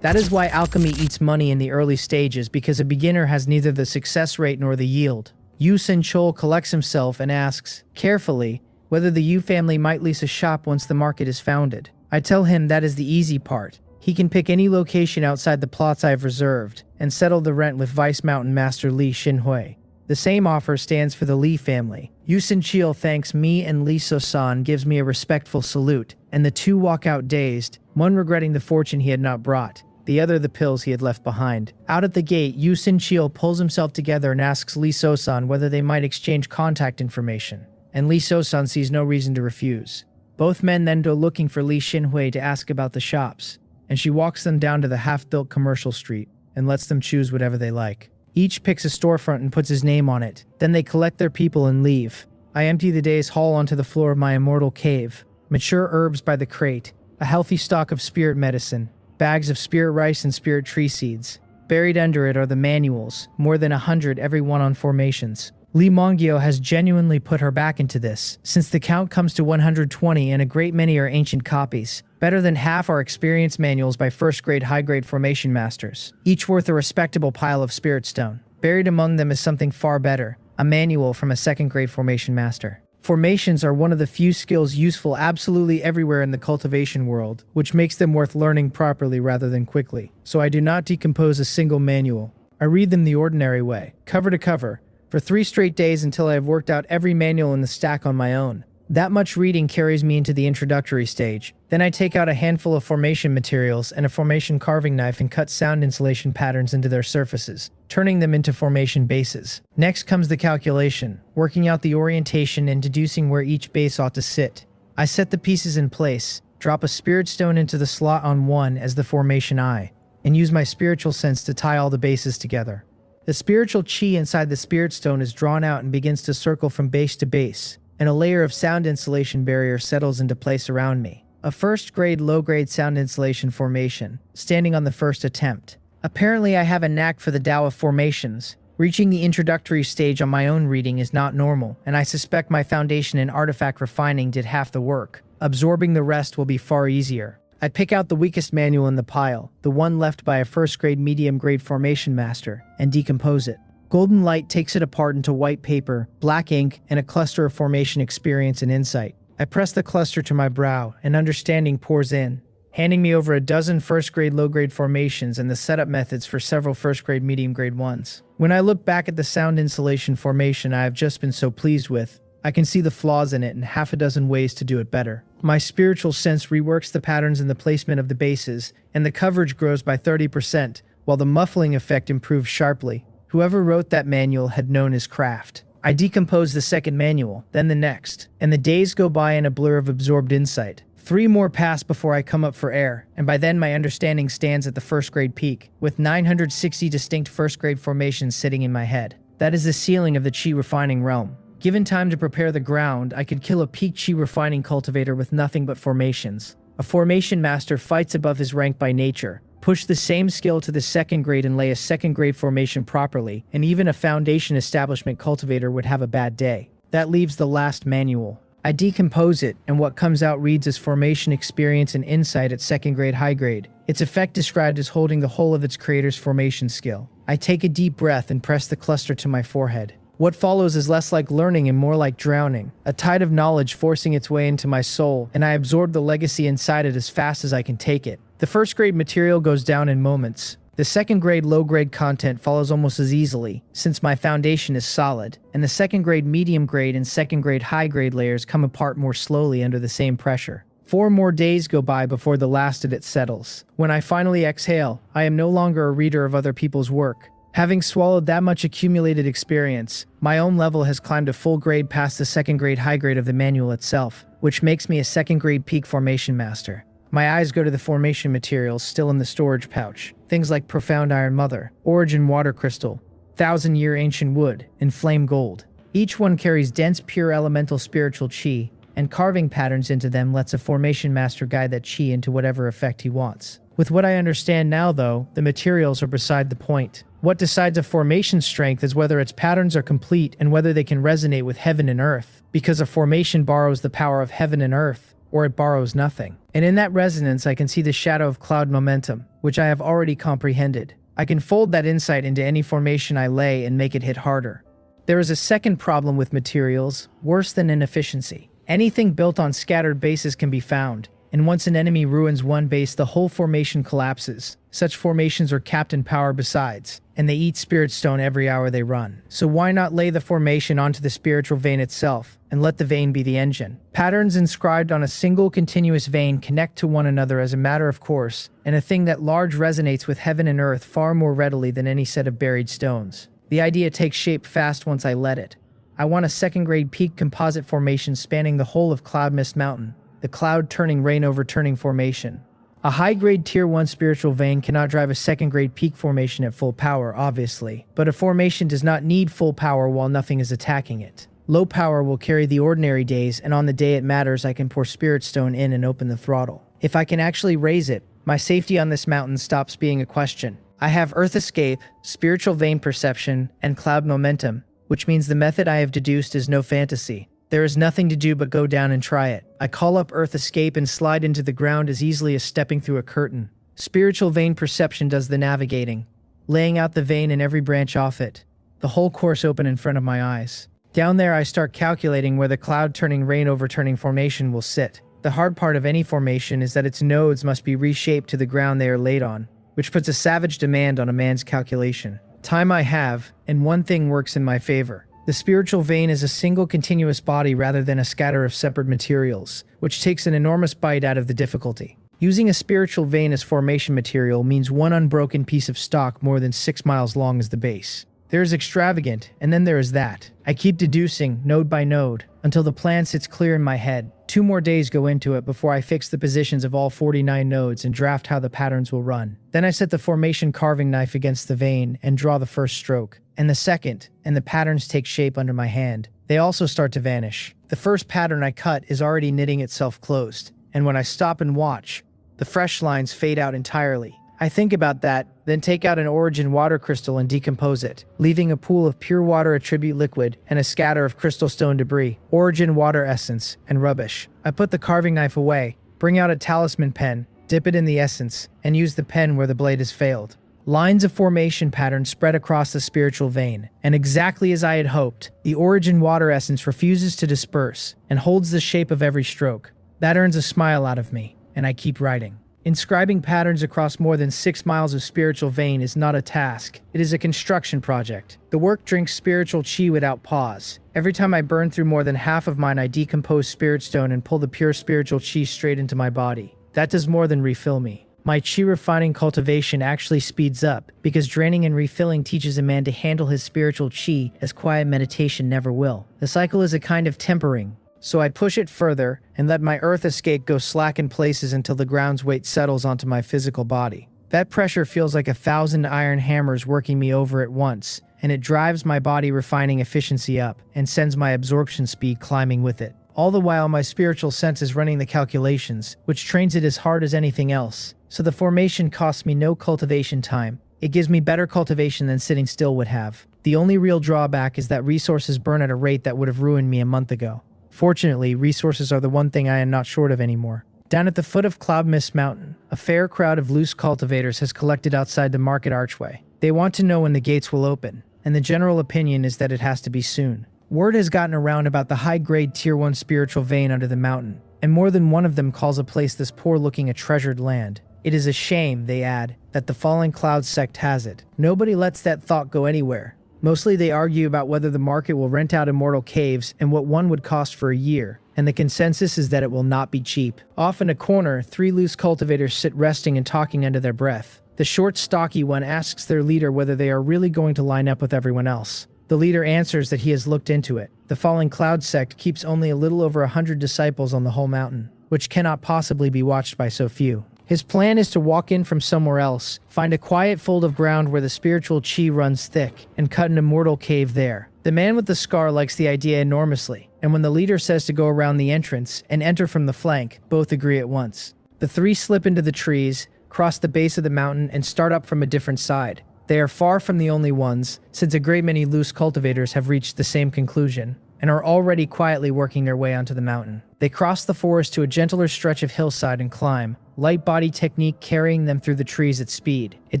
That is why alchemy eats money in the early stages, because a beginner has neither the success rate nor the yield. Yu Sin-chol collects himself and asks, carefully, whether the Yu family might lease a shop once the market is founded. I tell him that is the easy part. He can pick any location outside the plots I have reserved and settle the rent with Vice Mountain Master Li Xinhui. The same offer stands for the Li family. Yu Sin-chil thanks me and Li So-san gives me a respectful salute, and the two walk out dazed, one regretting the fortune he had not brought, the other the pills he had left behind. Out at the gate, Yu Sin-chil pulls himself together and asks Li So-san whether they might exchange contact information, and Li So-san sees no reason to refuse. Both men then go looking for Li Xinhui to ask about the shops, and she walks them down to the half-built commercial street and lets them choose whatever they like. Each picks a storefront and puts his name on it. Then they collect their people and leave. I empty the day's haul onto the floor of my immortal cave. Mature herbs by the crate, a healthy stock of spirit medicine, bags of spirit rice and spirit tree seeds. Buried under it are the manuals, more than 100 every one on formations. Lee Mongyo has genuinely put her back into this, since the count comes to 120 and a great many are ancient copies. Better than half are experience manuals by first-grade high-grade formation masters, each worth a respectable pile of spirit stone. Buried among them is something far better, a manual from a second-grade formation master. Formations are one of the few skills useful absolutely everywhere in the cultivation world, which makes them worth learning properly rather than quickly. So I do not decompose a single manual. I read them the ordinary way, cover to cover, for 3 straight days until I have worked out every manual in the stack on my own. That much reading carries me into the introductory stage. Then I take out a handful of formation materials and a formation carving knife and cut sound insulation patterns into their surfaces, turning them into formation bases. Next comes the calculation, working out the orientation and deducing where each base ought to sit. I set the pieces in place, drop a spirit stone into the slot on one as the formation eye, and use my spiritual sense to tie all the bases together. The spiritual chi inside the spirit stone is drawn out and begins to circle from base to base, and a layer of sound insulation barrier settles into place around me. A first-grade, low-grade sound insulation formation, standing on the first attempt. Apparently I have a knack for the Tao of formations. Reaching the introductory stage on my own reading is not normal, and I suspect my foundation in artifact refining did half the work. Absorbing the rest will be far easier. I pick out the weakest manual in the pile, the one left by a first-grade medium-grade formation master, and decompose it. Golden light takes it apart into white paper, black ink, and a cluster of formation experience and insight. I press the cluster to my brow, and understanding pours in, handing me over a dozen first-grade low-grade formations and the setup methods for several first-grade medium-grade ones. When I look back at the sound insulation formation I have just been so pleased with, I can see the flaws in it and half a dozen ways to do it better. My spiritual sense reworks the patterns and the placement of the bases, and the coverage grows by 30%, while the muffling effect improves sharply. Whoever wrote that manual had known his craft. I decompose the second manual, then the next, and the days go by in a blur of absorbed insight. 3 more pass before I come up for air, and by then my understanding stands at the first-grade peak, with 960 distinct first-grade formations sitting in my head. That is the ceiling of the chi refining realm. Given time to prepare the ground, I could kill a peak chi refining cultivator with nothing but formations. A formation master fights above his rank by nature. Push the same skill to the second grade and lay a second-grade formation properly, and even a foundation establishment cultivator would have a bad day. That leaves the last manual. I decompose it, and what comes out reads as formation experience and insight at second-grade high-grade. Its effect described as holding the whole of its creator's formation skill. I take a deep breath and press the cluster to my forehead. What follows is less like learning and more like drowning, a tide of knowledge forcing its way into my soul, and I absorb the legacy inside it as fast as I can take it. The first-grade material goes down in moments. The second-grade low-grade content follows almost as easily, since my foundation is solid, and the second-grade medium-grade and second-grade high-grade layers come apart more slowly under the same pressure. 4 more days go by before the last of it settles. When I finally exhale, I am no longer a reader of other people's work. Having swallowed that much accumulated experience, my own level has climbed a full grade past the second-grade high-grade of the manual itself, which makes me a second-grade peak formation master. My eyes go to the formation materials still in the storage pouch, things like profound iron mother, origin water crystal, 1,000-year ancient wood, and flame gold. Each one carries dense pure elemental spiritual chi, and carving patterns into them lets a formation master guide that chi into whatever effect he wants. With what I understand now, though, the materials are beside the point. What decides a formation strength is whether its patterns are complete and whether they can resonate with heaven and earth, because a formation borrows the power of heaven and earth. or it borrows nothing. And in that resonance, I can see the shadow of cloud momentum, which I have already comprehended. I can fold that insight into any formation I lay and make it hit harder. There is a second problem with materials, worse than inefficiency. Anything built on scattered bases can be found, and once an enemy ruins one base, the whole formation collapses. Such formations are capped in power besides, and they eat spirit stone every hour they run. So why not lay the formation onto the spiritual vein itself, and let the vein be the engine? Patterns inscribed on a single continuous vein connect to one another as a matter of course, and a thing that large resonates with heaven and earth far more readily than any set of buried stones. The idea takes shape fast once I let it. I want a second-grade peak composite formation spanning the whole of Cloud Mist Mountain, the cloud-turning rain-overturning formation. A high-grade Tier 1 spiritual vein cannot drive a second-grade peak formation at full power, obviously, but a formation does not need full power while nothing is attacking it. Low power will carry the ordinary days, and on the day it matters, I can pour spirit stone in and open the throttle. If I can actually raise it, my safety on this mountain stops being a question. I have Earth Escape, Spiritual Vein Perception, and Cloud Momentum, which means the method I have deduced is no fantasy. There is nothing to do but go down and try it. I call up Earth Escape and slide into the ground as easily as stepping through a curtain. Spiritual Vein Perception does the navigating, laying out the vein and every branch off it. The whole course open in front of my eyes. Down there I start calculating where the cloud-turning rain-overturning formation will sit. The hard part of any formation is that its nodes must be reshaped to the ground they are laid on, which puts a savage demand on a man's calculation. Time I have, and one thing works in my favor. The spiritual vein is a single continuous body rather than a scatter of separate materials, which takes an enormous bite out of the difficulty. Using a spiritual vein as formation material means one unbroken piece of stock more than 6 miles long as the base. There is extravagant, and then there is that. I keep deducing, node by node, until the plan sits clear in my head. 2 more days go into it before I fix the positions of all 49 nodes and draft how the patterns will run. Then I set the formation carving knife against the vein and draw the first stroke, and the second, and the patterns take shape under my hand. They also start to vanish. The first pattern I cut is already knitting itself closed, and when I stop and watch, the fresh lines fade out entirely. I think about that, then take out an origin water crystal and decompose it, leaving a pool of pure water attribute liquid and a scatter of crystal stone debris, origin water essence, and rubbish. I put the carving knife away, bring out a talisman pen, dip it in the essence, and use the pen where the blade has failed. Lines of formation patterns spread across the spiritual vein, and exactly as I had hoped, the origin water essence refuses to disperse and holds the shape of every stroke. That earns a smile out of me, and I keep writing. Inscribing patterns across more than 6 miles of spiritual vein is not a task. It is a construction project. The work drinks spiritual chi without pause. Every time I burn through more than half of mine, I decompose spirit stone and pull the pure spiritual chi straight into my body. That does more than refill me. My chi refining cultivation actually speeds up, because draining and refilling teaches a man to handle his spiritual chi as quiet meditation never will. The cycle is a kind of tempering. So I push it further and let my earth escape go slack in places until the ground's weight settles onto my physical body. That pressure feels like 1,000 iron hammers working me over at once, and it drives my body refining efficiency up and sends my absorption speed climbing with it. All the while my spiritual sense is running the calculations, which trains it as hard as anything else. So the formation costs me no cultivation time. It gives me better cultivation than sitting still would have. The only real drawback is that resources burn at a rate that would have ruined me a month ago. Fortunately, resources are the one thing I am not short of anymore. Down at the foot of Cloud Mist Mountain, a fair crowd of loose cultivators has collected outside the market archway. They want to know when the gates will open, and the general opinion is that it has to be soon. Word has gotten around about the high-grade Tier 1 spiritual vein under the mountain, and more than one of them calls a place this poor-looking a treasured land. It is a shame, they add, that the Fallen Cloud sect has it. Nobody lets that thought go anywhere. Mostly they argue about whether the market will rent out immortal caves and what one would cost for a year, and the consensus is that it will not be cheap. Off in a corner, 3 loose cultivators sit resting and talking under their breath. The short, stocky one asks their leader whether they are really going to line up with everyone else. The leader answers that he has looked into it. The Fallen Cloud sect keeps only a little over 100 disciples on the whole mountain, which cannot possibly be watched by so few. His plan is to walk in from somewhere else, find a quiet fold of ground where the spiritual chi runs thick, and cut an immortal cave there. The man with the scar likes the idea enormously, and when the leader says to go around the entrance and enter from the flank, both agree at once. The 3 slip into the trees, cross the base of the mountain, and start up from a different side. They are far from the only ones, since a great many loose cultivators have reached the same conclusion, and are already quietly working their way onto the mountain. They cross the forest to a gentler stretch of hillside and climb, light body technique carrying them through the trees at speed. It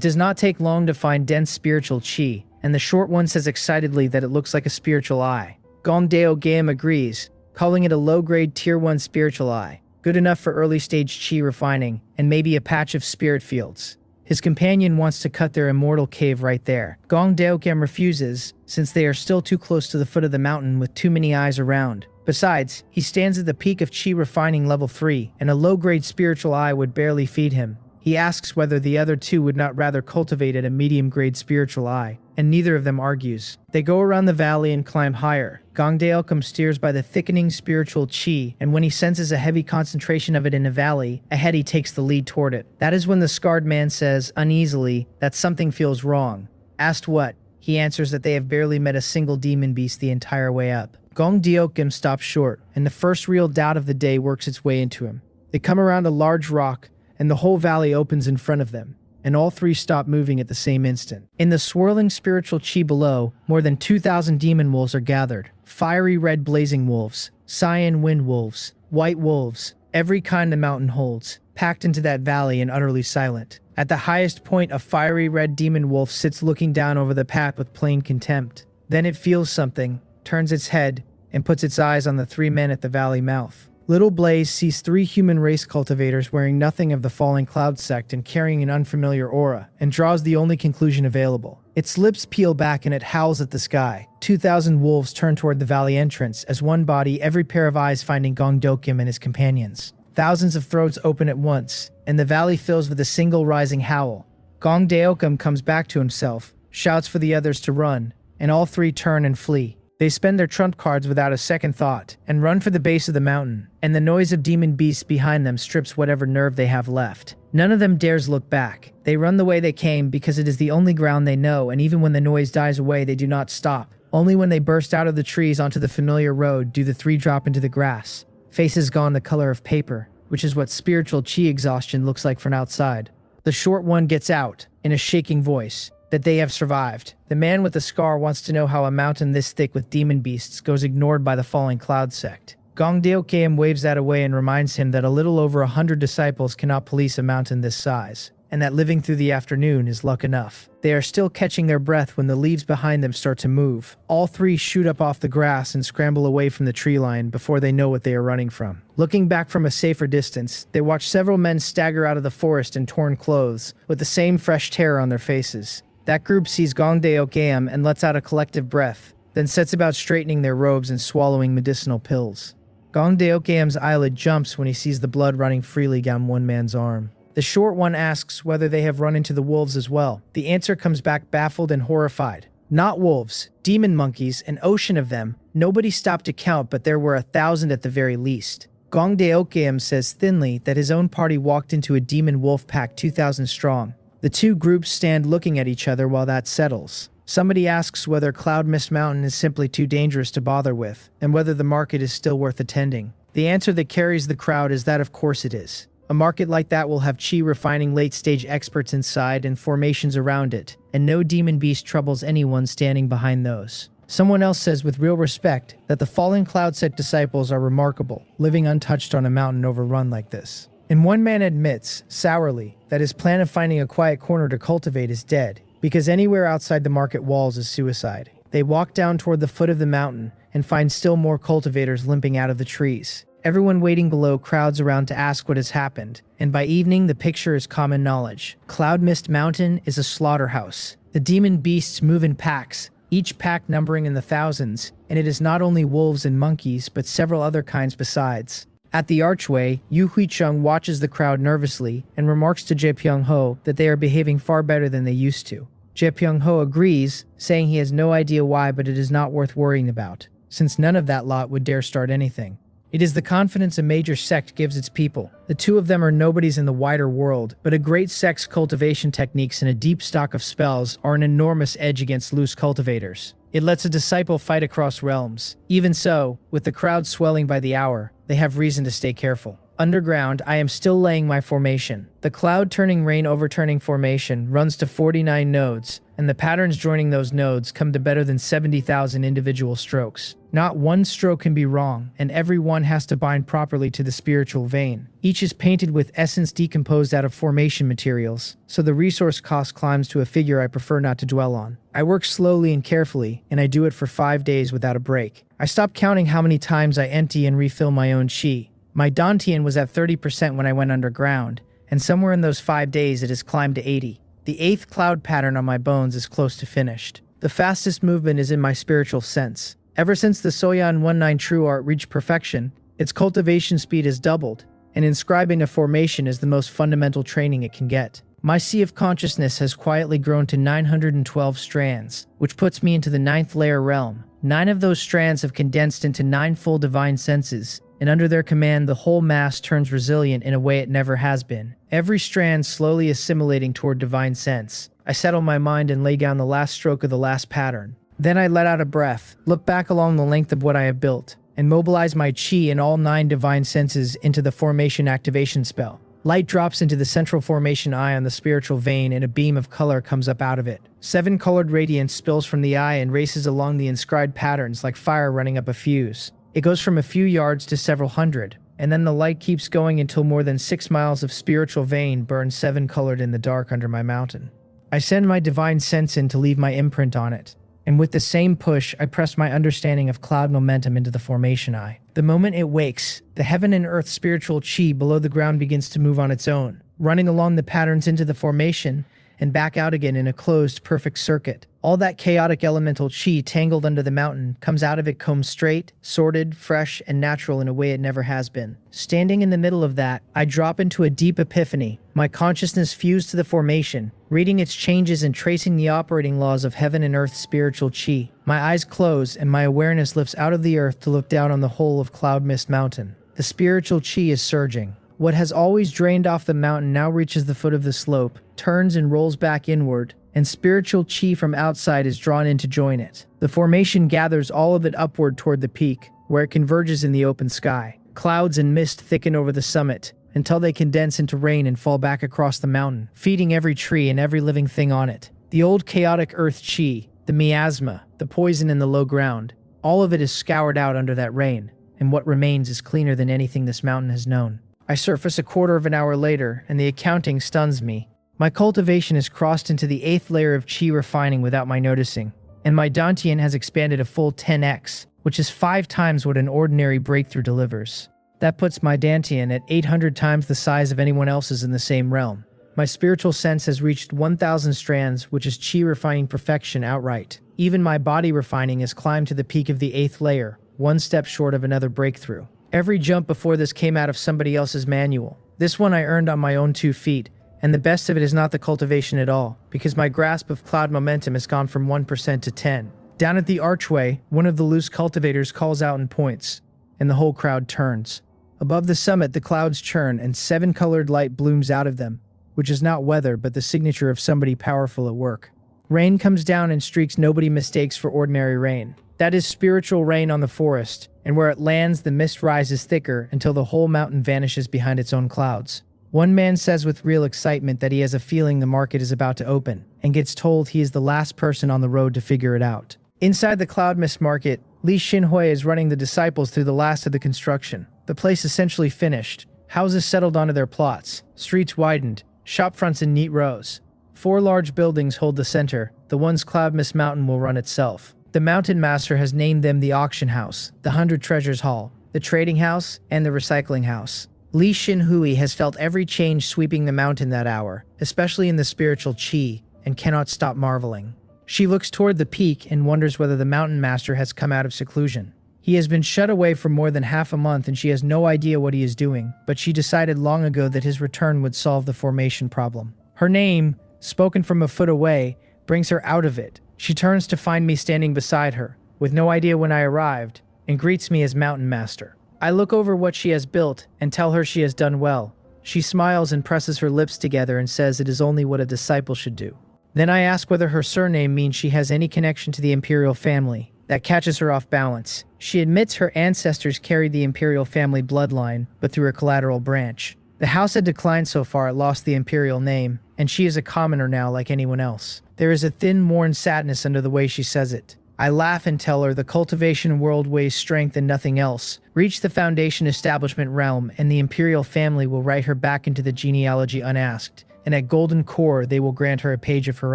does not take long to find dense spiritual chi, and the short one says excitedly that it looks like a spiritual eye. Gongdeo Game agrees, calling it a low-grade Tier 1 spiritual eye, good enough for early-stage chi refining, and maybe a patch of spirit fields. His companion wants to cut their immortal cave right there. Gongdeo Game refuses, since they are still too close to the foot of the mountain with too many eyes around. Besides, he stands at the peak of chi refining level 3, and a low-grade spiritual eye would barely feed him. He asks whether the other two would not rather cultivate at a medium-grade spiritual eye, and neither of them argues. They go around the valley and climb higher. Gongdaeokum steers by the thickening spiritual chi, and when he senses a heavy concentration of it in a valley, ahead he takes the lead toward it. That is when the scarred man says, uneasily, that something feels wrong. Asked what, he answers that they have barely met a single demon beast the entire way up. Gongdaeokum stops short, and the first real doubt of the day works its way into him. They come around a large rock, and the whole valley opens in front of them, and all three stop moving at the same instant. In the swirling spiritual chi below, more than 2,000 demon wolves are gathered. Fiery red blazing wolves, cyan wind wolves, white wolves, every kind the mountain holds, packed into that valley and utterly silent. At the highest point, a fiery red demon wolf sits looking down over the path with plain contempt. Then it feels something, turns its head, and puts its eyes on the three men at the valley mouth. Little Blaze sees three human race cultivators wearing nothing of the falling cloud sect and carrying an unfamiliar aura, and draws the only conclusion available. Its lips peel back and it howls at the sky. 2,000 wolves turn toward the valley entrance, as one body, every pair of eyes finding Gongdaeokum and his companions. Thousands of throats open at once, and the valley fills with a single rising howl. Gongdaeokum comes back to himself, shouts for the others to run, and all three turn and flee. They spend their trump cards without a second thought, and run for the base of the mountain, and the noise of demon beasts behind them strips whatever nerve they have left. None of them dares look back. They run the way they came because it is the only ground they know, and even when the noise dies away they do not stop. Only when they burst out of the trees onto the familiar road do the three drop into the grass. Faces gone the color of paper, which is what spiritual chi exhaustion looks like from outside. The short one gets out, in a shaking voice, that they have survived. The man with the scar wants to know how a mountain this thick with demon beasts goes ignored by the falling cloud sect. Gongdaeokum waves that away and reminds him that a little over 100 disciples cannot police a mountain this size, and that living through the afternoon is luck enough. They are still catching their breath when the leaves behind them start to move. All three shoot up off the grass and scramble away from the tree line before they know what they are running from. Looking back from a safer distance, they watch several men stagger out of the forest in torn clothes, with the same fresh terror on their faces. That group sees Gongdaeokum and lets out a collective breath, then sets about straightening their robes and swallowing medicinal pills. Gongdaeokum's eyelid jumps when he sees the blood running freely down one man's arm. The short one asks whether they have run into the wolves as well. The answer comes back baffled and horrified. Not wolves, demon monkeys, an ocean of them. Nobody stopped to count, but there were 1,000 at the very least. Gongdaeokum says thinly that his own party walked into a demon wolf pack 2,000 strong. The two groups stand looking at each other while that settles. Somebody asks whether Cloud Mist Mountain is simply too dangerous to bother with, and whether the market is still worth attending. The answer that carries the crowd is that of course it is. A market like that will have chi refining late-stage experts inside and formations around it, and no demon beast troubles anyone standing behind those. Someone else says with real respect that the fallen cloud sect disciples are remarkable, living untouched on a mountain overrun like this. And one man admits, sourly, that his plan of finding a quiet corner to cultivate is dead, because anywhere outside the market walls is suicide. They walk down toward the foot of the mountain and find still more cultivators limping out of the trees. Everyone waiting below crowds around to ask what has happened, and by evening the picture is common knowledge. Cloud Mist Mountain is a slaughterhouse. The demon beasts move in packs, each pack numbering in the thousands, and it is not only wolves and monkeys, but several other kinds besides. At the archway, Yu Huicheng watches the crowd nervously and remarks to Je Pyong-ho that they are behaving far better than they used to. Je Pyong-ho agrees, saying he has no idea why, but it is not worth worrying about, since none of that lot would dare start anything. It is the confidence a major sect gives its people. The two of them are nobodies in the wider world, but a great sect's cultivation techniques and a deep stock of spells are an enormous edge against loose cultivators. It lets a disciple fight across realms. Even so, with the crowd swelling by the hour, they have reason to stay careful. Underground, I am still laying my formation. The cloud-turning rain-overturning formation runs to 49 nodes, and the patterns joining those nodes come to better than 70,000 individual strokes. Not one stroke can be wrong, and every one has to bind properly to the spiritual vein. Each is painted with essence decomposed out of formation materials, so the resource cost climbs to a figure I prefer not to dwell on. I work slowly and carefully, and I do it for 5 days without a break. I stopped counting how many times I empty and refill my own chi. My Dantian was at 30% when I went underground, and somewhere in those 5 days it has climbed to 80. The 8th cloud pattern on my bones is close to finished. The fastest movement is in my spiritual sense. Ever since the Soyan 19 True Art reached perfection, its cultivation speed has doubled, and inscribing a formation is the most fundamental training it can get. My sea of consciousness has quietly grown to 912 strands, which puts me into the 9th layer realm. 9 of those strands have condensed into 9 full divine senses, and under their command the whole mass turns resilient in a way it never has been. Every strand slowly assimilating toward divine sense. I settle my mind and lay down the last stroke of the last pattern. Then I let out a breath, look back along the length of what I have built, and mobilize my chi and all 9 divine senses into the formation activation spell. Light drops into the central formation eye on the spiritual vein and a beam of color comes up out of it. 7 colored radiance spills from the eye and races along the inscribed patterns like fire running up a fuse. It goes from a few yards to several hundred, and then the light keeps going until more than 6 miles of spiritual vein burns 7 colored in the dark under my mountain. I send my divine sense in to leave my imprint on it, and with the same push, I press my understanding of cloud momentum into the formation eye. The moment it wakes, the heaven and earth spiritual chi below the ground begins to move on its own, running along the patterns into the formation and back out again in a closed, perfect circuit. All that chaotic elemental chi tangled under the mountain comes out of it combed straight, sorted, fresh, and natural in a way it never has been. Standing in the middle of that, I drop into a deep epiphany, my consciousness fused to the formation, reading its changes and tracing the operating laws of heaven and earth spiritual chi. My eyes close and my awareness lifts out of the earth to look down on the whole of Cloud Mist Mountain. The spiritual chi is surging. What has always drained off the mountain now reaches the foot of the slope, turns and rolls back inward, and spiritual chi from outside is drawn in to join it. The formation gathers all of it upward toward the peak, where it converges in the open sky. Clouds and mist thicken over the summit, until they condense into rain and fall back across the mountain, feeding every tree and every living thing on it. The old chaotic earth chi, the miasma, the poison in the low ground, all of it is scoured out under that rain, and what remains is cleaner than anything this mountain has known. I surface a quarter of an hour later, and the accounting stuns me. My cultivation has crossed into the 8th layer of chi refining without my noticing, and my Dantian has expanded a full 10x, which is 5 times what an ordinary breakthrough delivers. That puts my Dantian at 800 times the size of anyone else's in the same realm. My spiritual sense has reached 1,000 strands, which is chi refining perfection outright. Even my body refining has climbed to the peak of the 8th layer, 1 step short of another breakthrough. Every jump before this came out of somebody else's manual. This one I earned on my own 2 feet, and the best of it is not the cultivation at all, because my grasp of cloud momentum has gone from 1% to 10. Down at the archway, one of the loose cultivators calls out and points, and the whole crowd turns. Above the summit, the clouds churn, and 7-colored light blooms out of them, which is not weather, but the signature of somebody powerful at work. Rain comes down in streaks nobody mistakes for ordinary rain. That is spiritual rain on the forest, and where it lands, the mist rises thicker until the whole mountain vanishes behind its own clouds. One man says with real excitement that he has a feeling the market is about to open, and gets told he is the last person on the road to figure it out. Inside the Cloud Mist Market, Li Xinhui is running the disciples through the last of the construction. The place essentially finished. Houses settled onto their plots, streets widened, shop fronts in neat rows. 4 large buildings hold the center, the ones Cloud Mist Mountain will run itself. The Mountain Master has named them the Auction House, the 100 Treasures Hall, the Trading House, and the Recycling House. Li Xinhui has felt every change sweeping the mountain that hour, especially in the spiritual chi, and cannot stop marveling. She looks toward the peak and wonders whether the Mountain Master has come out of seclusion. He has been shut away for more than half a month and she has no idea what he is doing, but she decided long ago that his return would solve the formation problem. Her name, spoken from a foot away, brings her out of it. She turns to find me standing beside her, with no idea when I arrived, and greets me as Mountain Master. I look over what she has built and tell her she has done well. She smiles and presses her lips together and says it is only what a disciple should do. Then I ask whether her surname means she has any connection to the imperial family, That catches her off balance. She admits her ancestors carried the imperial family bloodline, but through a collateral branch. The house had declined so far it lost the imperial name, and she is a commoner now like anyone else. There is a thin, worn sadness under the way she says it. I laugh and tell her the cultivation world weighs strength and nothing else. Reach the foundation establishment realm, and the imperial family will write her back into the genealogy unasked, and at Golden Core they will grant her a page of her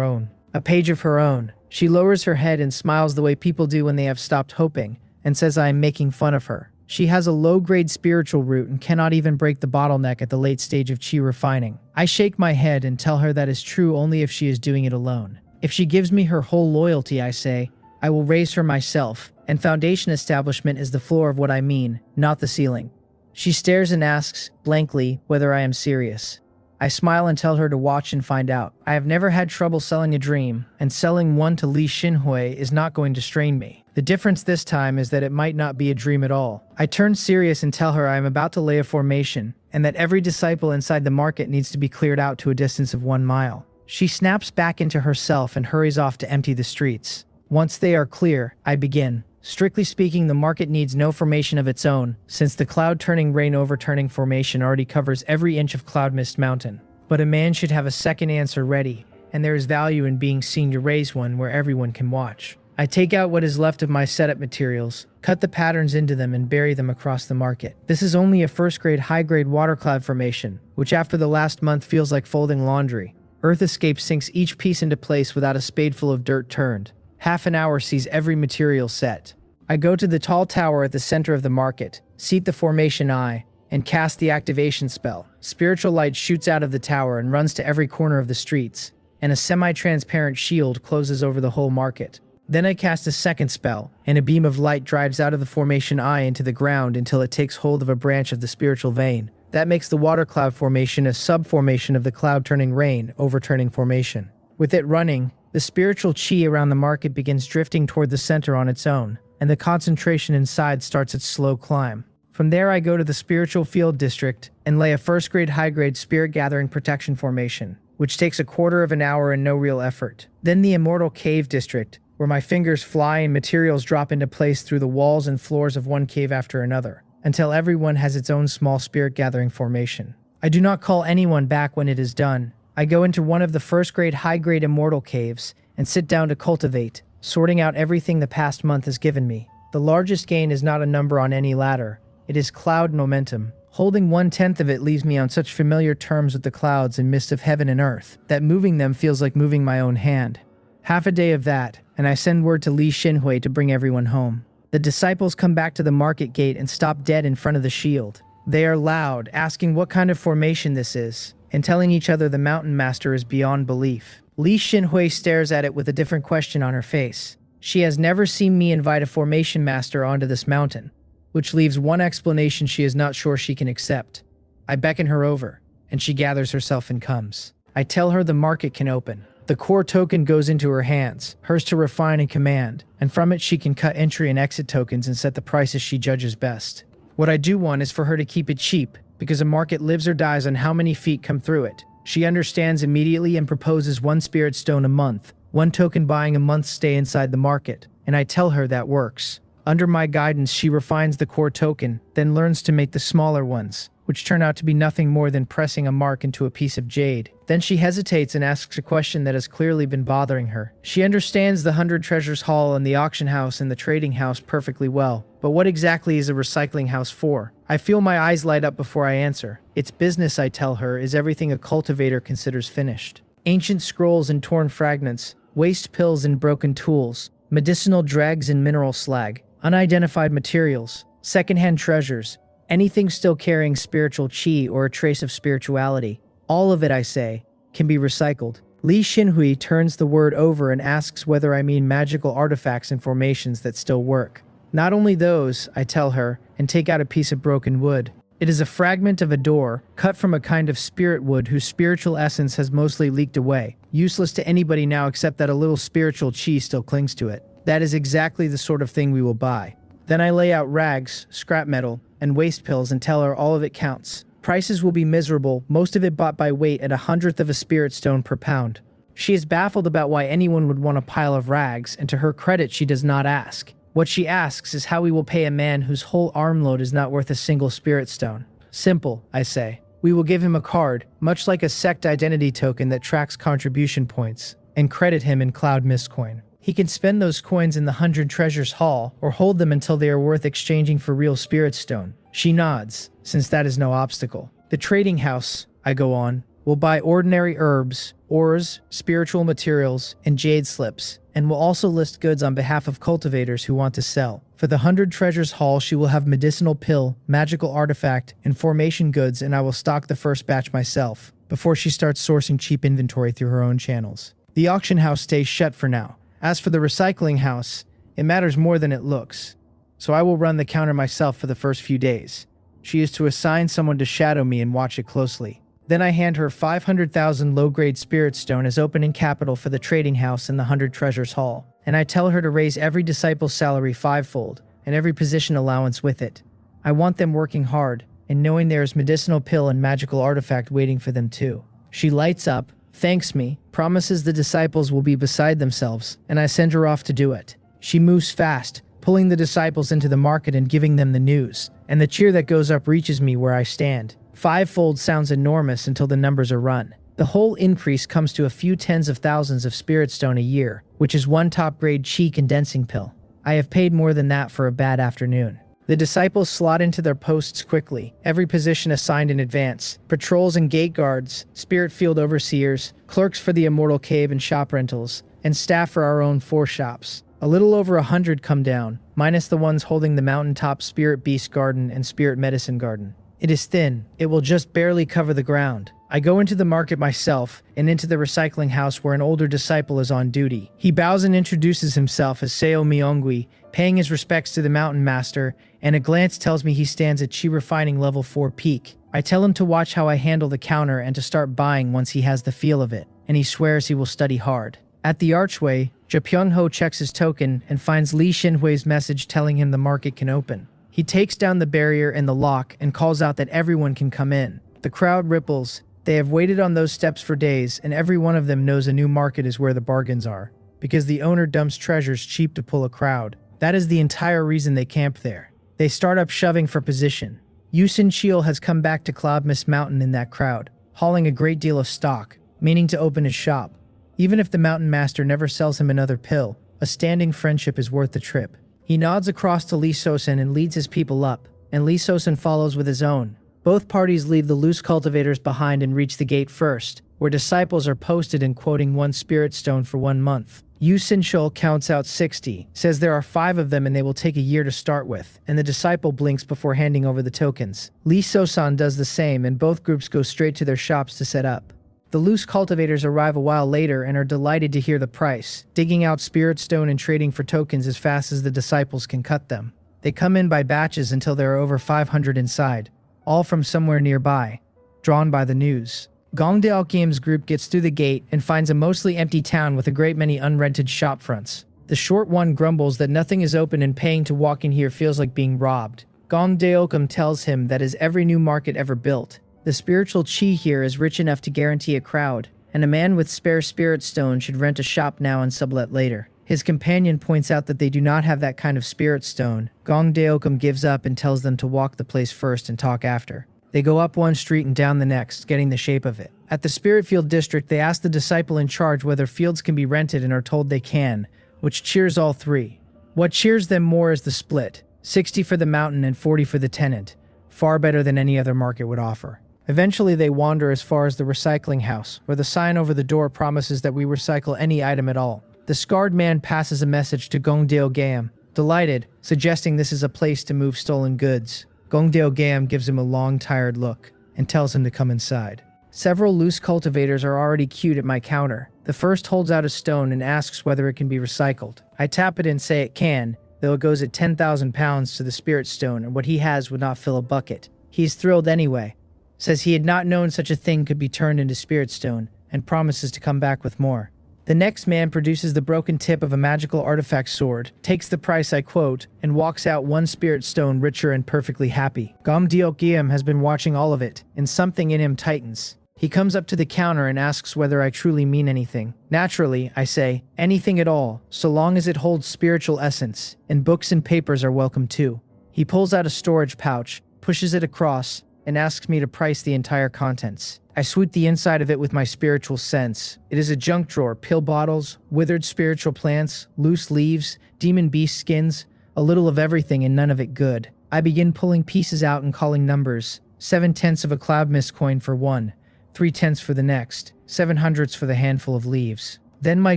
own. A page of her own. She lowers her head and smiles the way people do when they have stopped hoping, and says I am making fun of her. She has a low-grade spiritual root and cannot even break the bottleneck at the late stage of chi refining. I shake my head and tell her that is true only if she is doing it alone. If she gives me her whole loyalty, I say, I will raise her myself, and foundation establishment is the floor of what I mean, not the ceiling. She stares and asks, blankly, whether I am serious. I smile and tell her to watch and find out. I have never had trouble selling a dream, and selling one to Li Xinhui is not going to strain me. The difference this time is that it might not be a dream at all. I turn serious and tell her I am about to lay a formation, and that every disciple inside the market needs to be cleared out to a distance of 1 mile. She snaps back into herself and hurries off to empty the streets. Once they are clear, I begin. Strictly speaking, the market needs no formation of its own, since the cloud-turning rain-overturning formation already covers every inch of Cloud Mist Mountain. But a man should have a second answer ready, and there is value in being seen to raise one where everyone can watch. I take out what is left of my setup materials, cut the patterns into them, and bury them across the market. This is only a first-grade, high-grade water cloud formation, which after the last month feels like folding laundry. Earth Escape sinks each piece into place without a spadeful of dirt turned. Half an hour sees every material set. I go to the tall tower at the center of the market, seat the formation eye, and cast the activation spell. Spiritual light shoots out of the tower and runs to every corner of the streets, and a semi-transparent shield closes over the whole market. Then I cast a second spell, and a beam of light drives out of the formation eye into the ground until it takes hold of a branch of the spiritual vein. That makes the water cloud formation a sub-formation of the cloud-turning rain, overturning formation. With it running, the spiritual chi around the market begins drifting toward the center on its own, and the concentration inside starts its slow climb. From there I go to the spiritual field district and lay a first-grade high-grade spirit gathering protection formation, which takes a quarter of an hour and no real effort. Then the immortal cave district, where my fingers fly and materials drop into place through the walls and floors of one cave after another, until everyone has its own small spirit gathering formation. I do not call anyone back when it is done. I go into one of the first-grade high-grade immortal caves and sit down to cultivate, sorting out everything the past month has given me. The largest gain is not a number on any ladder. It is cloud momentum. Holding 1/10 of it leaves me on such familiar terms with the clouds and mist of heaven and earth that moving them feels like moving my own hand. Half a day of that, and I send word to Li Xinhui to bring everyone home. The disciples come back to the market gate and stop dead in front of the shield. They are loud, asking what kind of formation this is, and telling each other the mountain master is beyond belief. Li Xinhui stares at it with a different question on her face. She has never seen me invite a formation master onto this mountain, which leaves one explanation she is not sure she can accept. I beckon her over, and she gathers herself and comes. I tell her the market can open. The core token goes into her hands, hers to refine and command, and from it she can cut entry and exit tokens and set the prices she judges best. What I do want is for her to keep it cheap, because a market lives or dies on how many feet come through it. She understands immediately and proposes 1 spirit stone a month, 1 token buying a month's stay inside the market, and I tell her that works. Under my guidance, she refines the core token, then learns to make the smaller ones, which turn out to be nothing more than pressing a mark into a piece of jade. Then she hesitates and asks a question that has clearly been bothering her. She understands the 100 Treasures Hall and the auction house and the trading house perfectly well, but what exactly is a recycling house for? I feel my eyes light up before I answer. Its business, I tell her, is everything a cultivator considers finished. Ancient scrolls and torn fragments, waste pills and broken tools, medicinal dregs and mineral slag, unidentified materials, secondhand treasures, anything still carrying spiritual chi or a trace of spirituality. All of it, I say, can be recycled. Li Xinhui turns the word over and asks whether I mean magical artifacts and formations that still work. Not only those, I tell her, and take out a piece of broken wood. It is a fragment of a door, cut from a kind of spirit wood whose spiritual essence has mostly leaked away, useless to anybody now except that a little spiritual chi still clings to it. That is exactly the sort of thing we will buy. Then I lay out rags, scrap metal, and waste pills and tell her all of it counts. Prices will be miserable, most of it bought by weight at 1/100th of a spirit stone per pound. She is baffled about why anyone would want a pile of rags, and to her credit she does not ask. What she asks is how we will pay a man whose whole armload is not worth a single spirit stone. Simple, I say. We will give him a card, much like a sect identity token that tracks contribution points, and credit him in Cloud Mist coin. He can spend those coins in the 100 Treasures Hall, or hold them until they are worth exchanging for real spirit stone. She nods, since that is no obstacle. The trading house, I go on, will buy ordinary herbs, ores, spiritual materials, and jade slips, and will also list goods on behalf of cultivators who want to sell. For the 100 Treasures Hall, she will have medicinal pill, magical artifact, and formation goods, and I will stock the first batch myself, before she starts sourcing cheap inventory through her own channels. The auction house stays shut for now. As for the recycling house, it matters more than it looks, so I will run the counter myself for the first few days. She is to assign someone to shadow me and watch it closely. Then I hand her 500,000 low-grade spirit stone as opening capital for the trading house in the 100 Treasures Hall, and I tell her to raise every disciple's salary 5-fold, and every position allowance with it. I want them working hard, and knowing there is medicinal pill and magical artifact waiting for them too. She lights up, thanks me, promises the disciples will be beside themselves, and I send her off to do it. She moves fast, pulling the disciples into the market and giving them the news, and the cheer that goes up reaches me where I stand. 5-fold sounds enormous until the numbers are run. The whole increase comes to a few tens of thousands of spirit stone a year, which is one top-grade chi condensing pill. I have paid more than that for a bad afternoon. The disciples slot into their posts quickly, every position assigned in advance. Patrols and gate guards, spirit field overseers, clerks for the immortal cave and shop rentals, and staff for our own 4 shops. A little over 100 come down, minus the ones holding the mountaintop spirit beast garden and spirit medicine garden. It is thin. It will just barely cover the ground. I go into the market myself and into the recycling house where an older disciple is on duty. He bows and introduces himself as Seo Myongwi, paying his respects to the mountain master, and a glance tells me he stands at chi refining level 4 peak. I tell him to watch how I handle the counter and to start buying once he has the feel of it, and he swears he will study hard. At the archway, Ja Pyung-ho checks his token and finds Li Xinhui's message telling him the market can open. He takes down the barrier and the lock and calls out that everyone can come in. The crowd ripples. They have waited on those steps for days, and every one of them knows a new market is where the bargains are, because the owner dumps treasures cheap to pull a crowd. That is the entire reason they camp there. They start up shoving for position. Yusin Chil has come back to Cloud Mist Mountain in that crowd, hauling a great deal of stock, meaning to open his shop. Even if the mountain master never sells him another pill, a standing friendship is worth the trip. He nods across to Lee Sosen and leads his people up, and Lee Sosen follows with his own. Both parties leave the loose cultivators behind and reach the gate first, where disciples are posted and quoting 1 spirit stone for 1 month. Yu Sin-chul counts out 60, says there are 5 of them and they will take a year to start with, and the disciple blinks before handing over the tokens. Lee Sosan does the same, and both groups go straight to their shops to set up. The loose cultivators arrive a while later and are delighted to hear the price, digging out spirit stone and trading for tokens as fast as the disciples can cut them. They come in by batches until there are over 500 inside, all from somewhere nearby, drawn by the news. Gongdae Games group gets through the gate and finds a mostly empty town with a great many unrented shop fronts. The short one grumbles that nothing is open and paying to walk in here feels like being robbed. Gongdae tells him that is every new market ever built. The spiritual chi here is rich enough to guarantee a crowd, and a man with spare spirit stone should rent a shop now and sublet later. His companion points out that they do not have that kind of spirit stone. Gongdae gives up and tells them to walk the place first and talk after. They go up one street and down the next, getting the shape of it. At the Spirit Field District, they ask the disciple in charge whether fields can be rented and are told they can, which cheers all 3. What cheers them more is the split, 60 for the mountain and 40 for the tenant, far better than any other market would offer. Eventually they wander as far as the recycling house, where the sign over the door promises that we recycle any item at all. The scarred man passes a message to Gongdae, delighted, suggesting this is a place to move stolen goods. Gongdae gives him a long, tired look and tells him to come inside. Several loose cultivators are already queued at my counter. The first holds out a stone and asks whether it can be recycled. I tap it and say it can, though it goes at 10,000 pounds to the spirit stone and what he has would not fill a bucket. He's thrilled anyway, says he had not known such a thing could be turned into spirit stone, and promises to come back with more. The next man produces the broken tip of a magical artifact sword, takes the price I quote, and walks out 1 spirit stone richer and perfectly happy. Gongdae has been watching all of it, and something in him tightens. He comes up to the counter and asks whether I truly mean anything. Naturally, I say, anything at all, so long as it holds spiritual essence, and books and papers are welcome too. He pulls out a storage pouch, pushes it across, and asks me to price the entire contents. I sweep the inside of it with my spiritual sense. It is a junk drawer, pill bottles, withered spiritual plants, loose leaves, demon beast skins, a little of everything and none of it good. I begin pulling pieces out and calling numbers. 7/10 of a cloud mist coin for one, 3/10 for the next, 7/100 for the handful of leaves. Then my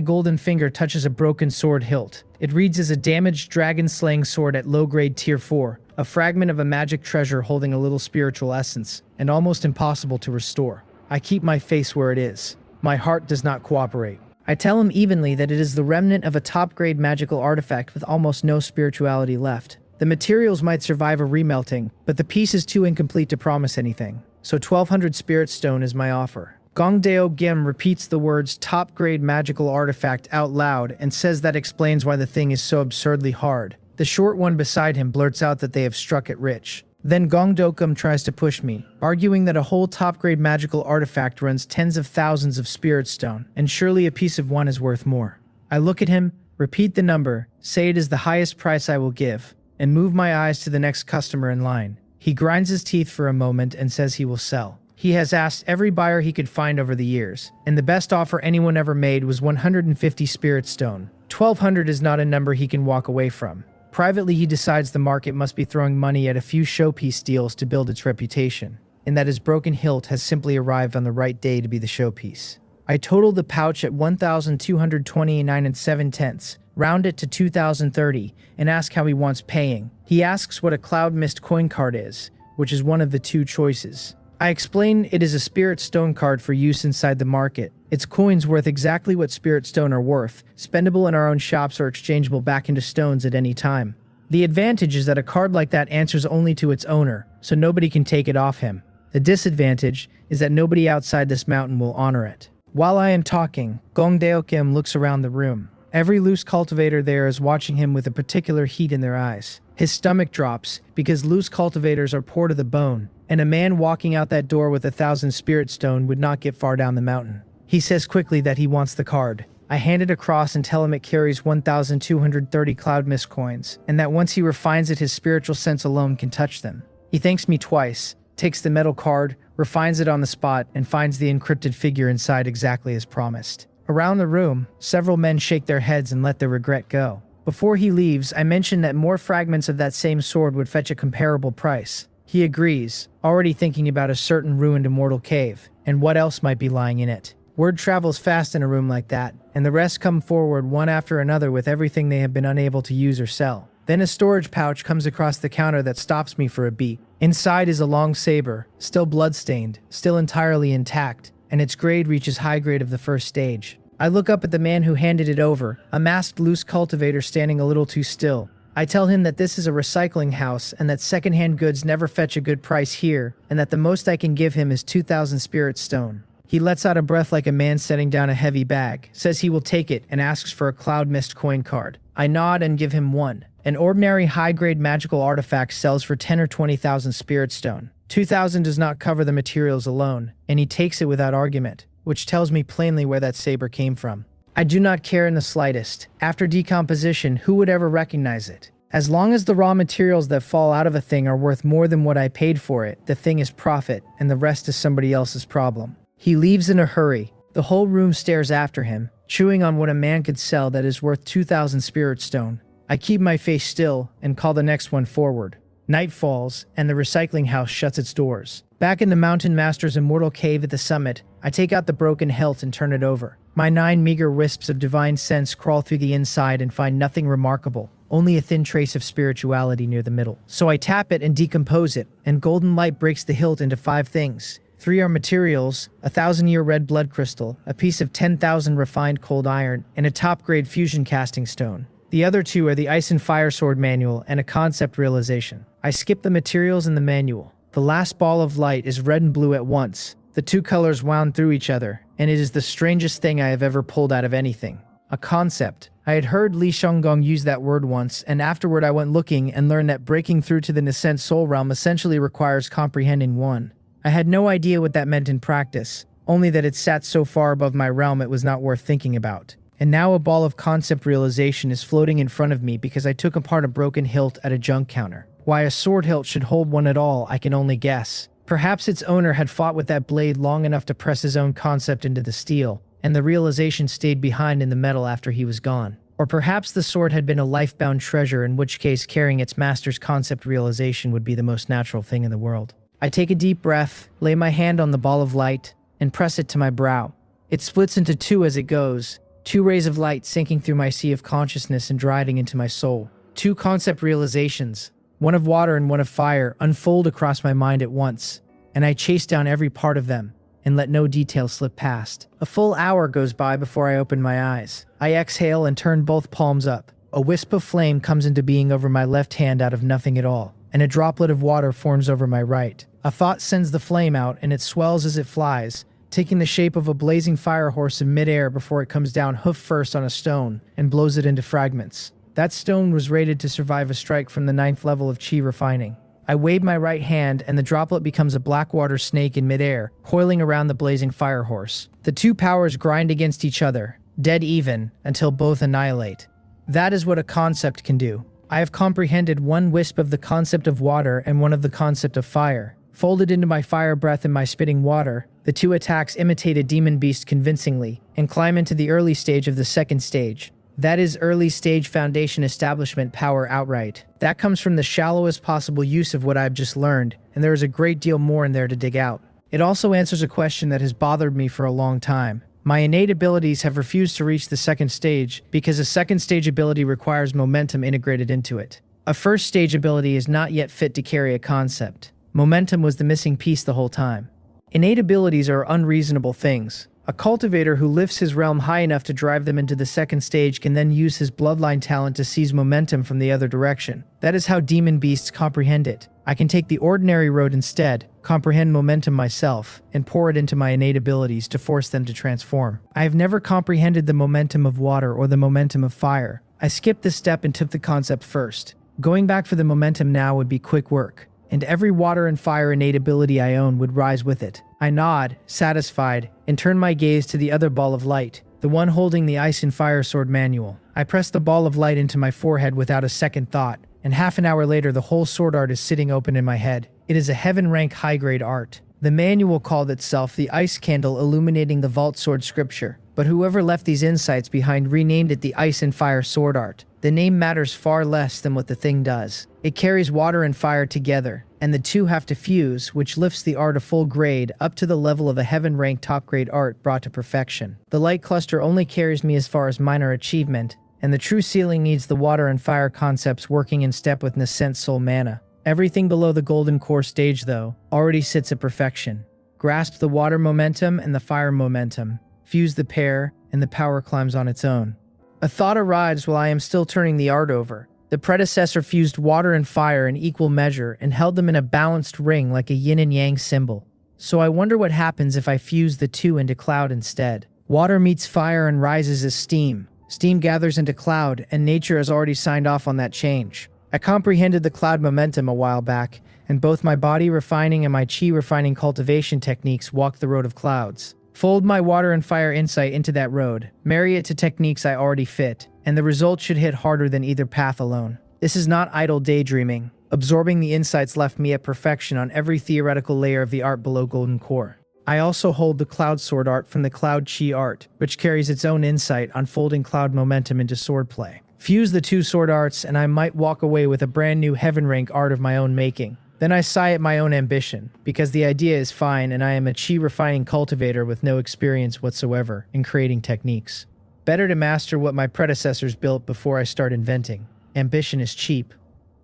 golden finger touches a broken sword hilt. It reads as a damaged dragon-slaying sword at low-grade tier 4, a fragment of a magic treasure holding a little spiritual essence, and almost impossible to restore. I keep my face where it is. My heart does not cooperate. I tell him evenly that it is the remnant of a top-grade magical artifact with almost no spirituality left. The materials might survive a remelting, but the piece is too incomplete to promise anything. So 1200 spirit stone is my offer. Gongdeo Gim repeats the words top-grade magical artifact out loud and says that explains why the thing is so absurdly hard. The short one beside him blurts out that they have struck it rich. Then Gongdokum tries to push me, arguing that a whole top-grade magical artifact runs tens of thousands of spirit stone, and surely a piece of one is worth more. I look at him, repeat the number, say it is the highest price I will give, and move my eyes to the next customer in line. He grinds his teeth for a moment and says he will sell. He has asked every buyer he could find over the years, and the best offer anyone ever made was 150 spirit stone. 1200 is not a number he can walk away from. Privately, he decides the market must be throwing money at a few showpiece deals to build its reputation, and that his broken hilt has simply arrived on the right day to be the showpiece. I total the pouch at 1,229 7/10, round it to 2,030, and ask how he wants paying. He asks what a cloud mist coin card is, which is one of the two choices. I explain it is a spirit stone card for use inside the market. Its coins worth exactly what spirit stone are worth, spendable in our own shops or exchangeable back into stones at any time. The advantage is that a card like that answers only to its owner, so nobody can take it off him. The disadvantage is that nobody outside this mountain will honor it. While I am talking, Gongdaeokim looks around the room. Every loose cultivator there is watching him with a particular heat in their eyes. His stomach drops, because loose cultivators are poor to the bone, and a man walking out that door with 1,000 spirit stone would not get far down the mountain. He says quickly that he wants the card. I hand it across and tell him it carries 1,230 cloud mist coins, and that once he refines it his spiritual sense alone can touch them. He thanks me twice, takes the metal card, refines it on the spot, and finds the encrypted figure inside exactly as promised. Around the room, several men shake their heads and let their regret go. Before he leaves, I mention that more fragments of that same sword would fetch a comparable price. He agrees, already thinking about a certain ruined immortal cave, and what else might be lying in it. Word travels fast in a room like that, and the rest come forward one after another with everything they have been unable to use or sell. Then a storage pouch comes across the counter that stops me for a beat. Inside is a long saber, still bloodstained, still entirely intact, and its grade reaches high grade of the first stage. I look up at the man who handed it over, a masked loose cultivator standing a little too still. I tell him that this is a recycling house and that secondhand goods never fetch a good price here, and that the most I can give him is 2,000 spirit stone. He lets out a breath like a man setting down a heavy bag, says he will take it, and asks for a cloud mist coin card. I nod and give him one. An ordinary high-grade magical artifact sells for 10 or 20,000 spirit stone. 2,000 does not cover the materials alone, and he takes it without argument, which tells me plainly where that saber came from. I do not care in the slightest. After decomposition, who would ever recognize it? As long as the raw materials that fall out of a thing are worth more than what I paid for it, the thing is profit, and the rest is somebody else's problem. He leaves in a hurry. The whole room stares after him, chewing on what a man could sell that is worth 2,000 spirit stone. I keep my face still and call the next one forward. Night falls, and the recycling house shuts its doors. Back in the Mountain Master's immortal cave at the summit, I take out the broken hilt and turn it over. My 9 meager wisps of divine sense crawl through the inside and find nothing remarkable, only a thin trace of spirituality near the middle. So I tap it and decompose it, and golden light breaks the hilt into 5 things. 3 are materials, a 1,000-year red blood crystal, a piece of 10,000 refined cold iron, and a top-grade fusion casting stone. The other 2 are the Ice and Fire Sword manual and a concept realization. I skip the materials in the manual. The last ball of light is red and blue at once. The 2 colors wound through each other, and it is the strangest thing I have ever pulled out of anything. A concept. I had heard Li Shonggong use that word once, and afterward I went looking and learned that breaking through to the nascent soul realm essentially requires comprehending one. I had no idea what that meant in practice, only that it sat so far above my realm it was not worth thinking about. And now a ball of concept realization is floating in front of me because I took apart a broken hilt at a junk counter. Why a sword hilt should hold one at all, I can only guess. Perhaps its owner had fought with that blade long enough to press his own concept into the steel, and the realization stayed behind in the metal after he was gone. Or perhaps the sword had been a life-bound treasure, in which case carrying its master's concept realization would be the most natural thing in the world. I take a deep breath, lay my hand on the ball of light, and press it to my brow. It splits into two as it goes, 2 rays of light sinking through my sea of consciousness and driving into my soul. 2 concept realizations, one of water and one of fire, unfold across my mind at once, and I chase down every part of them and let no detail slip past. A full hour goes by before I open my eyes. I exhale and turn both palms up. A wisp of flame comes into being over my left hand out of nothing at all, and a droplet of water forms over my right. A thought sends the flame out, and it swells as it flies, taking the shape of a blazing fire horse in midair before it comes down hoof first on a stone and blows it into fragments. That stone was rated to survive a strike from the 9th level of chi refining. I wave my right hand, and the droplet becomes a blackwater snake in midair, coiling around the blazing fire horse. The 2 powers grind against each other, dead even, until both annihilate. That is what a concept can do. I have comprehended one wisp of the concept of water and one of the concept of fire. Folded into my fire breath and my spitting water, the 2 attacks imitate a demon beast convincingly, and climb into the early stage of the 2nd stage. That is early stage foundation establishment power outright. That comes from the shallowest possible use of what I've just learned, and there is a great deal more in there to dig out. It also answers a question that has bothered me for a long time. My innate abilities have refused to reach the 2nd stage because a 2nd stage ability requires momentum integrated into it. A 1st stage ability is not yet fit to carry a concept. Momentum was the missing piece the whole time. Innate abilities are unreasonable things. A cultivator who lifts his realm high enough to drive them into the 2nd stage can then use his bloodline talent to seize momentum from the other direction. That is how demon beasts comprehend it. I can take the ordinary road instead, comprehend momentum myself, and pour it into my innate abilities to force them to transform. I have never comprehended the momentum of water or the momentum of fire. I skipped this step and took the concept first. Going back for the momentum now would be quick work, and every water and fire innate ability I own would rise with it. I nod, satisfied, and turn my gaze to the other ball of light, the one holding the Ice and Fire Sword manual. I press the ball of light into my forehead without a second thought, and half an hour later the whole sword art is sitting open in my head. It is a heaven-rank high-grade art. The manual called itself the Ice Candle Illuminating the Vault Sword Scripture, but whoever left these insights behind renamed it the Ice and Fire Sword Art. The name matters far less than what the thing does. It carries water and fire together, and the 2 have to fuse, which lifts the art a full grade up to the level of a heaven-ranked top-grade art brought to perfection. The light cluster only carries me as far as minor achievement, and the true ceiling needs the water and fire concepts working in step with Nascent's soul mana. Everything below the golden core stage, though, already sits at perfection. Grasp the water momentum and the fire momentum, fuse the pair, and the power climbs on its own. A thought arrives while I am still turning the art over. The predecessor fused water and fire in equal measure and held them in a balanced ring like a yin and yang symbol. So I wonder what happens if I fuse the 2 into cloud instead. Water meets fire and rises as steam. Steam gathers into cloud, and nature has already signed off on that change. I comprehended the cloud momentum a while back, and both my body refining and my chi refining cultivation techniques walk the road of clouds. Fold my water and fire insight into that road, marry it to techniques I already fit, and the result should hit harder than either path alone. This is not idle daydreaming. Absorbing the insights left me at perfection on every theoretical layer of the art below Golden Core. I also hold the Cloud Sword art from the Cloud Chi art, which carries its own insight on folding cloud momentum into swordplay. Fuse the 2 sword arts and I might walk away with a brand new heaven rank art of my own making. Then I sigh at my own ambition, because the idea is fine and I am a chi refining cultivator with no experience whatsoever in creating techniques. Better to master what my predecessors built before I start inventing. Ambition is cheap.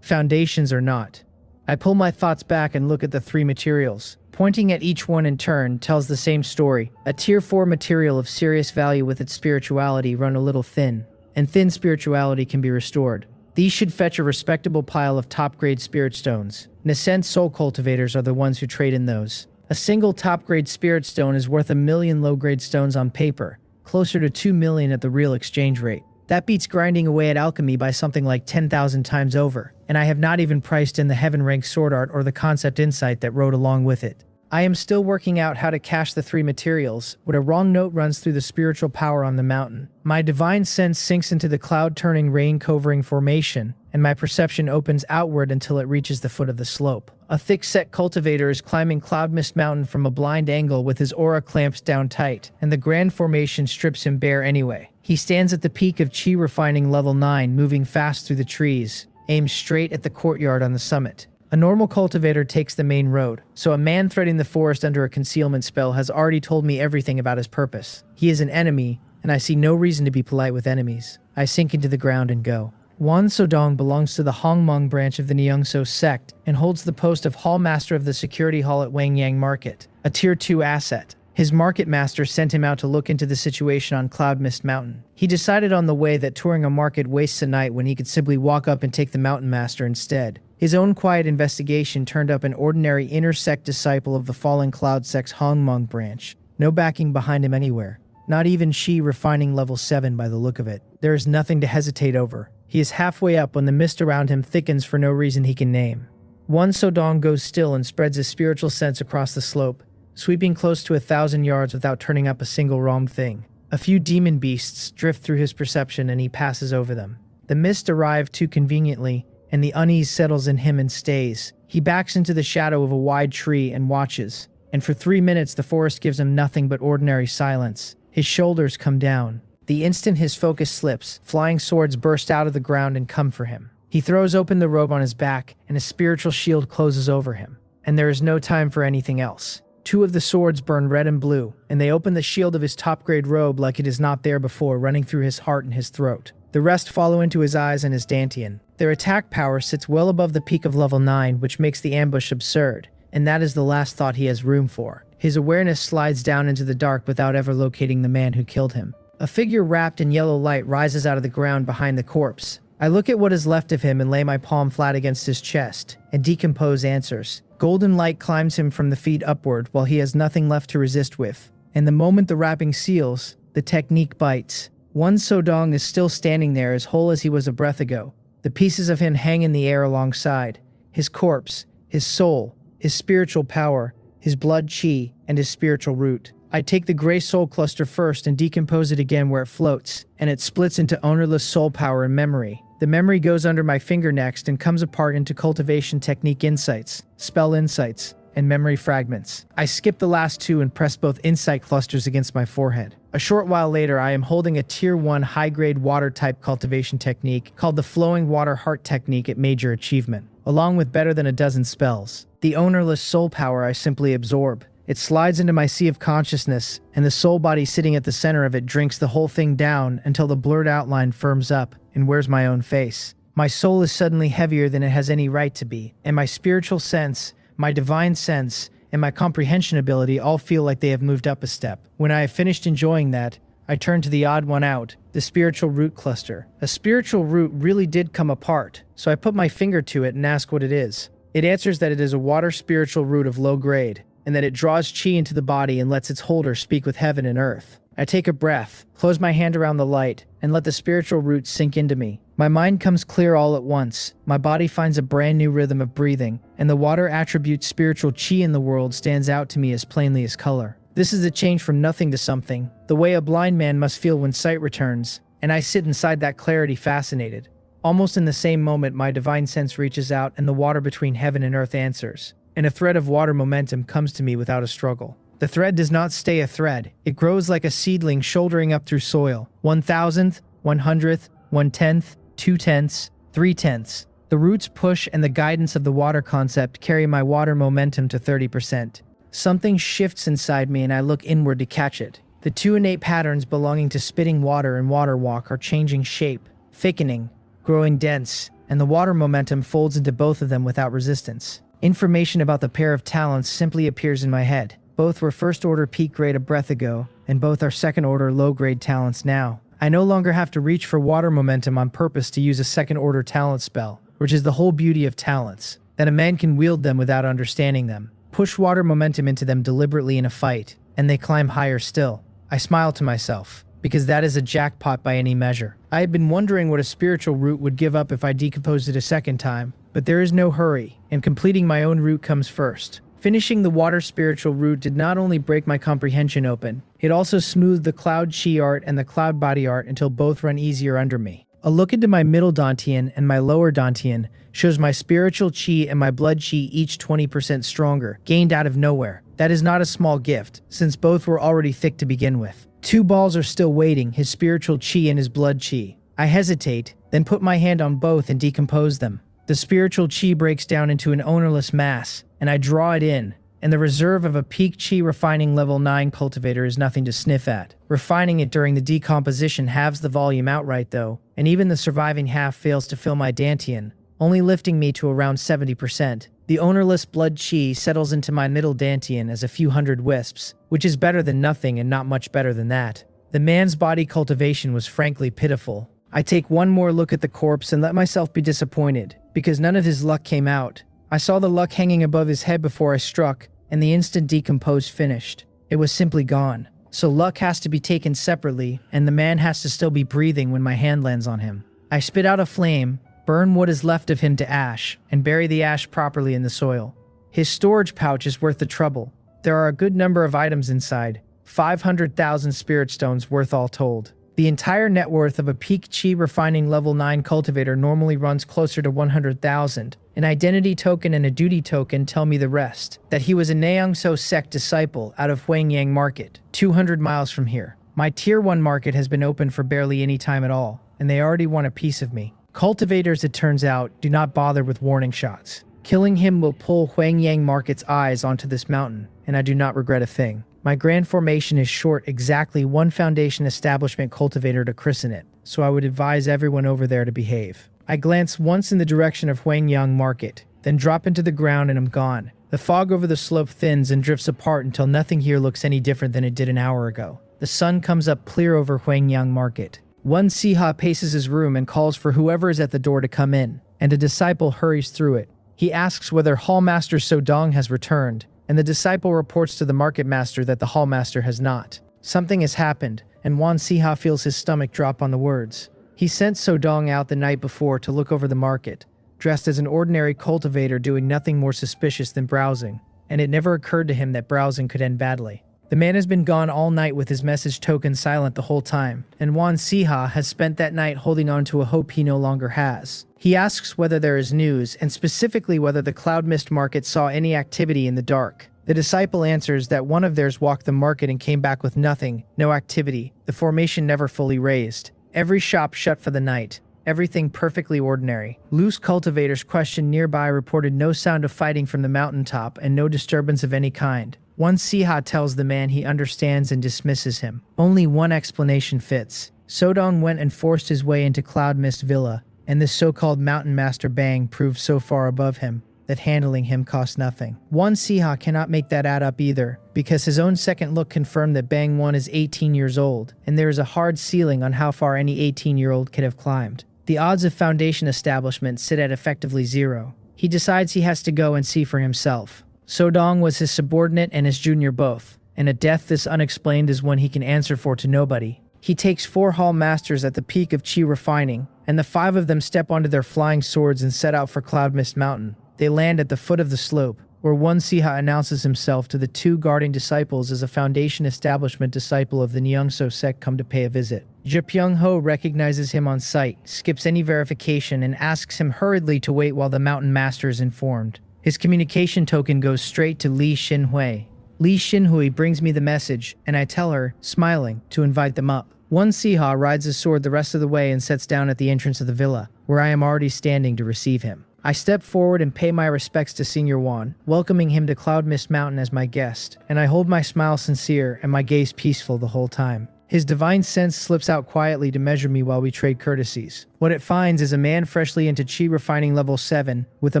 Foundations are not. I pull my thoughts back and look at the 3 materials. Pointing at each one in turn tells the same story. A tier 4 material of serious value with its spirituality run a little thin, and thin spirituality can be restored. These should fetch a respectable pile of top-grade spirit stones. Nascent soul cultivators are the ones who trade in those. A single top-grade spirit stone is worth 1 million low-grade stones on paper, closer to 2 million at the real exchange rate. That beats grinding away at alchemy by something like 10,000 times over, and I have not even priced in the heaven-ranked sword art or the concept insight that rode along with it. I am still working out how to cache the 3 materials, when a wrong note runs through the spiritual power on the mountain. My divine sense sinks into the cloud-turning rain-covering formation, and my perception opens outward until it reaches the foot of the slope. A thick-set cultivator is climbing Cloud Mist Mountain from a blind angle with his aura clamped down tight, and the grand formation strips him bare anyway. He stands at the peak of Chi refining level 9, moving fast through the trees, aimed straight at the courtyard on the summit. A normal cultivator takes the main road, so a man threading the forest under a concealment spell has already told me everything about his purpose. He is an enemy, and I see no reason to be polite with enemies. I sink into the ground and go. Wan Sodong belongs to the Hongmeng branch of the Nyingso sect and holds the post of Hall Master of the Security Hall at Wangyang Market, a Tier 2 asset. His market master sent him out to look into the situation on Cloud Mist Mountain. He decided on the way that touring a market wastes a night when he could simply walk up and take the mountain master instead. His own quiet investigation turned up an ordinary inner sect disciple of the fallen Cloud Sect's Hongmeng branch. No backing behind him anywhere. Not even Shi refining level 7 by the look of it. There is nothing to hesitate over. He is halfway up when the mist around him thickens for no reason he can name. Wan Sodong goes still and spreads his spiritual sense across the slope, sweeping close to 1,000 yards without turning up a single wrong thing. A few demon beasts drift through his perception and he passes over them. The mist arrived too conveniently, and the unease settles in him and stays. He backs into the shadow of a wide tree and watches, and for 3 minutes the forest gives him nothing but ordinary silence. His shoulders come down. The instant his focus slips, flying swords burst out of the ground and come for him. He throws open the robe on his back, and a spiritual shield closes over him. And there is no time for anything else. 2 of the swords burn red and blue, and they open the shield of his top-grade robe like it is not there before, running through his heart and his throat. The rest follow into his eyes and his dantian. Their attack power sits well above the peak of level 9, which makes the ambush absurd, and that is the last thought he has room for. His awareness slides down into the dark without ever locating the man who killed him. A figure wrapped in yellow light rises out of the ground behind the corpse. I look at what is left of him and lay my palm flat against his chest, and decompose answers. Golden light climbs him from the feet upward while he has nothing left to resist with. And the moment the wrapping seals, the technique bites. Wan Sodong is still standing there as whole as he was a breath ago. The pieces of him hang in the air alongside. His corpse, his soul, his spiritual power, his blood chi, and his spiritual root. I take the gray soul cluster first and decompose it again where it floats, and it splits into ownerless soul power and memory. The memory goes under my finger next and comes apart into cultivation technique insights, spell insights, and memory fragments. I skip the last 2 and press both insight clusters against my forehead. A short while later, I am holding a Tier 1 high-grade water-type cultivation technique called the Flowing Water Heart Technique at Major Achievement, along with better than a dozen spells. The ownerless soul power I simply absorb. It slides into my sea of consciousness, and the soul body sitting at the center of it drinks the whole thing down until the blurred outline firms up and wears my own face. My soul is suddenly heavier than it has any right to be, and my spiritual sense, my divine sense, and my comprehension ability all feel like they have moved up a step. When I have finished enjoying that, I turn to the odd one out, the spiritual root cluster. A spiritual root really did come apart, so I put my finger to it and ask what it is. It answers that it is a water spiritual root of low grade, and that it draws chi into the body and lets its holder speak with heaven and earth. I take a breath, close my hand around the light, and let the spiritual roots sink into me. My mind comes clear all at once, my body finds a brand new rhythm of breathing, and the water attribute spiritual chi in the world stands out to me as plainly as color. This is a change from nothing to something, the way a blind man must feel when sight returns, and I sit inside that clarity fascinated. Almost in the same moment, my divine sense reaches out and the water between heaven and earth answers, and a thread of water momentum comes to me without a struggle. The thread does not stay a thread. It grows like a seedling shouldering up through soil. 1,000th, 100th, 1/10th, 2/10ths, 3/10ths. The roots push and the guidance of the water concept carry my water momentum to 30%. Something shifts inside me and I look inward to catch it. The 2 innate patterns belonging to spitting water and water walk are changing shape, thickening, growing dense, and the water momentum folds into both of them without resistance. Information about the pair of talents simply appears in my head. Both were first-order peak grade a breath ago, and both are second-order low-grade talents now. I no longer have to reach for water momentum on purpose to use a second-order talent spell, which is the whole beauty of talents, that a man can wield them without understanding them. Push water momentum into them deliberately in a fight, and they climb higher still. I smile to myself, because that is a jackpot by any measure. I had been wondering what a spiritual root would give up if I decomposed it a second time, but there is no hurry, and completing my own root comes first. Finishing the water spiritual route did not only break my comprehension open, it also smoothed the cloud chi art and the cloud body art until both run easier under me. A look into my middle dantian and my lower dantian shows my spiritual chi and my blood chi each 20% stronger, gained out of nowhere. That is not a small gift, since both were already thick to begin with. 2 balls are still waiting, his spiritual chi and his blood chi. I hesitate, then put my hand on both and decompose them. The spiritual chi breaks down into an ownerless mass, and I draw it in, and the reserve of a peak chi refining level 9 cultivator is nothing to sniff at. Refining it during the decomposition halves the volume outright though, and even the surviving half fails to fill my dantian, only lifting me to around 70%. The ownerless blood chi settles into my middle dantian as a few hundred wisps, which is better than nothing and not much better than that. The man's body cultivation was frankly pitiful. I take one more look at the corpse and let myself be disappointed, because none of his luck came out. I saw the luck hanging above his head before I struck, and the instant decomposed finished. It was simply gone. So luck has to be taken separately, and the man has to still be breathing when my hand lands on him. I spit out a flame, burn what is left of him to ash, and bury the ash properly in the soil. His storage pouch is worth the trouble. There are a good number of items inside, 500,000 spirit stones worth all told. The entire net worth of a peak chi refining level 9 cultivator normally runs closer to 100,000. An identity token and a duty token tell me the rest. That he was a Neungso sect disciple out of Huangyang Market, 200 miles from here. My tier 1 market has been open for barely any time at all, and they already want a piece of me. Cultivators, it turns out, do not bother with warning shots. Killing him will pull Huangyang Market's eyes onto this mountain, and I do not regret a thing. My grand formation is short exactly 1 foundation establishment cultivator to christen it, so I would advise everyone over there to behave. I glance once in the direction of Huangyang Market, then drop into the ground and am gone. The fog over the slope thins and drifts apart until nothing here looks any different than it did an hour ago. The sun comes up clear over Huangyang Market. One Siha paces his room and calls for whoever is at the door to come in, and a disciple hurries through it. He asks whether Hallmaster Sodong has returned, and the disciple reports to the market master that the hallmaster has not. Something has happened, and Wan Siha feels his stomach drop on the words. He sent Sodong out the night before to look over the market, dressed as an ordinary cultivator doing nothing more suspicious than browsing, and it never occurred to him that browsing could end badly. The man has been gone all night with his message token silent the whole time, and Wan Siha has spent that night holding on to a hope he no longer has. He asks whether there is news, and specifically whether the Cloud Mist Market saw any activity in the dark. The disciple answers that one of theirs walked the market and came back with nothing, no activity, the formation never fully raised. Every shop shut for the night. Everything perfectly ordinary. Loose cultivators questioned nearby reported no sound of fighting from the mountaintop and no disturbance of any kind. One Siha tells the man he understands and dismisses him. Only one explanation fits. Sodong went and forced his way into Cloud Mist Villa, and this so-called Mountain Master Bang proved so far above him that handling him cost nothing. One Siha cannot make that add up either, because his own second look confirmed that Bang 1 is 18 years old, and there is a hard ceiling on how far any 18-year-old could have climbed. The odds of foundation establishment sit at effectively 0. He decides he has to go and see for himself. Sodong was his subordinate and his junior both, and a death this unexplained is one he can answer for to nobody. He takes 4 hall masters at the peak of Chi refining, and the 5 of them step onto their flying swords and set out for Cloud Mist Mountain. They land at the foot of the slope, where one Siha announces himself to the 2 guarding disciples as a foundation establishment disciple of the Neungso sect come to pay a visit. Jepyung Ho recognizes him on sight, skips any verification, and asks him hurriedly to wait while the mountain master is informed. His communication token goes straight to Li Xinhui. Li Xinhui brings me the message, and I tell her, smiling, to invite them up. One Siha rides his sword the rest of the way and sets down at the entrance of the villa, where I am already standing to receive him. I step forward and pay my respects to Senior Wan, welcoming him to Cloud Mist Mountain as my guest, and I hold my smile sincere and my gaze peaceful the whole time. His divine sense slips out quietly to measure me while we trade courtesies. What it finds is a man freshly into Chi refining level 7, with a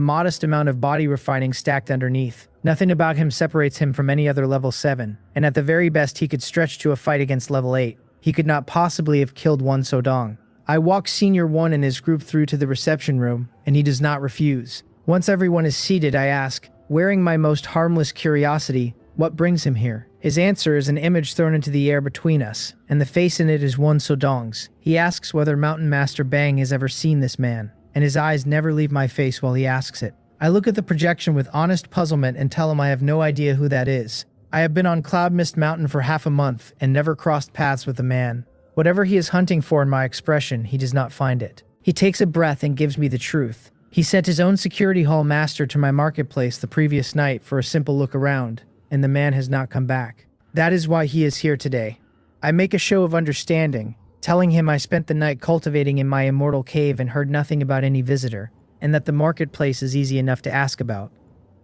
modest amount of body refining stacked underneath. Nothing about him separates him from any other level 7, and at the very best he could stretch to a fight against level 8. He could not possibly have killed one Sodong. I walk Senior One and his group through to the reception room, and he does not refuse. Once everyone is seated, I ask, wearing my most harmless curiosity, what brings him here? His answer is an image thrown into the air between us, and the face in it is one Sodong's. He asks whether Mountain Master Bang has ever seen this man, and his eyes never leave my face while he asks it. I look at the projection with honest puzzlement and tell him I have no idea who that is. I have been on Cloud Mist Mountain for half a month and never crossed paths with the man. Whatever he is hunting for in my expression, he does not find it. He takes a breath and gives me the truth. He sent his own security hall master to my marketplace the previous night for a simple look around, and the man has not come back. That is why he is here today. I make a show of understanding, telling him I spent the night cultivating in my immortal cave and heard nothing about any visitor, and that the marketplace is easy enough to ask about.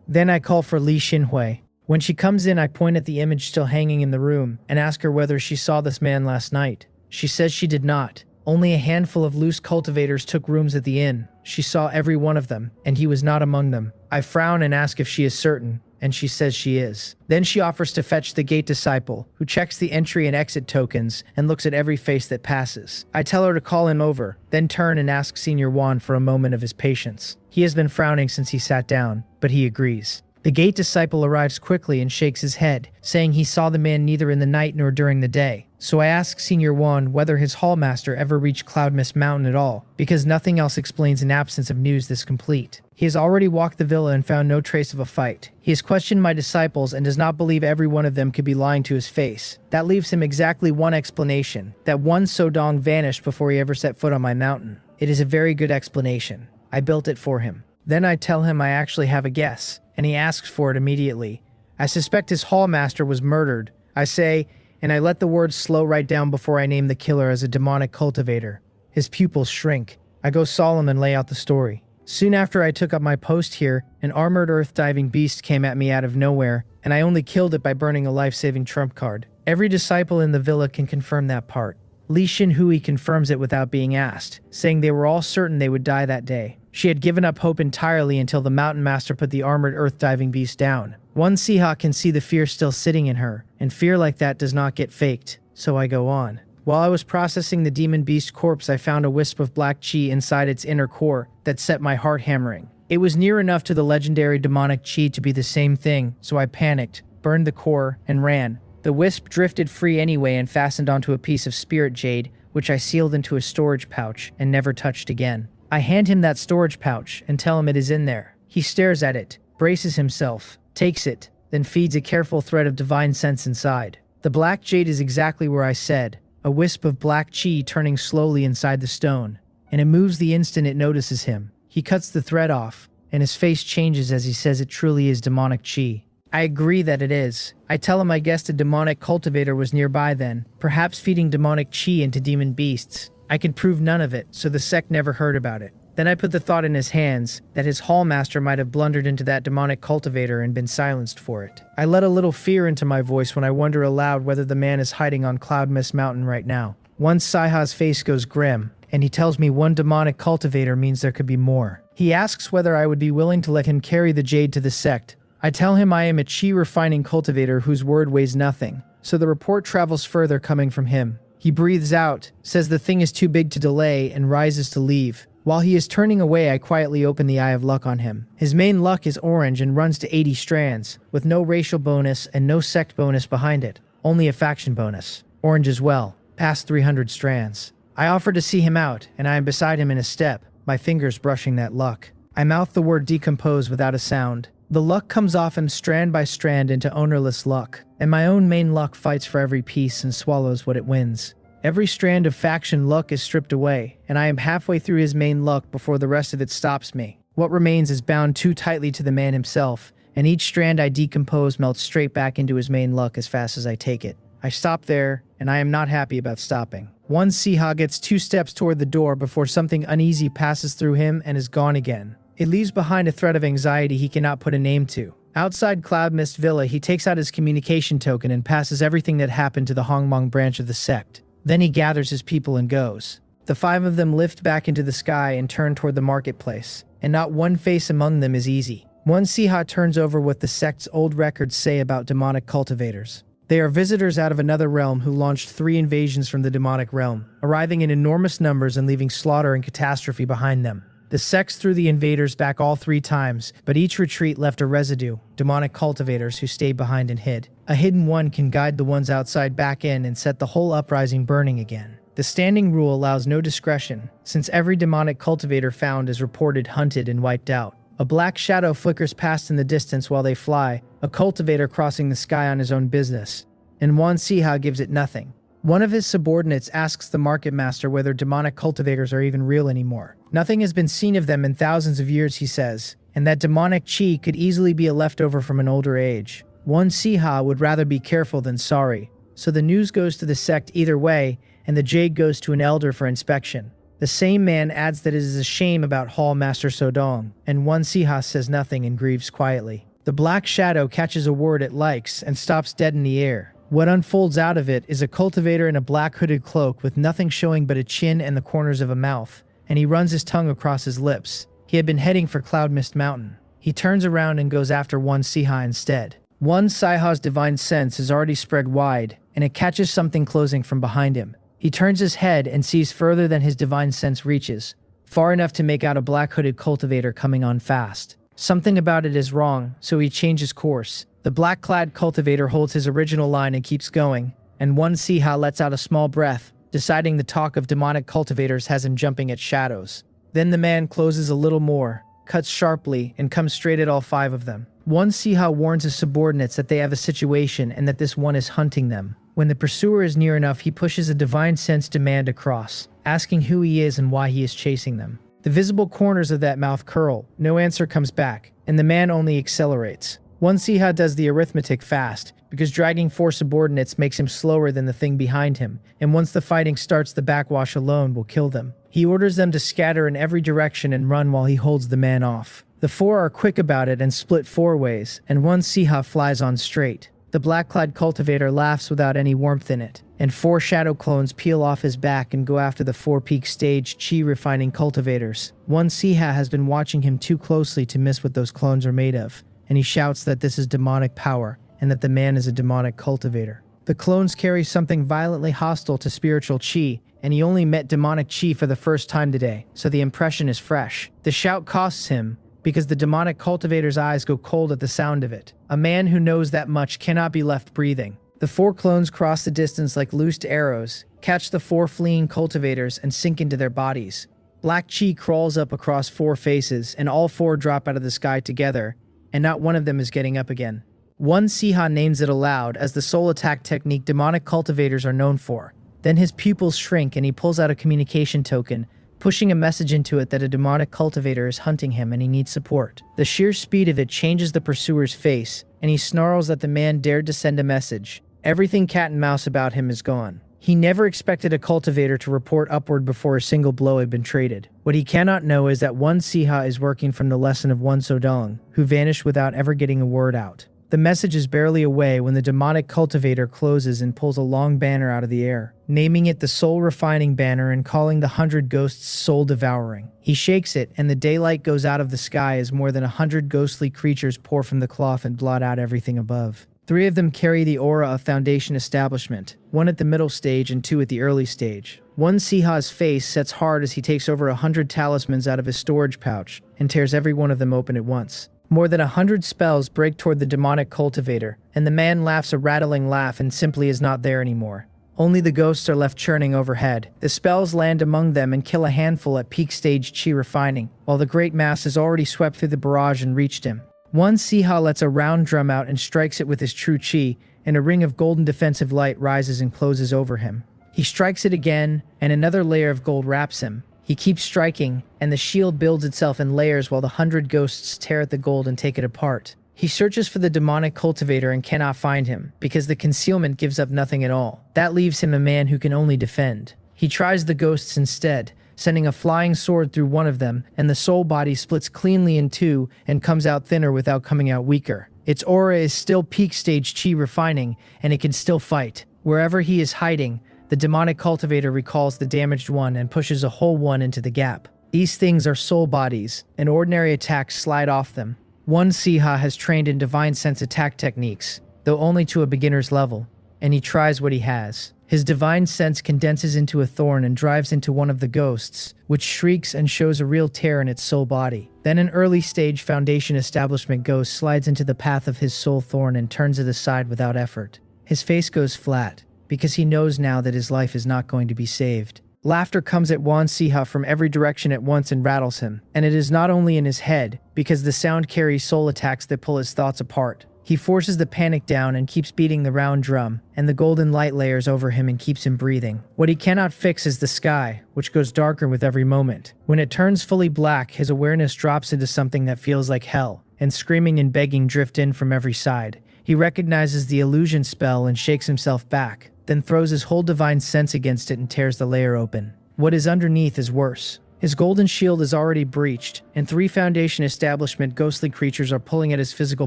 Then I call for Li Xinhui. When she comes in, I point at the image still hanging in the room and ask her whether she saw this man last night. She says she did not. Only a handful of loose cultivators took rooms at the inn. She saw every one of them, and he was not among them. I frown and ask if she is certain, and she says she is. Then she offers to fetch the gate disciple, who checks the entry and exit tokens and looks at every face that passes. I tell her to call him over, then turn and ask Senior Juan for a moment of his patience. He has been frowning since he sat down, but he agrees. The gate disciple arrives quickly and shakes his head, saying he saw the man neither in the night nor during the day. So I ask Senior Juan whether his hallmaster ever reached Cloud Mist Mountain at all, because nothing else explains an absence of news this complete. He has already walked the villa and found no trace of a fight. He has questioned my disciples and does not believe every one of them could be lying to his face. That leaves him exactly one explanation, that one Sodong vanished before he ever set foot on my mountain. It is a very good explanation. I built it for him. Then I tell him I actually have a guess, and he asks for it immediately. I suspect his hallmaster was murdered. I say, and I let the words slow right down before I name the killer as a demonic cultivator. His pupils shrink. I go solemn and lay out the story. Soon after I took up my post here, an armored earth-diving beast came at me out of nowhere, and I only killed it by burning a life-saving trump card. Every disciple in the villa can confirm that part. Li Xinhui confirms it without being asked, saying they were all certain they would die that day. She had given up hope entirely until the mountain master put the armored earth-diving beast down. One Siha can see the fear still sitting in her, and fear like that does not get faked, so I go on. While I was processing the demon beast corpse, I found a wisp of black chi inside its inner core that set my heart hammering. It was near enough to the legendary demonic chi to be the same thing, so I panicked, burned the core, and ran. The wisp drifted free anyway and fastened onto a piece of spirit jade, which I sealed into a storage pouch and never touched again. I hand him that storage pouch and tell him it is in there. He stares at it, braces himself, takes it, then feeds a careful thread of divine sense inside. The black jade is exactly where I said, a wisp of black chi turning slowly inside the stone, and it moves the instant it notices him. He cuts the thread off, and his face changes as he says it truly is demonic chi. I agree that it is. I tell him I guessed a demonic cultivator was nearby then, perhaps feeding demonic chi into demon beasts. I can prove none of it, so the sect never heard about it. Then I put the thought in his hands that his hallmaster might have blundered into that demonic cultivator and been silenced for it. I let a little fear into my voice when I wonder aloud whether the man is hiding on Cloud Mist Mountain right now. Once Saiha's face goes grim, and he tells me one demonic cultivator means there could be more. He asks whether I would be willing to let him carry the jade to the sect. I tell him I am a chi-refining cultivator whose word weighs nothing, so the report travels further coming from him. He breathes out, says the thing is too big to delay, and rises to leave. While he is turning away, I quietly open the Eye of Luck on him. His main luck is orange and runs to 80 strands, with no racial bonus and no sect bonus behind it, only a faction bonus. Orange as well, past 300 strands. I offer to see him out, and I am beside him in a step, my fingers brushing that luck. I mouth the word decompose without a sound. The luck comes off him strand by strand into ownerless luck, and my own main luck fights for every piece and swallows what it wins. Every strand of faction luck is stripped away, and I am halfway through his main luck before the rest of it stops me. What remains is bound too tightly to the man himself, and each strand I decompose melts straight back into his main luck as fast as I take it. I stop there, and I am not happy about stopping. One Siha gets 2 steps toward the door before something uneasy passes through him and is gone again. It leaves behind a thread of anxiety he cannot put a name to. Outside Cloud Mist Villa, he takes out his communication token and passes everything that happened to the Hongmong branch of the sect. Then he gathers his people and goes. The 5 of them lift back into the sky and turn toward the marketplace, and not one face among them is easy. One Siha turns over what the sect's old records say about demonic cultivators. They are visitors out of another realm who launched 3 invasions from the demonic realm, arriving in enormous numbers and leaving slaughter and catastrophe behind them. The sects threw the invaders back all 3 times, but each retreat left a residue, demonic cultivators who stayed behind and hid. A hidden one can guide the ones outside back in and set the whole uprising burning again. The standing rule allows no discretion, since every demonic cultivator found is reported hunted and wiped out. A black shadow flickers past in the distance while they fly, a cultivator crossing the sky on his own business. And Wan Siha gives it nothing. One of his subordinates asks the market master whether demonic cultivators are even real anymore. Nothing has been seen of them in thousands of years, he says, and that demonic chi could easily be a leftover from an older age. Wan Siha would rather be careful than sorry, so the news goes to the sect either way, and the jade goes to an elder for inspection. The same man adds that it is a shame about Hall Master Sodong, and Wan Siha says nothing and grieves quietly. The black shadow catches a word it likes and stops dead in the air. What unfolds out of it is a cultivator in a black hooded cloak with nothing showing but a chin and the corners of a mouth, and he runs his tongue across his lips. He had been heading for Cloud Mist Mountain. He turns around and goes after Wan Siha instead. Wan Siha's divine sense is already spread wide, and it catches something closing from behind him. He turns his head and sees further than his divine sense reaches, far enough to make out a black hooded cultivator coming on fast. Something about it is wrong, so he changes course. The black-clad cultivator holds his original line and keeps going, and Wan Siha lets out a small breath, deciding the talk of demonic cultivators has him jumping at shadows. Then the man closes a little more, cuts sharply, and comes straight at all five of them. Wan Siha warns his subordinates that they have a situation and that this one is hunting them. When the pursuer is near enough, he pushes a divine sense demand across, asking who he is and why he is chasing them. The visible corners of that mouth curl, no answer comes back, and the man only accelerates. Wan Siha does the arithmetic fast, because dragging 4 subordinates makes him slower than the thing behind him, and once the fighting starts, the backwash alone will kill them. He orders them to scatter in every direction and run while he holds the man off. The 4 are quick about it and split 4 ways, and Wan Siha flies on straight. The black-clad cultivator laughs without any warmth in it, and 4 shadow clones peel off his back and go after the 4-peak stage chi-refining cultivators. Wan Siha has been watching him too closely to miss what those clones are made of, and he shouts that this is demonic power, and that the man is a demonic cultivator. The clones carry something violently hostile to spiritual chi, and he only met demonic chi for the first time today, so the impression is fresh. The shout costs him, because the demonic cultivator's eyes go cold at the sound of it. A man who knows that much cannot be left breathing. The 4 clones cross the distance like loosed arrows, catch the 4 fleeing cultivators, and sink into their bodies. Black chi crawls up across 4 faces, and all 4 drop out of the sky together, and not one of them is getting up again. Wan Siha names it aloud as the soul attack technique demonic cultivators are known for. Then his pupils shrink and he pulls out a communication token, pushing a message into it that a demonic cultivator is hunting him and he needs support. The sheer speed of it changes the pursuer's face, and he snarls that the man dared to send a message. Everything cat and mouse about him is gone. He never expected a cultivator to report upward before a single blow had been traded. What he cannot know is that Wan Siha is working from the lesson of Wan Sodong, who vanished without ever getting a word out. The message is barely away when the demonic cultivator closes and pulls a long banner out of the air, naming it the Soul Refining Banner and calling the 100 Ghosts Soul Devouring. He shakes it, and the daylight goes out of the sky as more than 100 ghostly creatures pour from the cloth and blot out everything above. 3 of them carry the aura of Foundation Establishment, 1 at the middle stage and 2 at the early stage. Wan Siha's face sets hard as he takes over 100 talismans out of his storage pouch and tears every one of them open at once. More than 100 spells break toward the demonic cultivator, and the man laughs a rattling laugh and simply is not there anymore. Only the ghosts are left churning overhead. The spells land among them and kill a handful at peak stage chi refining, while the great mass has already swept through the barrage and reached him. Wan Siha lets a round drum out and strikes it with his true chi, and a ring of golden defensive light rises and closes over him. He strikes it again, and another layer of gold wraps him. He keeps striking, and the shield builds itself in layers while the 100 ghosts tear at the gold and take it apart. He searches for the demonic cultivator and cannot find him, because the concealment gives up nothing at all. That leaves him a man who can only defend. He tries the ghosts instead, sending a flying sword through one of them, and the soul body splits cleanly in 2 and comes out thinner without coming out weaker. Its aura is still peak stage chi refining, and it can still fight. Wherever he is hiding, the demonic cultivator recalls the damaged one and pushes a whole one into the gap. These things are soul bodies, and ordinary attacks slide off them. Wan Siha has trained in divine sense attack techniques, though only to a beginner's level, and he tries what he has. His divine sense condenses into a thorn and drives into one of the ghosts, which shrieks and shows a real tear in its soul body. Then an early stage Foundation Establishment ghost slides into the path of his soul thorn and turns it aside without effort. His face goes flat, because he knows now that his life is not going to be saved. Laughter comes at Wan Siha from every direction at once and rattles him, and it is not only in his head, because the sound carries soul attacks that pull his thoughts apart. He forces the panic down and keeps beating the round drum, and the golden light layers over him and keeps him breathing. What he cannot fix is the sky, which goes darker with every moment. When it turns fully black, his awareness drops into something that feels like hell, and screaming and begging drift in from every side. He recognizes the illusion spell and shakes himself back, then throws his whole divine sense against it and tears the layer open. What is underneath is worse. His golden shield is already breached, and 3 Foundation Establishment ghostly creatures are pulling at his physical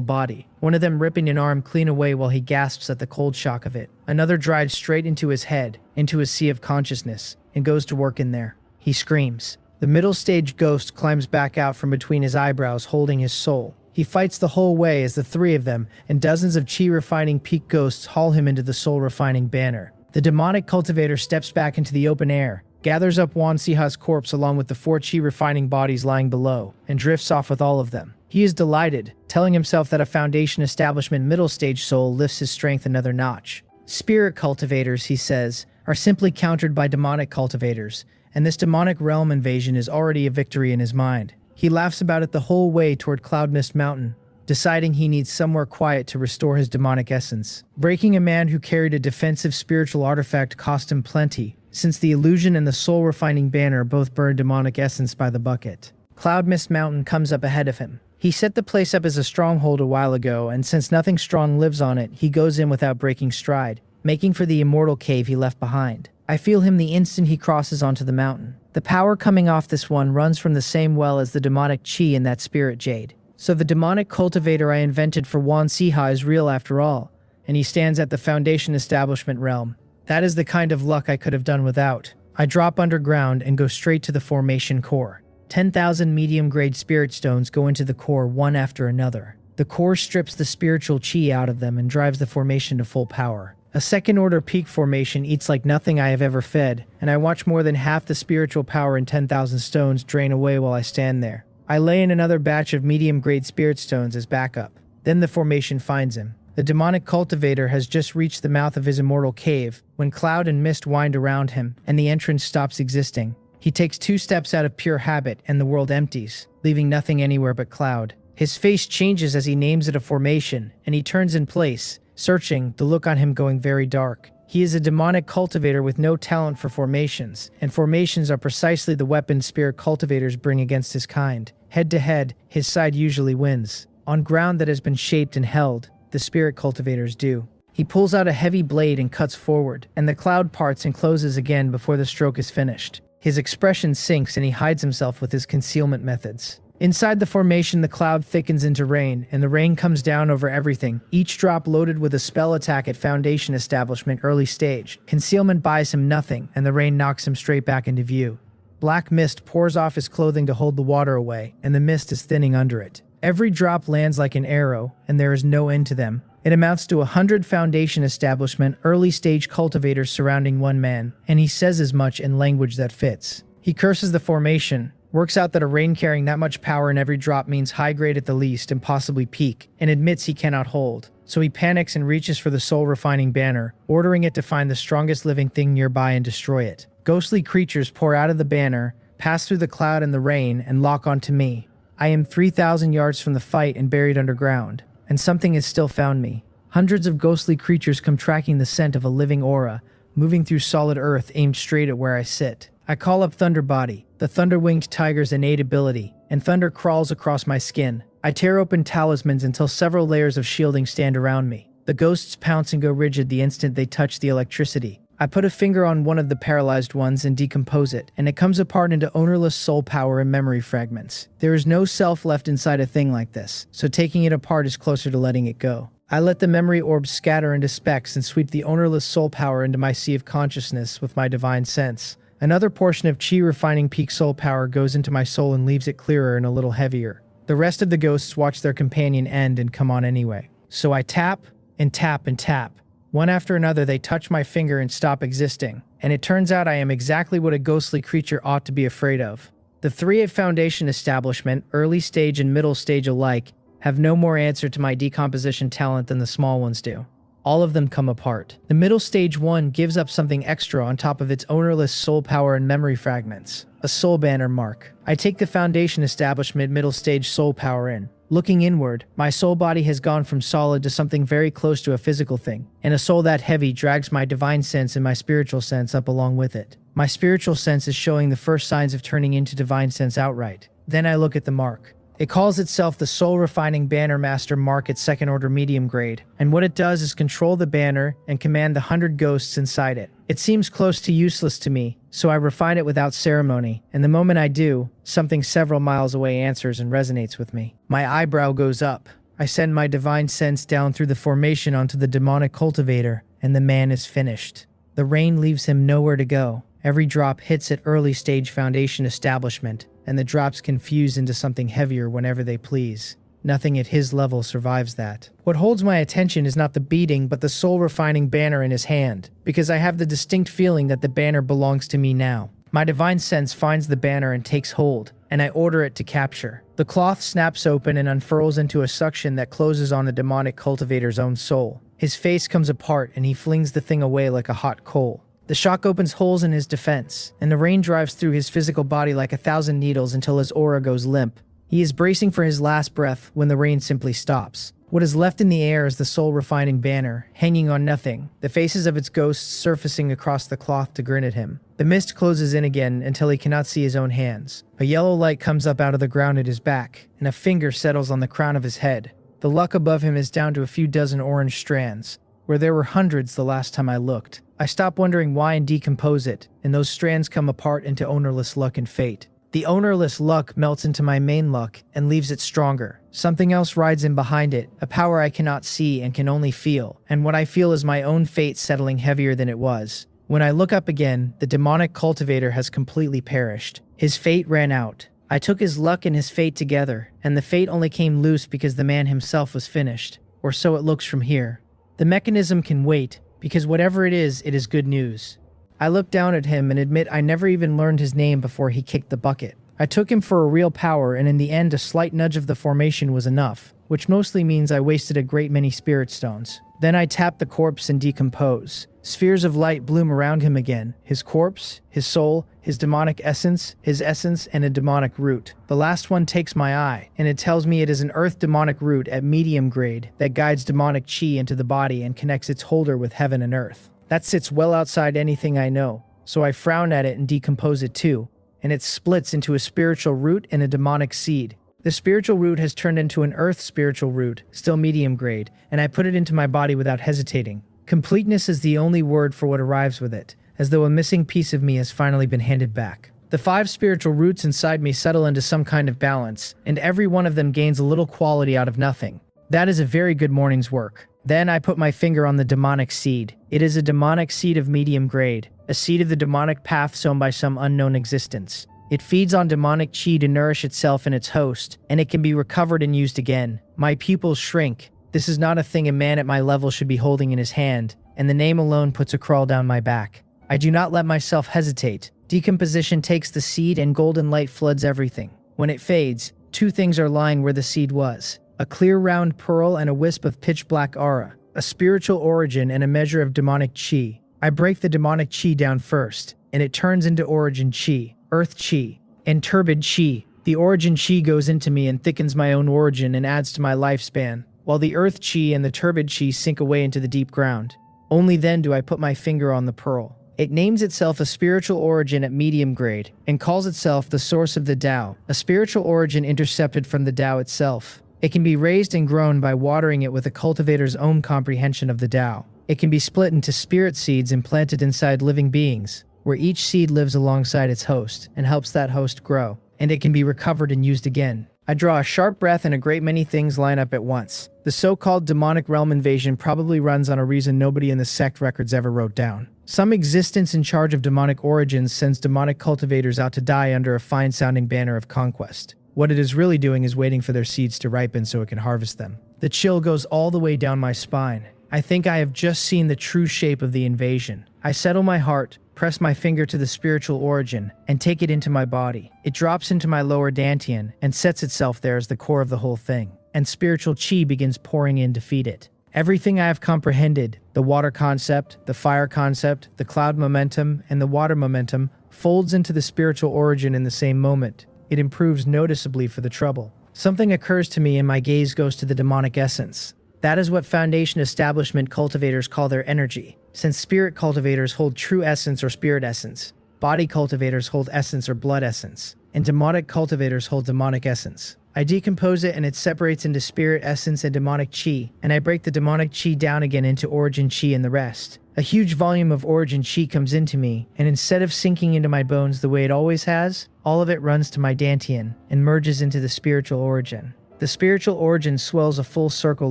body, one of them ripping an arm clean away while he gasps at the cold shock of it. Another drives straight into his head, into his sea of consciousness, and goes to work in there. He screams. The middle stage ghost climbs back out from between his eyebrows, holding his soul. He fights the whole way as the 3 of them and dozens of chi-refining peak ghosts haul him into the soul-refining banner. The demonic cultivator steps back into the open air, gathers up Wan Siha's corpse along with the 4 chi-refining bodies lying below, and drifts off with all of them. He is delighted, telling himself that a Foundation Establishment middle stage soul lifts his strength another notch. Spirit cultivators, he says, are simply countered by demonic cultivators, and this demonic realm invasion is already a victory in his mind. He laughs about it the whole way toward Cloud Mist Mountain, deciding he needs somewhere quiet to restore his demonic essence. Breaking a man who carried a defensive spiritual artifact cost him plenty, since the illusion and the soul-refining banner both burn demonic essence by the bucket. Cloud Mist Mountain comes up ahead of him. He set the place up as a stronghold a while ago, and since nothing strong lives on it, he goes in without breaking stride, making for the immortal cave he left behind. I feel him the instant he crosses onto the mountain. The power coming off this one runs from the same well as the demonic chi in that spirit jade. So the demonic cultivator I invented for Wan Siha is real after all, and he stands at the Foundation Establishment realm. That is the kind of luck I could have done without. I drop underground and go straight to the formation core. 10,000 medium-grade spirit stones go into the core one after another. The core strips the spiritual chi out of them and drives the formation to full power. A second-order peak formation eats like nothing I have ever fed, and I watch more than half the spiritual power in 10,000 stones drain away while I stand there. I lay in another batch of medium-grade spirit stones as backup. Then the formation finds him. The demonic cultivator has just reached the mouth of his immortal cave when cloud and mist wind around him, and the entrance stops existing. He takes 2 steps out of pure habit, and the world empties, leaving nothing anywhere but cloud. His face changes as he names it a formation, and he turns in place, searching, the look on him going very dark. He is a demonic cultivator with no talent for formations, and formations are precisely the weapons spirit cultivators bring against his kind. Head to head, his side usually wins. On ground that has been shaped and held, the spirit cultivators do. He pulls out a heavy blade and cuts forward, and the cloud parts and closes again before the stroke is finished. His expression sinks and he hides himself with his concealment methods. Inside the formation, the cloud thickens into rain, and the rain comes down over everything, each drop loaded with a spell attack at Foundation Establishment early stage. Concealment buys him nothing, and the rain knocks him straight back into view. Black mist pours off his clothing to hold the water away, and the mist is thinning under it. Every drop lands like an arrow, and there is no end to them. It amounts to 100 Foundation Establishment early stage cultivators surrounding one man, and he says as much in language that fits. He curses the formation, works out that a rain carrying that much power in every drop means high grade at the least and possibly peak, and admits he cannot hold. So he panics and reaches for the soul-refining banner, ordering it to find the strongest living thing nearby and destroy it. Ghostly creatures pour out of the banner, pass through the cloud and the rain, and lock onto me. I am 3,000 yards from the fight and buried underground, and something has still found me. Hundreds of ghostly creatures come tracking the scent of a living aura, moving through solid earth aimed straight at where I sit. I call up Thunderbody, the thunder-winged tiger's innate ability, and thunder crawls across my skin. I tear open talismans until several layers of shielding stand around me. The ghosts pounce and go rigid the instant they touch the electricity. I put a finger on one of the paralyzed ones and decompose it, and it comes apart into ownerless soul power and memory fragments. There is no self left inside a thing like this, so taking it apart is closer to letting it go. I let the memory orbs scatter into specks and sweep the ownerless soul power into my sea of consciousness with my divine sense. Another portion of chi refining peak soul power goes into my soul and leaves it clearer and a little heavier. The rest of the ghosts watch their companion end and come on anyway. So I tap and tap and tap. One after another they touch my finger and stop existing, and it turns out I am exactly what a ghostly creature ought to be afraid of. The 3 at Foundation Establishment, early stage and middle stage alike, have no more answer to my decomposition talent than the small ones do. All of them come apart. The middle stage one gives up something extra on top of its ownerless soul power and memory fragments. A soul banner mark. I take the foundation establishment middle stage soul power in. Looking inward, my soul body has gone from solid to something very close to a physical thing, and a soul that heavy drags my divine sense and my spiritual sense up along with it. My spiritual sense is showing the first signs of turning into divine sense outright. Then I look at the mark. It calls itself the Soul Refining Banner Master Mark at second order medium grade, and what it does is control the banner and command the 100 ghosts inside it. It seems close to useless to me, so I refine it without ceremony, and the moment I do, something several miles away answers and resonates with me. My eyebrow goes up. I send my divine sense down through the formation onto the demonic cultivator, and the man is finished. The rain leaves him nowhere to go. Every drop hits at early stage foundation establishment, and the drops can fuse into something heavier whenever they please. Nothing at his level survives that. What holds my attention is not the beating, but the soul-refining banner in his hand, because I have the distinct feeling that the banner belongs to me now. My divine sense finds the banner and takes hold, and I order it to capture. The cloth snaps open and unfurls into a suction that closes on the demonic cultivator's own soul. His face comes apart, and he flings the thing away like a hot coal. The shock opens holes in his defense, and the rain drives through his physical body like 1,000 needles until his aura goes limp. He is bracing for his last breath when the rain simply stops. What is left in the air is the soul-refining banner, hanging on nothing, the faces of its ghosts surfacing across the cloth to grin at him. The mist closes in again until he cannot see his own hands. A yellow light comes up out of the ground at his back, and a finger settles on the crown of his head. The luck above him is down to a few dozen orange strands, where there were hundreds the last time I looked. I stop wondering why and decompose it, and those strands come apart into ownerless luck and fate. The ownerless luck melts into my main luck and leaves it stronger. Something else rides in behind it, a power I cannot see and can only feel, and what I feel is my own fate settling heavier than it was. When I look up again, the demonic cultivator has completely perished. His fate ran out. I took his luck and his fate together, and the fate only came loose because the man himself was finished. Or so it looks from here. The mechanism can wait, because whatever it is good news. I look down at him and admit I never even learned his name before he kicked the bucket. I took him for a real power, and in the end a slight nudge of the formation was enough, which mostly means I wasted a great many spirit stones. Then I tap the corpse and decompose. Spheres of light bloom around him again. His corpse, his soul, his demonic essence, and a demonic root. The last one takes my eye, and it tells me it is an earth demonic root at medium grade that guides demonic chi into the body and connects its holder with heaven and earth. That sits well outside anything I know, so I frown at it and decompose it too, and it splits into a spiritual root and a demonic seed. The spiritual root has turned into an earth spiritual root, still medium grade, and I put it into my body without hesitating. Completeness is the only word for what arrives with it, as though a missing piece of me has finally been handed back. The 5 spiritual roots inside me settle into some kind of balance, and every one of them gains a little quality out of nothing. That is a very good morning's work. Then I put my finger on the demonic seed. It is a demonic seed of medium grade, a seed of the demonic path sown by some unknown existence. It feeds on demonic chi to nourish itself and its host, and it can be recovered and used again. My pupils shrink. This is not a thing a man at my level should be holding in his hand, and the name alone puts a crawl down my back. I do not let myself hesitate. Decomposition takes the seed and golden light floods everything. When it fades, 2 things are lying where the seed was. A clear round pearl and a wisp of pitch black aura. A spiritual origin and a measure of demonic chi. I break the demonic chi down first, and it turns into origin chi, earth chi, and turbid chi. The origin chi goes into me and thickens my own origin and adds to my lifespan, while the earth chi and the turbid chi sink away into the deep ground. Only then do I put my finger on the pearl. It names itself a spiritual origin at medium grade, and calls itself the source of the Tao, a spiritual origin intercepted from the Tao itself. It can be raised and grown by watering it with a cultivator's own comprehension of the Tao. It can be split into spirit seeds and planted inside living beings, where each seed lives alongside its host and helps that host grow, and it can be recovered and used again. I draw a sharp breath and a great many things line up at once. The so-called demonic realm invasion probably runs on a reason nobody in the sect records ever wrote down. Some existence in charge of demonic origins sends demonic cultivators out to die under a fine-sounding banner of conquest. What it is really doing is waiting for their seeds to ripen so it can harvest them. The chill goes all the way down my spine. I think I have just seen the true shape of the invasion. I settle my heart, press my finger to the spiritual origin, and take it into my body. It drops into my lower dantian and sets itself there as the core of the whole thing, and spiritual chi begins pouring in to feed it. Everything I have comprehended, the water concept, the fire concept, the cloud momentum, and the water momentum, folds into the spiritual origin in the same moment. It improves noticeably for the trouble. Something occurs to me and my gaze goes to the demonic essence. That is what foundation establishment cultivators call their energy, since spirit cultivators hold true essence or spirit essence, body cultivators hold essence or blood essence, and demonic cultivators hold demonic essence. I decompose it and it separates into spirit essence and demonic chi, and I break the demonic chi down again into origin chi and the rest. A huge volume of origin chi comes into me, and instead of sinking into my bones the way it always has, all of it runs to my dantian and merges into the spiritual origin. The spiritual origin swells a full circle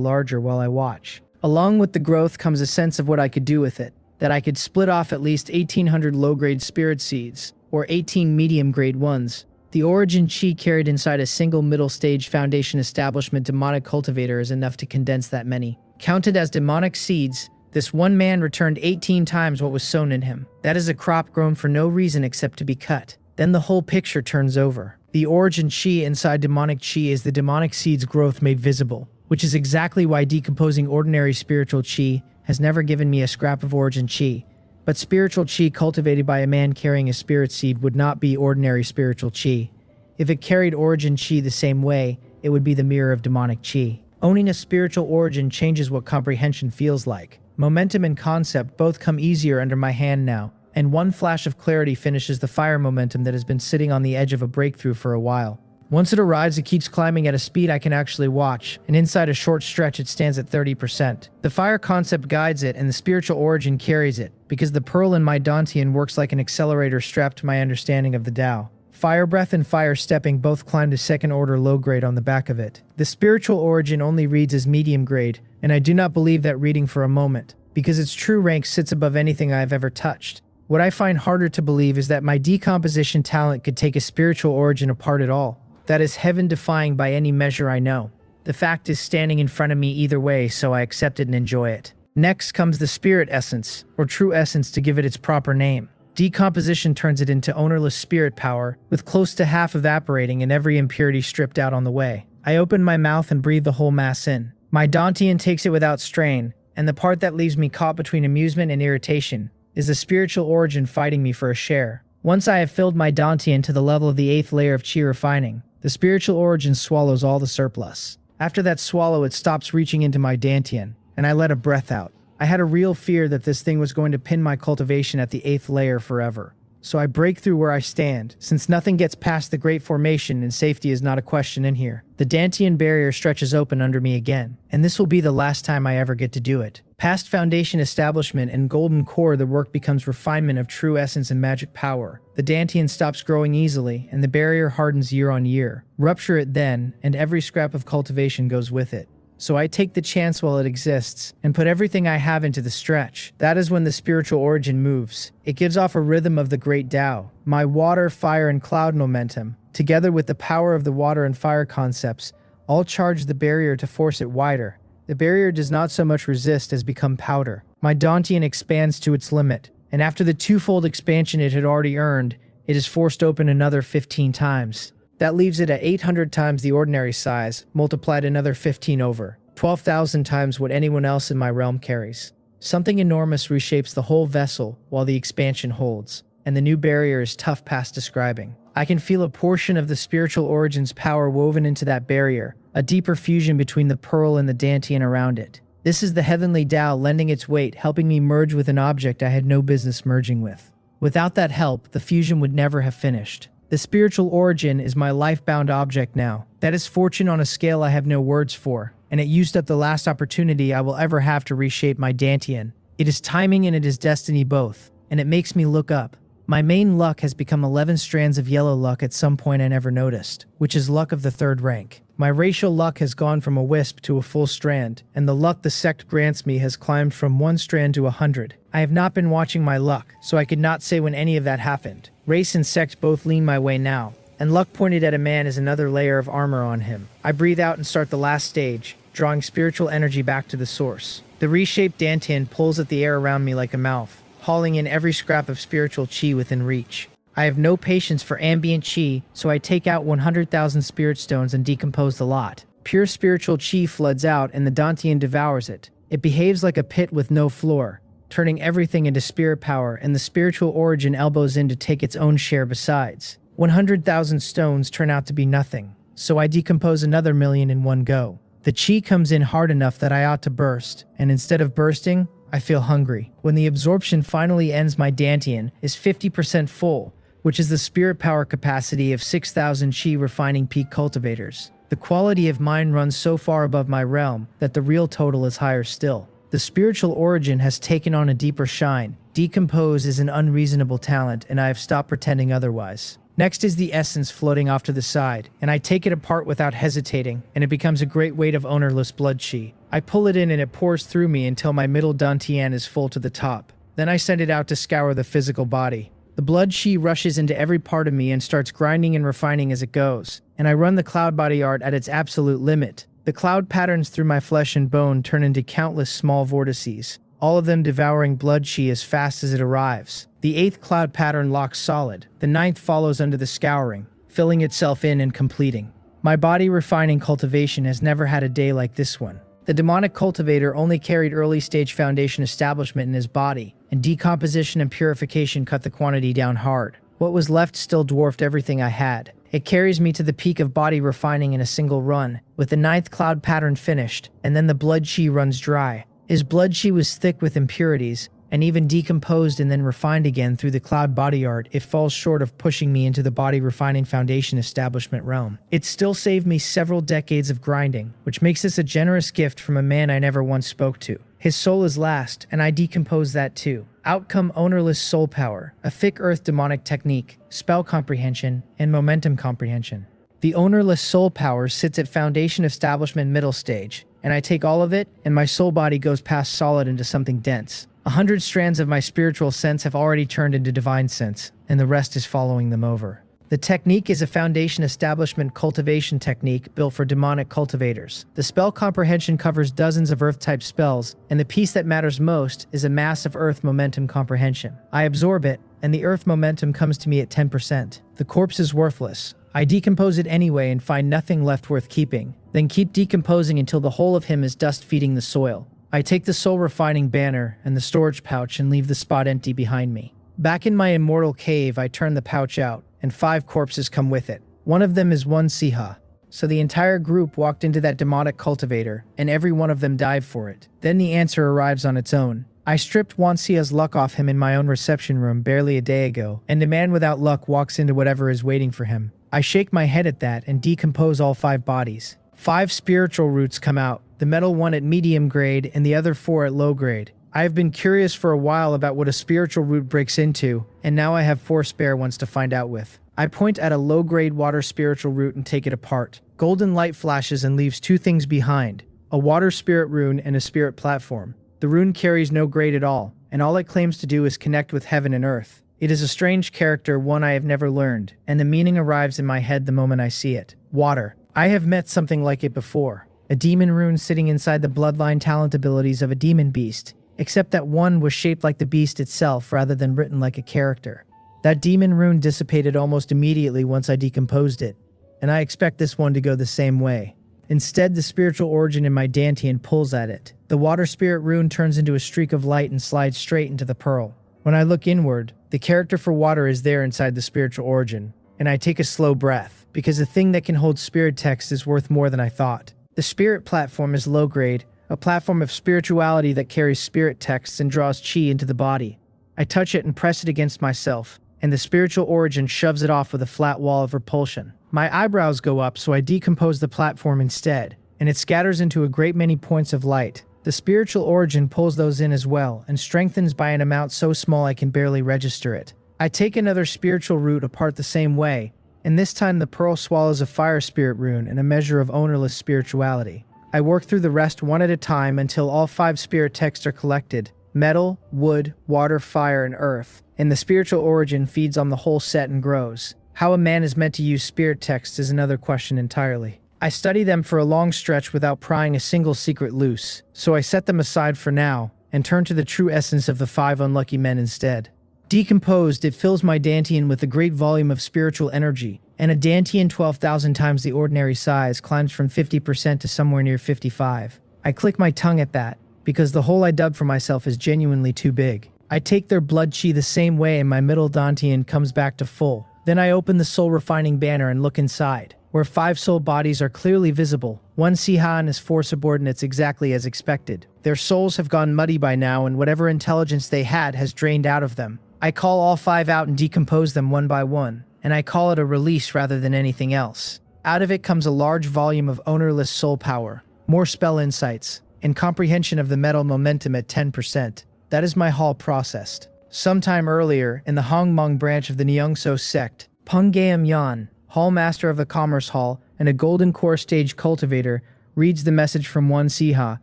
larger while I watch. Along with the growth comes a sense of what I could do with it, that I could split off at least 1,800 low-grade spirit seeds, or 18 medium-grade ones. The origin chi carried inside a single middle-stage foundation establishment demonic cultivator is enough to condense that many. Counted as demonic seeds, this one man returned 18 times what was sown in him. That is a crop grown for no reason except to be cut. Then the whole picture turns over. The origin chi inside demonic chi is the demonic seed's growth made visible, which is exactly why decomposing ordinary spiritual chi has never given me a scrap of origin chi. But spiritual chi cultivated by a man carrying a spirit seed would not be ordinary spiritual chi. If it carried origin chi the same way, it would be the mirror of demonic chi. Owning a spiritual origin changes what comprehension feels like. Momentum and concept both come easier under my hand now, and one flash of clarity finishes the fire momentum that has been sitting on the edge of a breakthrough for a while. Once it arrives, it keeps climbing at a speed I can actually watch, and inside a short stretch it stands at 30%. The fire concept guides it and the spiritual origin carries it, because the pearl in my dantian works like an accelerator strapped to my understanding of the Tao. Fire breath and fire stepping both climb to second order low grade on the back of it. The spiritual origin only reads as medium grade, and I do not believe that reading for a moment, because its true rank sits above anything I have ever touched. What I find harder to believe is that my decomposition talent could take a spiritual origin apart at all. That is heaven-defying by any measure I know. The fact is standing in front of me either way, so I accept it and enjoy it. Next comes the spirit essence, or true essence to give it its proper name. Decomposition turns it into ownerless spirit power, with close to half evaporating and every impurity stripped out on the way. I open my mouth and breathe the whole mass in. My dantian takes it without strain, and the part that leaves me caught between amusement and irritation is the spiritual origin fighting me for a share. Once I have filled my dantian to the level of the 8th layer of chi refining, the spiritual origin swallows all the surplus. After that swallow, it stops reaching into my dantian, and I let a breath out. I had a real fear that this thing was going to pin my cultivation at the 8th layer forever. So I break through where I stand, since nothing gets past the Great Formation and safety is not a question in here. The dantian barrier stretches open under me again, and this will be the last time I ever get to do it. Past foundation establishment and golden core, the work becomes refinement of true essence and magic power. The dantian stops growing easily, and the barrier hardens year on year. Rupture it then, and every scrap of cultivation goes with it. So I take the chance while it exists, and put everything I have into the stretch. That is when the spiritual origin moves. It gives off a rhythm of the great Tao. My water, fire, and cloud momentum, together with the power of the water and fire concepts, all charge the barrier to force it wider. The barrier does not so much resist as become powder. My dantian expands to its limit, and after the twofold expansion it had already earned, it is forced open another 15 times. That leaves it at 800 times the ordinary size, multiplied another 15 over. 12,000 times what anyone else in my realm carries. Something enormous reshapes the whole vessel while the expansion holds, and the new barrier is tough past describing. I can feel a portion of the spiritual origin's power woven into that barrier, a deeper fusion between the pearl and the dantian around it. This is the heavenly Tao lending its weight, helping me merge with an object I had no business merging with. Without that help, the fusion would never have finished. The spiritual origin is my life-bound object now. That is fortune on a scale I have no words for, and it used up the last opportunity I will ever have to reshape my dantian. It is timing and it is destiny both, and it makes me look up. My main luck has become 11 strands of yellow luck at some point I never noticed, which is luck of the 3rd rank. My racial luck has gone from a wisp to a full strand, and the luck the sect grants me has climbed from 1 strand to 100. I have not been watching my luck, so I could not say when any of that happened. Race and sect both lean my way now, and luck pointed at a man is another layer of armor on him. I breathe out and start the last stage, drawing spiritual energy back to the source. The reshaped dantian pulls at the air around me like a mouth, hauling in every scrap of spiritual chi within reach. I have no patience for ambient chi, so I take out 100,000 spirit stones and decompose the lot. Pure spiritual chi floods out and the dantian devours it. It behaves like a pit with no floor, turning everything into spirit power, and the spiritual origin elbows in to take its own share besides. 100,000 stones turn out to be nothing, so I decompose another million in one go. The chi comes in hard enough that I ought to burst, and instead of bursting, I feel hungry. When the absorption finally ends, my dantian is 50% full, which is the spirit power capacity of 6,000 chi refining peak cultivators. The quality of mine runs so far above my realm that the real total is higher still. The spiritual origin has taken on a deeper shine. Decompose is an unreasonable talent, and I have stopped pretending otherwise. Next is the essence floating off to the side, and I take it apart without hesitating, and it becomes a great weight of ownerless blood chi. I pull it in and it pours through me until my middle dantian is full to the top. Then I send it out to scour the physical body. The blood chi rushes into every part of me and starts grinding and refining as it goes, and I run the cloud body art at its absolute limit. The cloud patterns through my flesh and bone turn into countless small vortices, all of them devouring blood chi as fast as it arrives. The 8th cloud pattern locks solid. The 9th follows under the scouring, filling itself in and completing. My body refining cultivation has never had a day like this one. The demonic cultivator only carried early stage foundation establishment in his body, and decomposition and purification cut the quantity down hard. What was left still dwarfed everything I had. It carries me to the peak of body refining in a single run, with the 9th cloud pattern finished, and then the blood chi runs dry. His blood chi was thick with impurities, and even decomposed and then refined again through the cloud body art, it falls short of pushing me into the body refining foundation establishment realm. It still saved me several decades of grinding, which makes this a generous gift from a man I never once spoke to. His soul is last, and I decompose that too. Outcome ownerless soul power, a thick earth demonic technique, spell comprehension, and momentum comprehension. The ownerless soul power sits at foundation establishment middle stage, and I take all of it, and my soul body goes past solid into something dense. 100 strands of my spiritual sense have already turned into divine sense, and the rest is following them over. The technique is a foundation establishment cultivation technique built for demonic cultivators. The spell comprehension covers dozens of earth-type spells, and the piece that matters most is a mass of earth momentum comprehension. I absorb it, and the earth momentum comes to me at 10%. The corpse is worthless. I decompose it anyway and find nothing left worth keeping, then keep decomposing until the whole of him is dust feeding the soil. I take the soul refining banner and the storage pouch and leave the spot empty behind me. Back in my immortal cave, I turn the pouch out, and 5 corpses come with it. One of them is one Siha. So the entire group walked into that demonic cultivator, and every one of them died for it. Then the answer arrives on its own. I stripped Wansia's luck off him in my own reception room barely a day ago, and a man without luck walks into whatever is waiting for him. I shake my head at that and decompose all 5 bodies. 5 spiritual roots come out, the metal one at medium grade and the other 4 at low grade. I have been curious for a while about what a spiritual root breaks into, and now I have 4 spare ones to find out with. I point at a low-grade water spiritual root and take it apart. Golden light flashes and leaves 2 things behind, a water spirit rune and a spirit platform. The rune carries no grade at all, and all it claims to do is connect with heaven and earth. It is a strange character, one I have never learned, and the meaning arrives in my head the moment I see it. Water. I have met something like it before. A demon rune sitting inside the bloodline talent abilities of a demon beast, except that one was shaped like the beast itself rather than written like a character. That demon rune dissipated almost immediately once I decomposed it, and I expect this one to go the same way. Instead, the spiritual origin in my dantian pulls at it. The water spirit rune turns into a streak of light and slides straight into the pearl. When I look inward, the character for water is there inside the spiritual origin, and I take a slow breath, because a thing that can hold spirit text is worth more than I thought. The spirit platform is low grade, a platform of spirituality that carries spirit texts and draws chi into the body. I touch it and press it against myself, and the spiritual origin shoves it off with a flat wall of repulsion. My eyebrows go up, so I decompose the platform instead, and it scatters into a great many points of light. The spiritual origin pulls those in as well, and strengthens by an amount so small I can barely register it. I take another spiritual root apart the same way, and this time the pearl swallows a fire spirit rune and a measure of ownerless spirituality. I work through the rest one at a time until all 5 spirit texts are collected: metal, wood, water, fire, and earth, and the spiritual origin feeds on the whole set and grows. How a man is meant to use spirit texts is another question entirely. I study them for a long stretch without prying a single secret loose, so I set them aside for now, and turn to the true essence of the 5 unlucky men instead. Decomposed, it fills my dantian with a great volume of spiritual energy, and a dantian 12,000 times the ordinary size climbs from 50% to somewhere near 55. I click my tongue at that, because the hole I dug for myself is genuinely too big. I take their blood chi the same way and my middle dantian comes back to full. Then I open the soul refining banner and look inside, where 5 soul bodies are clearly visible, 1 Siha and his 4 subordinates exactly as expected. Their souls have gone muddy by now and whatever intelligence they had has drained out of them. I call all 5 out and decompose them one by one, and I call it a release rather than anything else. Out of it comes a large volume of ownerless soul power, more spell insights, and comprehension of the metal momentum at 10%. That is my haul processed. Sometime earlier, in the Hongmeng branch of the Nyungso sect, Pungayam Yan, Hall Master of the Commerce Hall and a Golden Core Stage Cultivator, reads the message from 1 Siha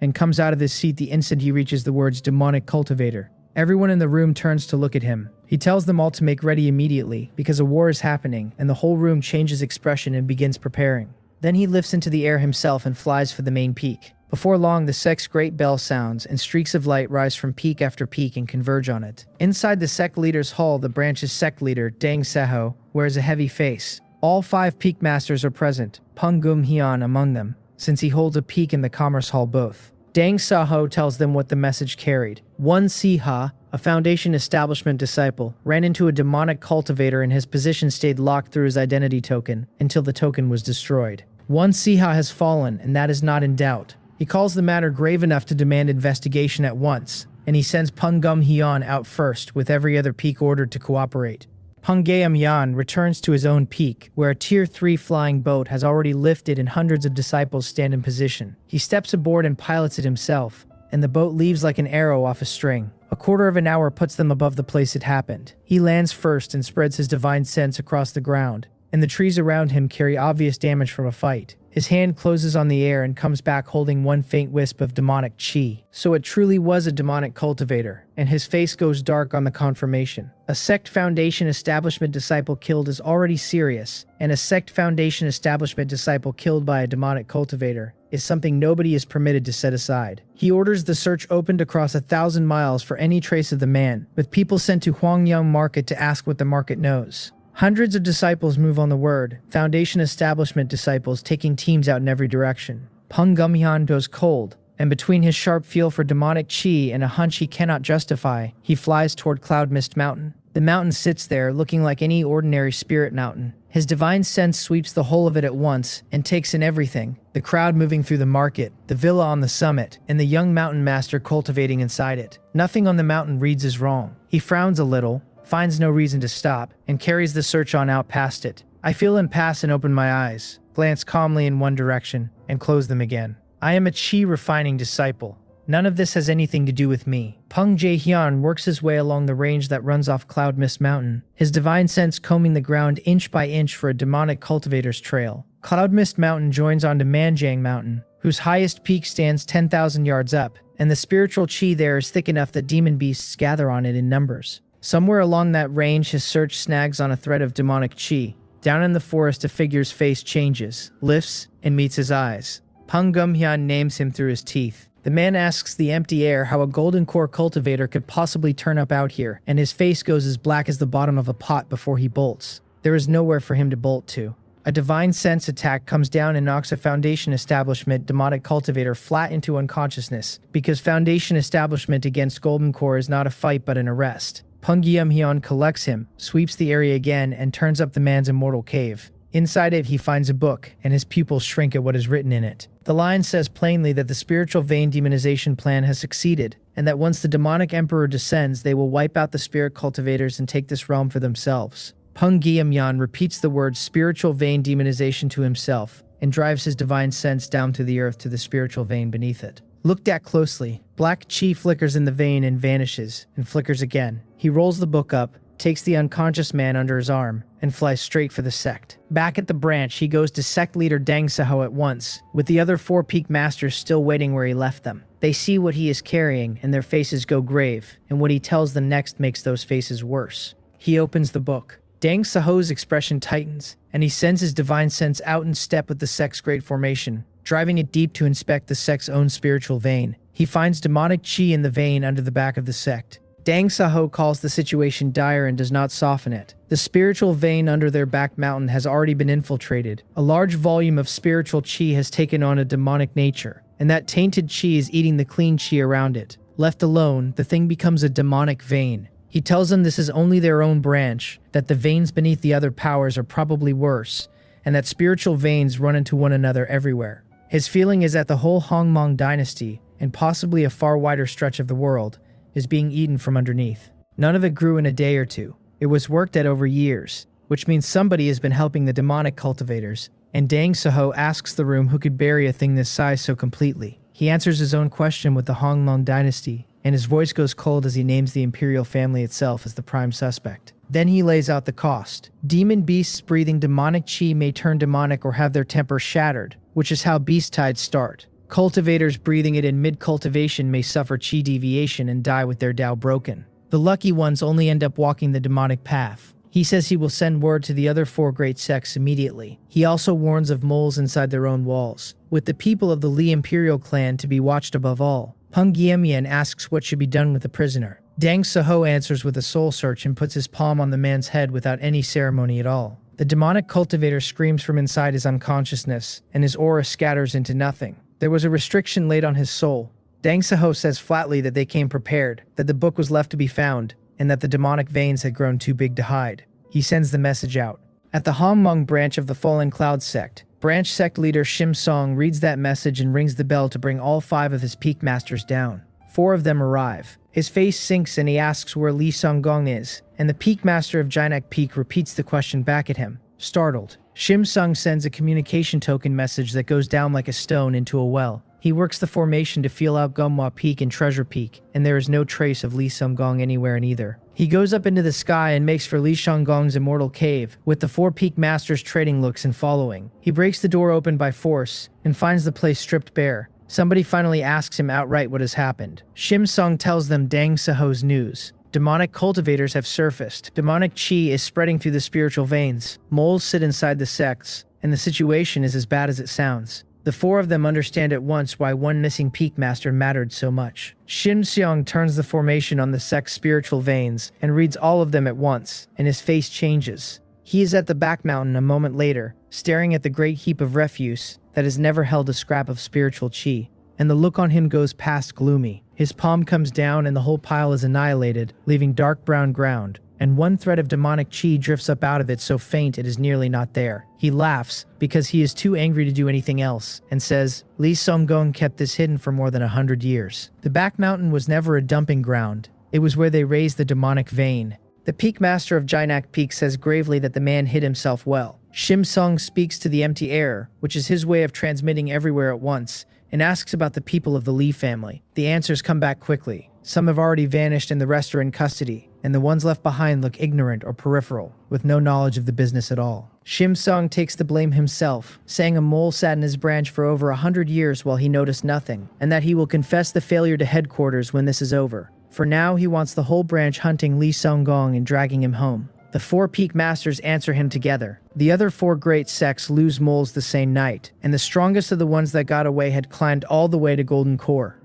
and comes out of his seat the instant he reaches the words Demonic Cultivator. Everyone in the room turns to look at him. He tells them all to make ready immediately because a war is happening and the whole room changes expression and begins preparing. Then he lifts into the air himself and flies for the main peak. Before long, the sect's great bell sounds, and streaks of light rise from peak after peak and converge on it. Inside the sect leader's hall, the branch's sect leader, Deng Seho, wears a heavy face. All 5 peak masters are present, Peng Gum Hian among them, since he holds a peak in the commerce hall both. Deng Seho tells them what the message carried. 1 Siha, a Foundation Establishment disciple, ran into a demonic cultivator and his position stayed locked through his identity token until the token was destroyed. 1 Siha has fallen, and that is not in doubt. He calls the matter grave enough to demand investigation at once, and he sends Pungum Hian out first, with every other peak ordered to cooperate. Pungayam Yan returns to his own peak, where a Tier 3 flying boat has already lifted and hundreds of disciples stand in position. He steps aboard and pilots it himself, and the boat leaves like an arrow off a string. A quarter of an hour puts them above the place it happened. He lands first and spreads his divine sense across the ground, and the trees around him carry obvious damage from a fight. His hand closes on the air and comes back holding one faint wisp of demonic chi. So it truly was a demonic cultivator, and his face goes dark on the confirmation. A sect foundation establishment disciple killed is already serious, and a sect foundation establishment disciple killed by a demonic cultivator is something nobody is permitted to set aside. He orders the search opened across 1,000 miles for any trace of the man, with people sent to Huangyang Market to ask what the market knows. Hundreds of disciples move on the word, Foundation Establishment disciples taking teams out in every direction. Peng Gumyan goes cold, and between his sharp feel for demonic chi and a hunch he cannot justify, he flies toward Cloud Mist Mountain. The mountain sits there, looking like any ordinary spirit mountain. His divine sense sweeps the whole of it at once and takes in everything, the crowd moving through the market, the villa on the summit, and the young mountain master cultivating inside it. Nothing on the mountain reads as wrong. He frowns a little, finds no reason to stop, and carries the search on out past it. I feel him pass and open my eyes, glance calmly in one direction, and close them again. I am a chi-refining disciple. None of this has anything to do with me. Peng Jae-hyun works his way along the range that runs off Cloud Mist Mountain, his divine sense combing the ground inch by inch for a demonic cultivator's trail. Cloud Mist Mountain joins onto Manjang Mountain, whose highest peak stands 10,000 yards up, and the spiritual chi there is thick enough that demon beasts gather on it in numbers. Somewhere along that range, his search snags on a thread of demonic chi. Down in the forest, a figure's face changes, lifts, and meets his eyes. Peng Gumhyun names him through his teeth. The man asks the empty air how a golden core cultivator could possibly turn up out here, and his face goes as black as the bottom of a pot before he bolts. There is nowhere for him to bolt to. A divine sense attack comes down and knocks a Foundation Establishment demonic cultivator flat into unconsciousness, because Foundation Establishment against Golden Core is not a fight but an arrest. Peng Hyun collects him, sweeps the area again, and turns up the man's immortal cave. Inside it, he finds a book, and his pupils shrink at what is written in it. The line says plainly that the spiritual vein demonization plan has succeeded, and that once the demonic emperor descends, they will wipe out the spirit cultivators and take this realm for themselves. Peng Gyamyan repeats the word spiritual vein demonization to himself, and drives his divine sense down to the earth to the spiritual vein beneath it. Looked at closely, black chi flickers in the vein and vanishes, and flickers again. He rolls the book up, takes the unconscious man under his arm, and flies straight for the sect. Back at the branch, he goes to sect leader Deng Seho at once, with the other 4 peak masters still waiting where he left them. They see what he is carrying, and their faces go grave, and what he tells them next makes those faces worse. He opens the book. Deng Seho's expression tightens, and he sends his divine sense out in step with the sect's great formation, driving it deep to inspect the sect's own spiritual vein. He finds demonic chi in the vein under the back of the sect. Deng Seho calls the situation dire and does not soften it. The spiritual vein under their back mountain has already been infiltrated. A large volume of spiritual chi has taken on a demonic nature, and that tainted chi is eating the clean chi around it. Left alone, the thing becomes a demonic vein. He tells them this is only their own branch, that the veins beneath the other powers are probably worse, and that spiritual veins run into one another everywhere. His feeling is that the whole Hongmong dynasty, and possibly a far wider stretch of the world, is being eaten from underneath. None of it grew in a day or two. It was worked at over years, which means somebody has been helping the demonic cultivators, and Dang Saho asks the room who could bury a thing this size so completely. He answers his own question with the Hongmong dynasty, and his voice goes cold as he names the imperial family itself as the prime suspect. Then he lays out the cost. Demon beasts breathing demonic chi may turn demonic or have their temper shattered, which is how beast tides start. Cultivators breathing it in mid-cultivation may suffer chi deviation and die with their Tao broken. The lucky ones only end up walking the demonic path. He says he will send word to the other 4 great sects immediately. He also warns of moles inside their own walls, with the people of the Li imperial clan to be watched above all. Peng Giemian asks what should be done with the prisoner. Dang Saho answers with a soul search and puts his palm on the man's head without any ceremony at all. The demonic cultivator screams from inside his unconsciousness, and his aura scatters into nothing. There was a restriction laid on his soul. Dang Saho says flatly that they came prepared, that the book was left to be found, and that the demonic veins had grown too big to hide. He sends the message out. At the Hongmong branch of the Fallen Cloud sect, branch sect leader Shim Song reads that message and rings the bell to bring all 5 of his peak masters down. 4 of them arrive. His face sinks and he asks where Li Songgong is, and the peak master of Jinak Peak repeats the question back at him. Startled, Shim Sung sends a communication token message that goes down like a stone into a well. He works the formation to feel out Gumhwa Peak and Treasure Peak, and there is no trace of Li Songgong anywhere in either. He goes up into the sky and makes for Li Songgong's immortal cave, with the 4 peak masters trading looks and following. He breaks the door open by force, and finds the place stripped bare. Somebody finally asks him outright what has happened. Shim Sung tells them Dang Saho's news. Demonic cultivators have surfaced. Demonic chi is spreading through the spiritual veins. Moles sit inside the sects, and the situation is as bad as it sounds. The 4 of them understand at once why one missing peak master mattered so much. Shim Seong turns the formation on the sect's spiritual veins and reads all of them at once, and his face changes. He is at the back mountain a moment later, staring at the great heap of refuse that has never held a scrap of spiritual chi, and the look on him goes past gloomy. His palm comes down and the whole pile is annihilated, leaving dark brown ground, and one thread of demonic chi drifts up out of it so faint it is nearly not there. He laughs, because he is too angry to do anything else, and says, Li Songgong kept this hidden for more than 100 years. The back mountain was never a dumping ground. It was where they raised the demonic vein. The peak master of Jinak Peak says gravely that the man hid himself well. Shim Sung speaks to the empty air, which is his way of transmitting everywhere at once, and asks about the people of the Li family. The answers come back quickly. Some have already vanished and the rest are in custody, and the ones left behind look ignorant or peripheral, with no knowledge of the business at all. Shim Sung takes the blame himself, saying a mole sat in his branch for over 100 years while he noticed nothing, and that he will confess the failure to headquarters when this is over. For now, he wants the whole branch hunting Li Songgong and dragging him home. The 4 peak masters answer him together. The other 4 great sects lose moles the same night, and the strongest of the ones that got away had climbed all the way to Golden Core.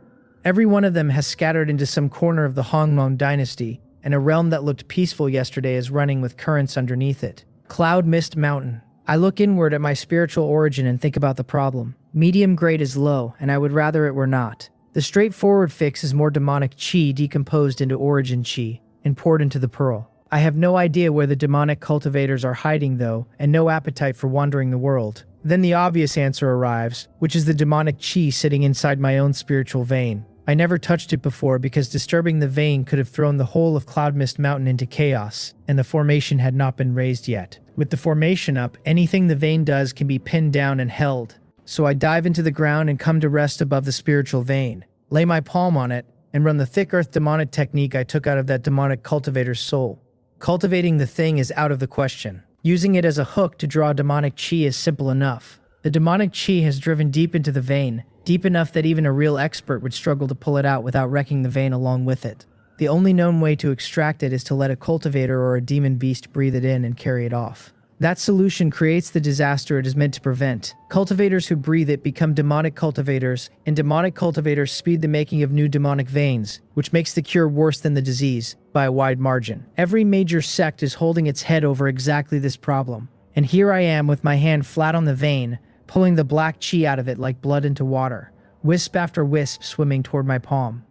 Every one of them has scattered into some corner of the Hongmong dynasty, and a realm that looked peaceful yesterday is running with currents underneath it. Cloud Mist Mountain. I look inward at my spiritual origin and think about the problem. Medium grade is low, and I would rather it were not. The straightforward fix is more demonic chi decomposed into origin chi and poured into the pearl. I have no idea where the demonic cultivators are hiding though, and no appetite for wandering the world. Then the obvious answer arrives, which is the demonic chi sitting inside my own spiritual vein. I never touched it before because disturbing the vein could have thrown the whole of Cloud Mist Mountain into chaos, and the formation had not been raised yet. With the formation up, anything the vein does can be pinned down and held. So I dive into the ground and come to rest above the spiritual vein, lay my palm on it, and run the thick earth demonic technique I took out of that demonic cultivator's soul. Cultivating the thing is out of the question. Using it as a hook to draw demonic chi is simple enough. The demonic chi has driven deep into the vein, deep enough that even a real expert would struggle to pull it out without wrecking the vein along with it. The only known way to extract it is to let a cultivator or a demon beast breathe it in and carry it off. That solution creates the disaster it is meant to prevent. Cultivators who breathe it become demonic cultivators, and demonic cultivators speed the making of new demonic veins, which makes the cure worse than the disease, by a wide margin. Every major sect is holding its head over exactly this problem. And here I am with my hand flat on the vein, pulling the black chi out of it like blood into water. wisp after wisp swimming toward my palm.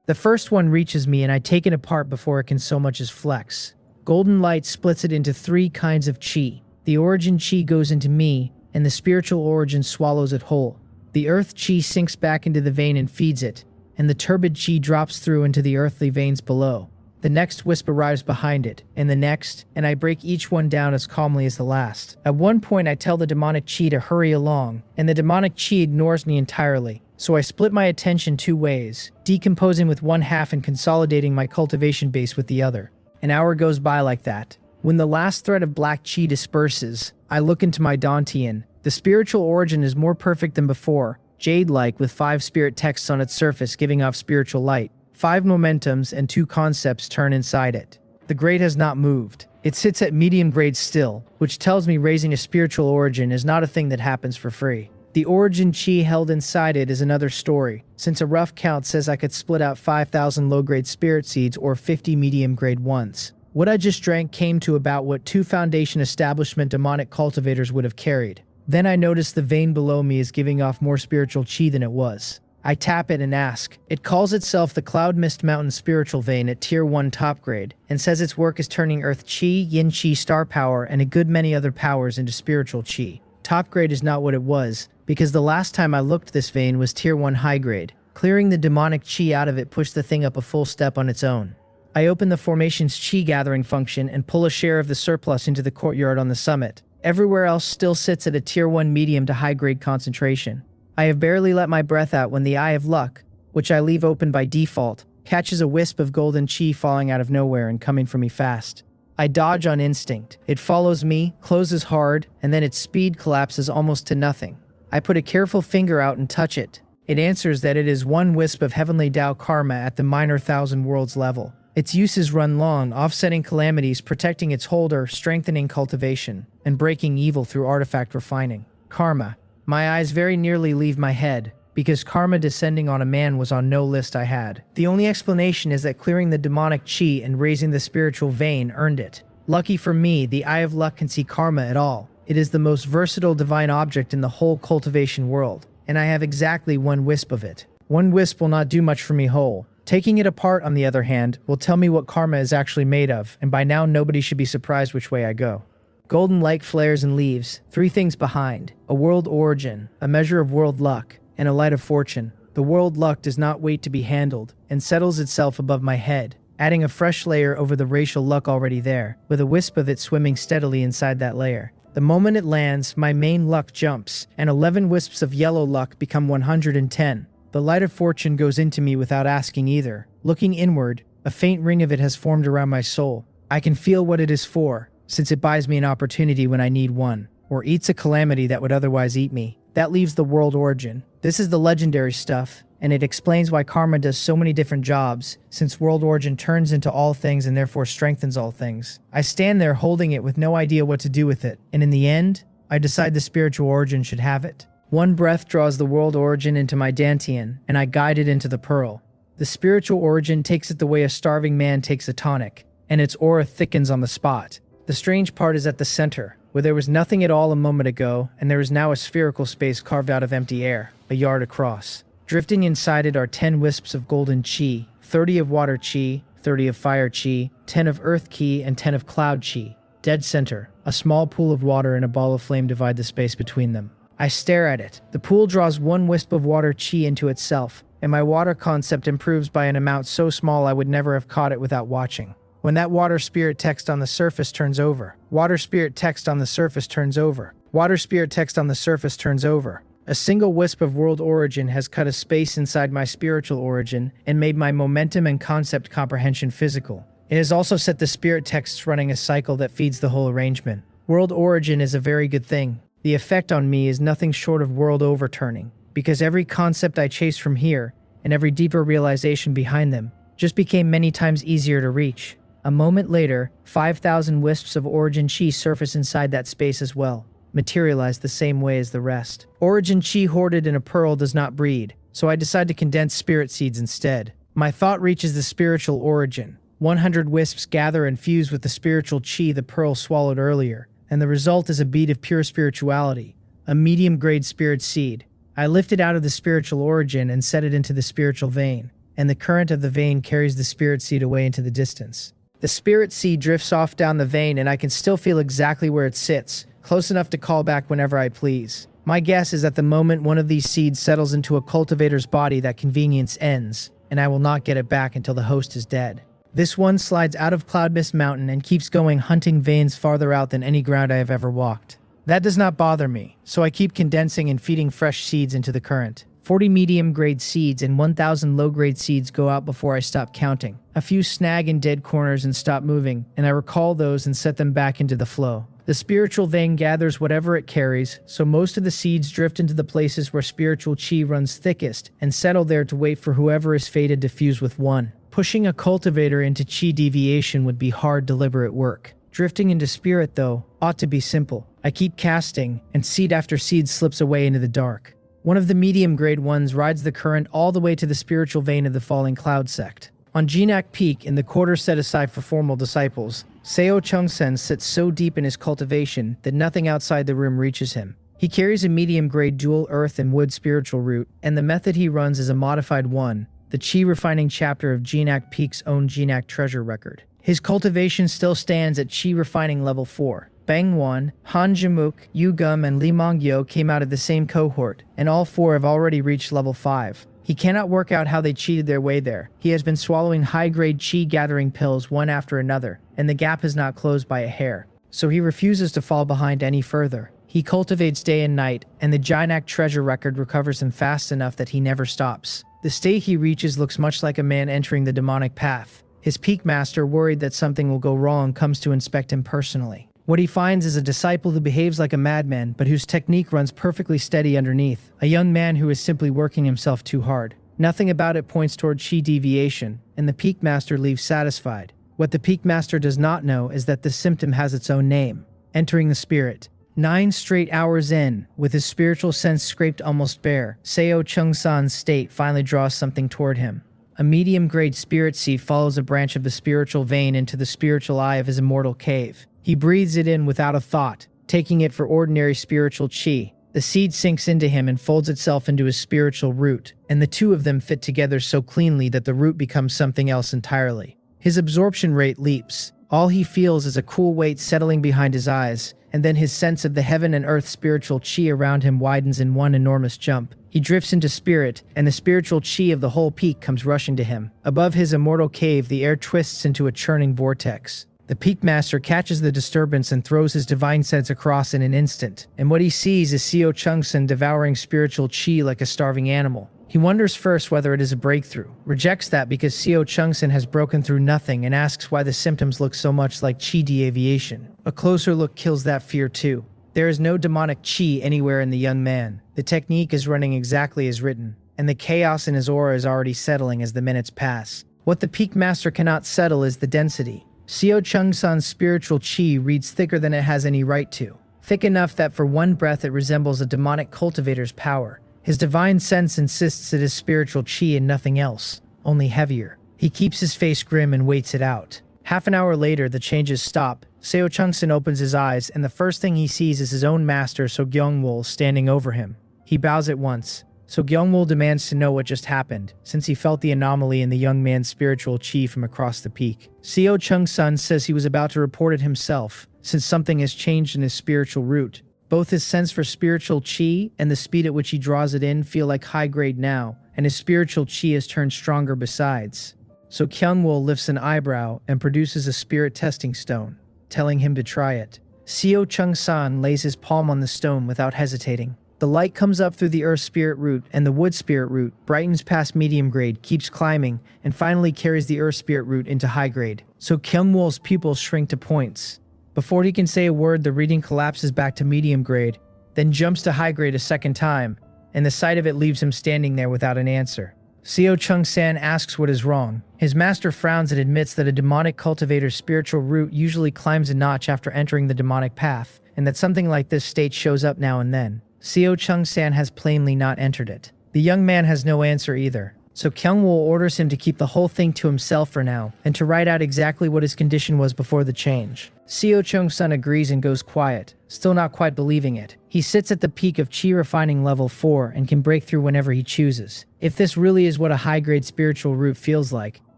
The first one reaches me and I take it apart before it can so much as flex. Golden light splits it into 3 kinds of chi. The origin chi goes into me, and the spiritual origin swallows it whole. The earth chi sinks back into the vein and feeds it, and the turbid chi drops through into the earthly veins below. The next wisp arrives behind it, and the next, and I break each one down as calmly as the last. At one point I tell the demonic chi to hurry along, and the demonic chi ignores me entirely. So I split my attention 2 ways, decomposing with one half and consolidating my cultivation base with the other. An hour goes by like that. When the last thread of black chi disperses, I look into my Dantian. The spiritual origin is more perfect than before, jade-like with 5 spirit texts on its surface giving off spiritual light. 5 momentums and 2 concepts turn inside it. The grade has not moved. It sits at medium grade still, which tells me raising a spiritual origin is not a thing that happens for free. The origin chi held inside it is another story, since a rough count says I could split out 5,000 low-grade spirit seeds or 50 medium-grade ones. What I just drank came to about what 2 Foundation establishment demonic cultivators would have carried. Then I notice the vein below me is giving off more spiritual chi than it was. I tap it and ask. It calls itself the Cloud Mist Mountain Spiritual Vein at Tier 1 top grade, and says its work is turning Earth Chi, Yin Chi star power, and a good many other powers into spiritual Chi. Top grade is not what it was, because the last time I looked this vein was Tier 1 high grade. Clearing the demonic Chi out of it pushed the thing up a full step on its own. I open the formation's Chi gathering function and pull a share of the surplus into the courtyard on the summit. Everywhere else still sits at a Tier 1 medium to high grade concentration. I have barely let my breath out when the Eye of Luck, which I leave open by default, catches a wisp of golden chi falling out of nowhere and coming for me fast. I dodge on instinct. It follows me, closes hard, and then its speed collapses almost to nothing. I put a careful finger out and touch it. It answers that it is 1 wisp of heavenly Tao karma at the minor 1,000 worlds level. Its uses run long, offsetting calamities, protecting its holder, strengthening cultivation, and breaking evil through artifact refining. Karma. My eyes very nearly leave my head, because karma descending on a man was on no list I had. The only explanation is that clearing the demonic chi and raising the spiritual vein earned it. Lucky for me, the Eye of Luck can see karma at all. It is the most versatile divine object in the whole cultivation world, and I have exactly 1 wisp of it. 1 wisp will not do much for me whole. Taking it apart, on the other hand, will tell me what karma is actually made of, and by now nobody should be surprised which way I go. Golden light flares and leaves, 3 things behind: a world origin, a measure of world luck, and a light of fortune. The world luck does not wait to be handled, and settles itself above my head, adding a fresh layer over the racial luck already there, with a wisp of it swimming steadily inside that layer. The moment it lands, my main luck jumps, and 11 wisps of yellow luck become 110. The light of fortune goes into me without asking either. Looking inward, a faint ring of it has formed around my soul. I can feel what it is for, since it buys me an opportunity when I need one, or eats a calamity that would otherwise eat me. That leaves the world origin. This is the legendary stuff, and it explains why karma does so many different jobs, since world origin turns into all things and therefore strengthens all things. I stand there holding it with no idea what to do with it, and in the end, I decide the spiritual origin should have it. 1 breath draws the world origin into my dantian, and I guide it into the pearl. The spiritual origin takes it the way a starving man takes a tonic, and its aura thickens on the spot. The strange part is at the center, where there was nothing at all a moment ago, and there is now a spherical space carved out of empty air, a yard across. Drifting inside it are 10 wisps of golden chi, 30 of water chi, 30 of fire chi, 10 of earth chi, and 10 of cloud chi. Dead center, a small pool of water and a ball of flame divide the space between them. I stare at it. The pool draws 1 wisp of water chi into itself, and my water concept improves by an amount so small I would never have caught it without watching. When that water spirit text on the surface turns over, water spirit text on the surface turns over, water spirit text on the surface turns over. A single wisp of world origin has cut a space inside my spiritual origin and made my momentum and concept comprehension physical. It has also set the spirit texts running a cycle that feeds the whole arrangement. World origin is a very good thing. The effect on me is nothing short of world overturning, because every concept I chase from here, and every deeper realization behind them, just became many times easier to reach. A moment later, 5,000 wisps of origin chi surface inside that space as well, materialized the same way as the rest. Origin chi hoarded in a pearl does not breed, so I decide to condense spirit seeds instead. My thought reaches the spiritual origin. 100 wisps gather and fuse with the spiritual chi the pearl swallowed earlier, and the result is a bead of pure spirituality, a medium-grade spirit seed. I lift it out of the spiritual origin and set it into the spiritual vein, and the current of the vein carries the spirit seed away into the distance. The spirit seed drifts off down the vein, and I can still feel exactly where it sits, close enough to call back whenever I please. My guess is that the moment one of these seeds settles into a cultivator's body, that convenience ends, and I will not get it back until the host is dead. This one slides out of Cloud Mist Mountain and keeps going, hunting veins farther out than any ground I have ever walked. That does not bother me, so I keep condensing and feeding fresh seeds into the current. 40 medium-grade seeds and 1,000 low-grade seeds go out before I stop counting. A few snag in dead corners and stop moving, and I recall those and set them back into the flow. The spiritual vein gathers whatever it carries, so most of the seeds drift into the places where spiritual chi runs thickest and settle there to wait for whoever is fated to fuse with one. Pushing a cultivator into chi deviation would be hard, deliberate work. Drifting into spirit, though, ought to be simple. I keep casting, and seed after seed slips away into the dark. One of the medium-grade ones rides the current all the way to the spiritual vein of the falling cloud sect. On Jinak Peak, in the quarter set aside for formal disciples, Seo Chungsen sits so deep in his cultivation that nothing outside the room reaches him. He carries a medium-grade dual earth and wood spiritual root, and the method he runs is a modified one, the chi-refining chapter of Jinak Peak's own Jinak treasure record. His cultivation still stands at chi-refining level 4. Bang Wan, Han Jamuk, Yu Gum, and Li Mongyo came out of the same cohort, and all 4 have already reached level 5. He cannot work out how they cheated their way there. He has been swallowing high-grade chi-gathering pills one after another, and the gap has not closed by a hair. So he refuses to fall behind any further. He cultivates day and night, and the Jinak treasure record recovers him fast enough that he never stops. The state he reaches looks much like a man entering the demonic path. His peak master, worried that something will go wrong, comes to inspect him personally. What he finds is a disciple who behaves like a madman, but whose technique runs perfectly steady underneath. A young man who is simply working himself too hard. Nothing about it points toward chi deviation, and the peak master leaves satisfied. What the peak master does not know is that this symptom has its own name: entering the spirit. 9 straight hours in, with his spiritual sense scraped almost bare, Seo Chungsan's state finally draws something toward him. A medium-grade spirit seed follows a branch of the spiritual vein into the spiritual eye of his immortal cave. He breathes it in without a thought, taking it for ordinary spiritual chi. The seed sinks into him and folds itself into his spiritual root, and the two of them fit together so cleanly that the root becomes something else entirely. His absorption rate leaps. All he feels is a cool weight settling behind his eyes, and then his sense of the heaven and earth spiritual chi around him widens in one enormous jump. He drifts into spirit, and the spiritual chi of the whole peak comes rushing to him. Above his immortal cave, the air twists into a churning vortex. The peak master catches the disturbance and throws his divine sense across in an instant, and what he sees is Seo Chungsen devouring spiritual chi like a starving animal. He wonders first whether it is a breakthrough, rejects that because Seo Chungsen has broken through nothing, and asks why the symptoms look so much like chi deviation. A closer look kills that fear too. There is no demonic chi anywhere in the young man. The technique is running exactly as written, and the chaos in his aura is already settling as the minutes pass. What the peak master cannot settle is the density. Seo Chungsan's spiritual chi reads thicker than it has any right to. Thick enough that for one breath it resembles a demonic cultivator's power. His divine sense insists it is spiritual chi and nothing else, only heavier. He keeps his face grim and waits it out. Half an hour later, the changes stop. Seo Chungsen opens his eyes, and the first thing he sees is his own master, So Gyeongwol, standing over him. He bows at once. So Gyeongwol demands to know what just happened, since he felt the anomaly in the young man's spiritual chi from across the peak. Seo Chungsan says he was about to report it himself, since something has changed in his spiritual root. Both his sense for spiritual chi and the speed at which he draws it in feel like high grade now, and his spiritual chi has turned stronger besides. So Kyungwol lifts an eyebrow and produces a spirit testing stone, telling him to try it. Seo Chungsan lays his palm on the stone without hesitating. The light comes up through the earth spirit root, and the wood spirit root brightens past medium grade, keeps climbing, and finally carries the earth spirit root into high grade. So Kyungwol's pupils shrink to points. Before he can say a word, the reading collapses back to medium grade, then jumps to high grade a second time, and the sight of it leaves him standing there without an answer. Seo Chungsan asks what is wrong. His master frowns and admits that a demonic cultivator's spiritual root usually climbs a notch after entering the demonic path, and that something like this state shows up now and then. Seo Chungsan has plainly not entered it. The young man has no answer either, so Kyungwol orders him to keep the whole thing to himself for now, and to write out exactly what his condition was before the change. Seo Chung-sun agrees and goes quiet, still not quite believing it. He sits at the peak of Chi refining level 4 and can break through whenever he chooses. If this really is what a high-grade spiritual root feels like,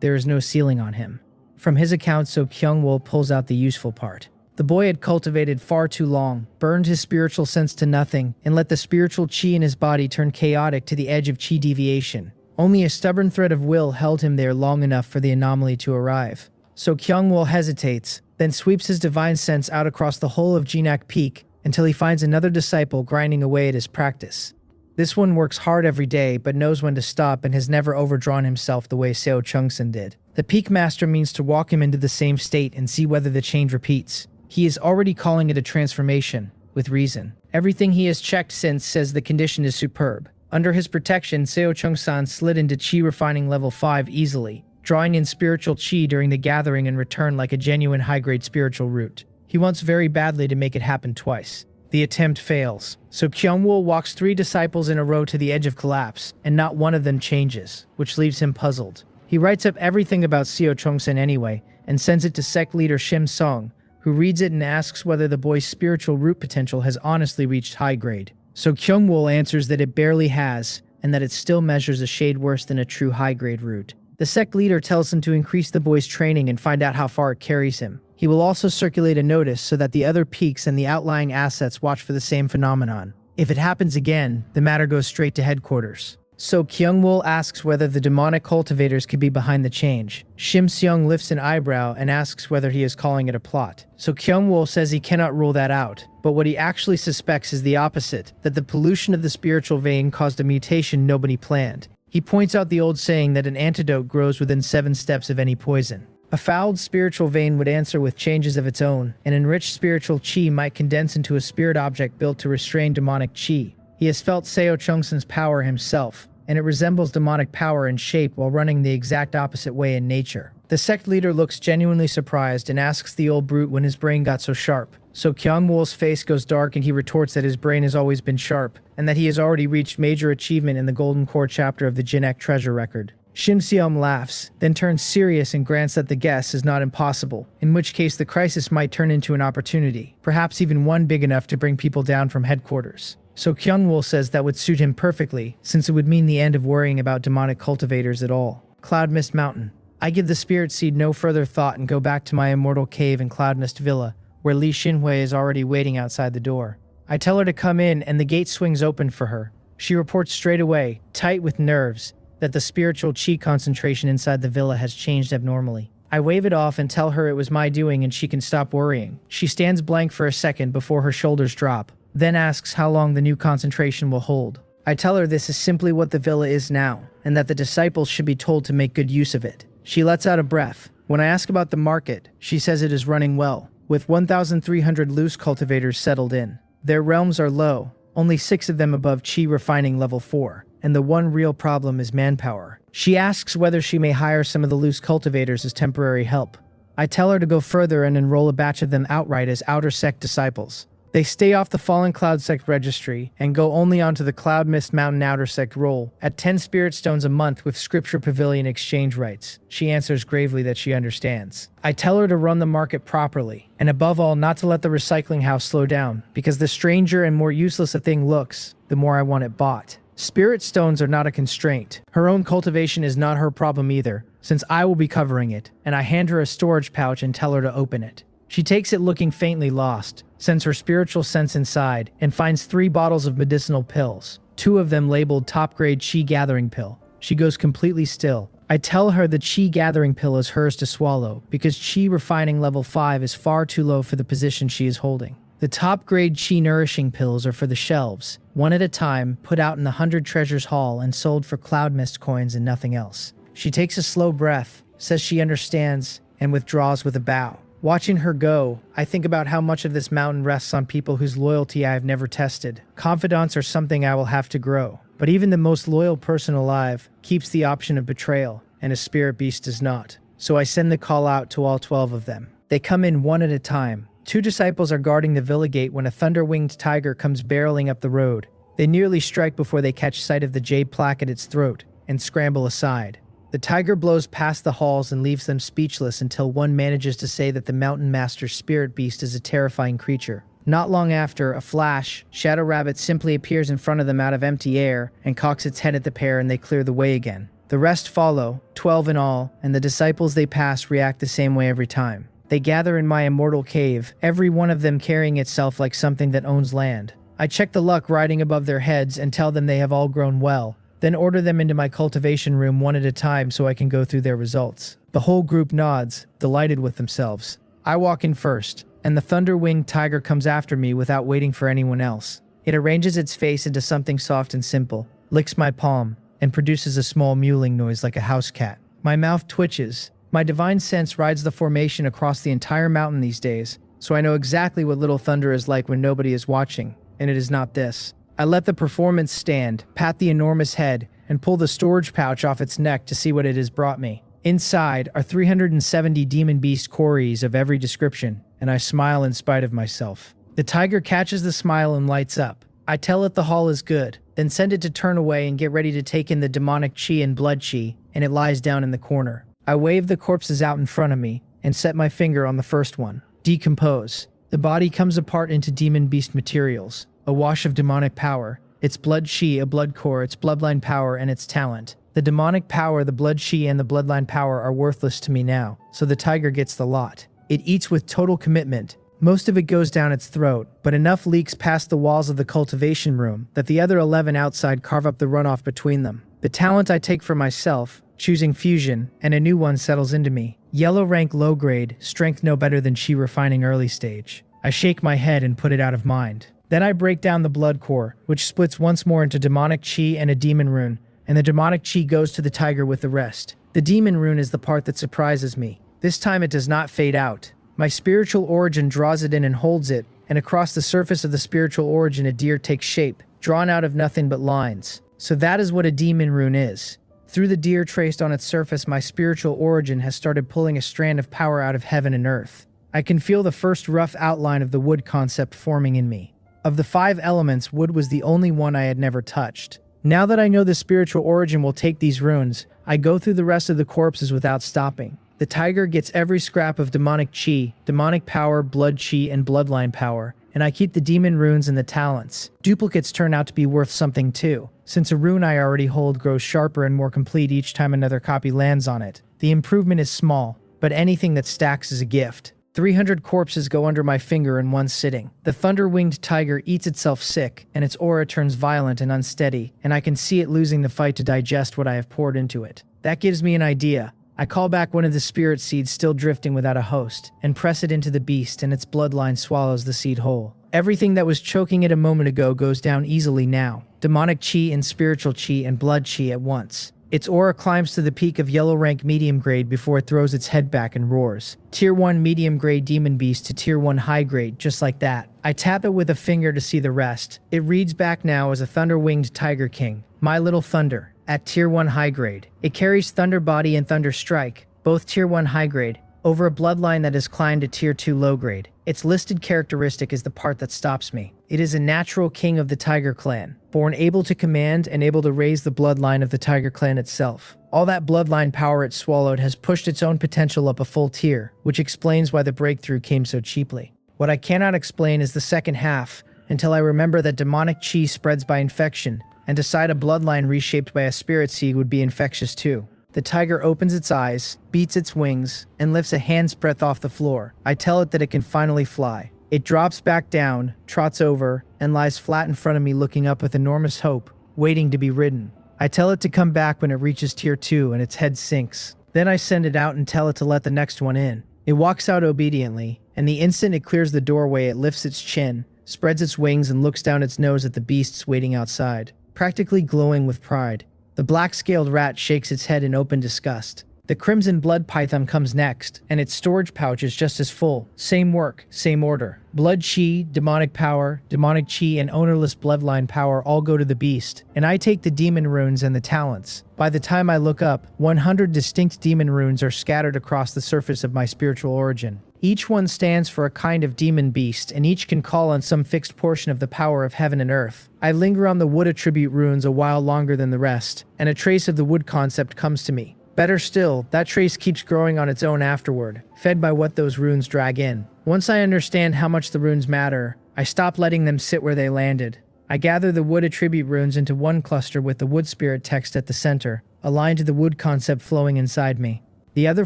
there is no ceiling on him. From his account, So Kyung-wol pulls out the useful part. The boy had cultivated far too long, burned his spiritual sense to nothing, and let the spiritual chi in his body turn chaotic to the edge of chi deviation. Only a stubborn thread of will held him there long enough for the anomaly to arrive. So Kyung-wol hesitates, then sweeps his divine sense out across the whole of Jinak Peak until he finds another disciple grinding away at his practice. This one works hard every day but knows when to stop and has never overdrawn himself the way Seo Chung-sun did. The Peak Master means to walk him into the same state and see whether the change repeats. He is already calling it a transformation, with reason. Everything he has checked since says the condition is superb. Under his protection, Seo Chung-san slid into Chi refining level 5 easily, drawing in spiritual chi during the gathering and return like a genuine high-grade spiritual root. He wants very badly to make it happen twice. The attempt fails. So Kyung-wol walks 3 disciples in a row to the edge of collapse, and not one of them changes, which leaves him puzzled. He writes up everything about Seo Chung-san anyway, and sends it to sect leader Shim Song, who reads it and asks whether the boy's spiritual root potential has honestly reached high grade. So Kyung-wol answers that it barely has, and that it still measures a shade worse than a true high-grade root. The sect leader tells him to increase the boy's training and find out how far it carries him. He will also circulate a notice so that the other peaks and the outlying assets watch for the same phenomenon. If it happens again, the matter goes straight to headquarters. So Kyung-wol asks whether the demonic cultivators could be behind the change. Shim Seong lifts an eyebrow and asks whether he is calling it a plot. So Kyung-wol says he cannot rule that out, but what he actually suspects is the opposite, that the pollution of the spiritual vein caused a mutation nobody planned. He points out the old saying that an antidote grows within 7 steps of any poison. A fouled spiritual vein would answer with changes of its own. An enriched spiritual chi might condense into a spirit object built to restrain demonic chi. He has felt Seo Chung-san's power himself, and it resembles demonic power in shape while running the exact opposite way in nature. The sect leader looks genuinely surprised and asks the old brute when his brain got so sharp. So Kyung-wol's face goes dark and he retorts that his brain has always been sharp, and that he has already reached major achievement in the Golden Core chapter of the Jinek treasure record. Shim Seom laughs, then turns serious and grants that the guess is not impossible, in which case the crisis might turn into an opportunity, perhaps even one big enough to bring people down from headquarters. So Kyung-wol says that would suit him perfectly, since it would mean the end of worrying about demonic cultivators at all. Cloud Mist Mountain. I give the spirit seed no further thought and go back to my immortal cave in Cloud Mist Villa, where Li Xinhui is already waiting outside the door. I tell her to come in and the gate swings open for her. She reports straight away, tight with nerves, that the spiritual chi concentration inside the villa has changed abnormally. I wave it off and tell her it was my doing and she can stop worrying. She stands blank for a second before her shoulders drop, then asks how long the new concentration will hold. I tell her this is simply what the villa is now, and that the disciples should be told to make good use of it. She lets out a breath. When I ask about the market, she says it is running well, with 1,300 loose cultivators settled in. Their realms are low, only 6 of them above Chi refining level 4. And the one real problem is manpower. She asks whether she may hire some of the loose cultivators as temporary help. I tell her to go further and enroll a batch of them outright as outer sect disciples. They stay off the Fallen Cloud Sect registry and go only onto the Cloud Mist Mountain Outer Sect roll at 10 spirit stones a month with Scripture Pavilion exchange rights. She answers gravely that she understands. I tell her to run the market properly, and above all not to let the recycling house slow down, because the stranger and more useless a thing looks, the more I want it bought. Spirit stones are not a constraint. Her own cultivation is not her problem either, since I will be covering it, and I hand her a storage pouch and tell her to open it. She takes it looking faintly lost, sends her spiritual sense inside, and finds 3 bottles of medicinal pills, 2 of them labeled top-grade Chi Gathering Pill. She goes completely still. I tell her the Chi Gathering Pill is hers to swallow, because Chi Refining level 5 is far too low for the position she is holding. The top-grade Chi Nourishing Pills are for the shelves, one at a time, put out in the 100 Treasures Hall and sold for Cloud Mist coins and nothing else. She takes a slow breath, says she understands, and withdraws with a bow. Watching her go, I think about how much of this mountain rests on people whose loyalty I have never tested. Confidants are something I will have to grow, but even the most loyal person alive keeps the option of betrayal, and a spirit beast does not. So I send the call out to all 12 of them. They come in one at a time. 2 disciples are guarding the villa gate when a thunder-winged tiger comes barreling up the road. They nearly strike before they catch sight of the jade plaque at its throat and scramble aside. The tiger blows past the halls and leaves them speechless until one manages to say that the mountain master's spirit beast is a terrifying creature. Not long after, a flash, Shadow Rabbit simply appears in front of them out of empty air and cocks its head at the pair, and they clear the way again. The rest follow, 12 in all, and the disciples they pass react the same way every time. They gather in my immortal cave, every one of them carrying itself like something that owns land. I check the luck riding above their heads and tell them they have all grown well, then order them into my cultivation room one at a time so I can go through their results. The whole group nods, delighted with themselves. I walk in first, and the thunder-winged tiger comes after me without waiting for anyone else. It arranges its face into something soft and simple, licks my palm, and produces a small mewling noise like a house cat. My mouth twitches. My divine sense rides the formation across the entire mountain these days, so I know exactly what Little Thunder is like when nobody is watching, and it is not this. I let the performance stand, pat the enormous head, and pull the storage pouch off its neck to see what it has brought me. Inside are 370 demon beast quarries of every description, and I smile in spite of myself. The tiger catches the smile and lights up. I tell it the haul is good, then send it to turn away and get ready to take in the demonic chi and blood chi, and it lies down in the corner. I wave the corpses out in front of me, and set my finger on the first one. Decompose. The body comes apart into demon beast materials. A wash of demonic power, its blood chi, a blood core, its bloodline power, and its talent. The demonic power, the blood chi, and the bloodline power are worthless to me now, so the tiger gets the lot. It eats with total commitment. Most of it goes down its throat, but enough leaks past the walls of the cultivation room that the other 11 outside carve up the runoff between them. The talent I take for myself, choosing fusion, and a new one settles into me. Yellow rank low grade, strength no better than chi refining early stage. I shake my head and put it out of mind. Then I break down the blood core, which splits once more into demonic chi and a demon rune, and the demonic chi goes to the tiger with the rest. The demon rune is the part that surprises me. This time it does not fade out. My spiritual origin draws it in and holds it, and across the surface of the spiritual origin a deer takes shape, drawn out of nothing but lines. So that is what a demon rune is. Through the deer traced on its surface, my spiritual origin has started pulling a strand of power out of heaven and earth. I can feel the first rough outline of the wood concept forming in me. Of the 5 elements, wood was the only one I had never touched. Now that I know the spiritual origin will take these runes, I go through the rest of the corpses without stopping. The tiger gets every scrap of demonic chi, demonic power, blood chi, and bloodline power, and I keep the demon runes and the talents. Duplicates turn out to be worth something too, since a rune I already hold grows sharper and more complete each time another copy lands on it. The improvement is small, but anything that stacks is a gift. 300 corpses go under my finger in one sitting. The thunder-winged tiger eats itself sick, and its aura turns violent and unsteady, and I can see it losing the fight to digest what I have poured into it. That gives me an idea. I call back one of the spirit seeds still drifting without a host, and press it into the beast, and its bloodline swallows the seed whole. Everything that was choking it a moment ago goes down easily now. Demonic chi and spiritual chi and blood chi at once. Its aura climbs to the peak of yellow rank medium grade before it throws its head back and roars. Tier 1 medium grade demon beast to Tier 1 high grade, just like that. I tap it with a finger to see the rest. It reads back now as a thunder-winged tiger king. My Little Thunder, at Tier 1 high grade. It carries Thunder Body and Thunder Strike, both Tier 1 high grade, over a bloodline that has climbed to Tier 2 low grade. Its listed characteristic is the part that stops me. It is a natural king of the Tiger Clan, born able to command and able to raise the bloodline of the Tiger Clan itself. All that bloodline power it swallowed has pushed its own potential up a full tier, which explains why the breakthrough came so cheaply. What I cannot explain is the second half, until I remember that demonic chi spreads by infection, and decide a bloodline reshaped by a spirit seed would be infectious too. The tiger opens its eyes, beats its wings, and lifts a hand's breadth off the floor. I tell it that it can finally fly. It drops back down, trots over, and lies flat in front of me looking up with enormous hope, waiting to be ridden. I tell it to come back when it reaches Tier 2 and its head sinks. Then I send it out and tell it to let the next one in. It walks out obediently, and the instant it clears the doorway it lifts its chin, spreads its wings, and looks down its nose at the beasts waiting outside, practically glowing with pride. The black-scaled rat shakes its head in open disgust. The crimson blood python comes next, and its storage pouch is just as full. Same work, same order. Blood chi, demonic power, demonic chi, and ownerless bloodline power all go to the beast, and I take the demon runes and the talents. By the time I look up, 100 distinct demon runes are scattered across the surface of my spiritual origin. Each one stands for a kind of demon beast, and each can call on some fixed portion of the power of heaven and earth. I linger on the wood attribute runes a while longer than the rest, and a trace of the wood concept comes to me. Better still, that trace keeps growing on its own afterward, fed by what those runes drag in. Once I understand how much the runes matter, I stop letting them sit where they landed. I gather the wood attribute runes into one cluster with the wood spirit text at the center, aligned to the wood concept flowing inside me. The other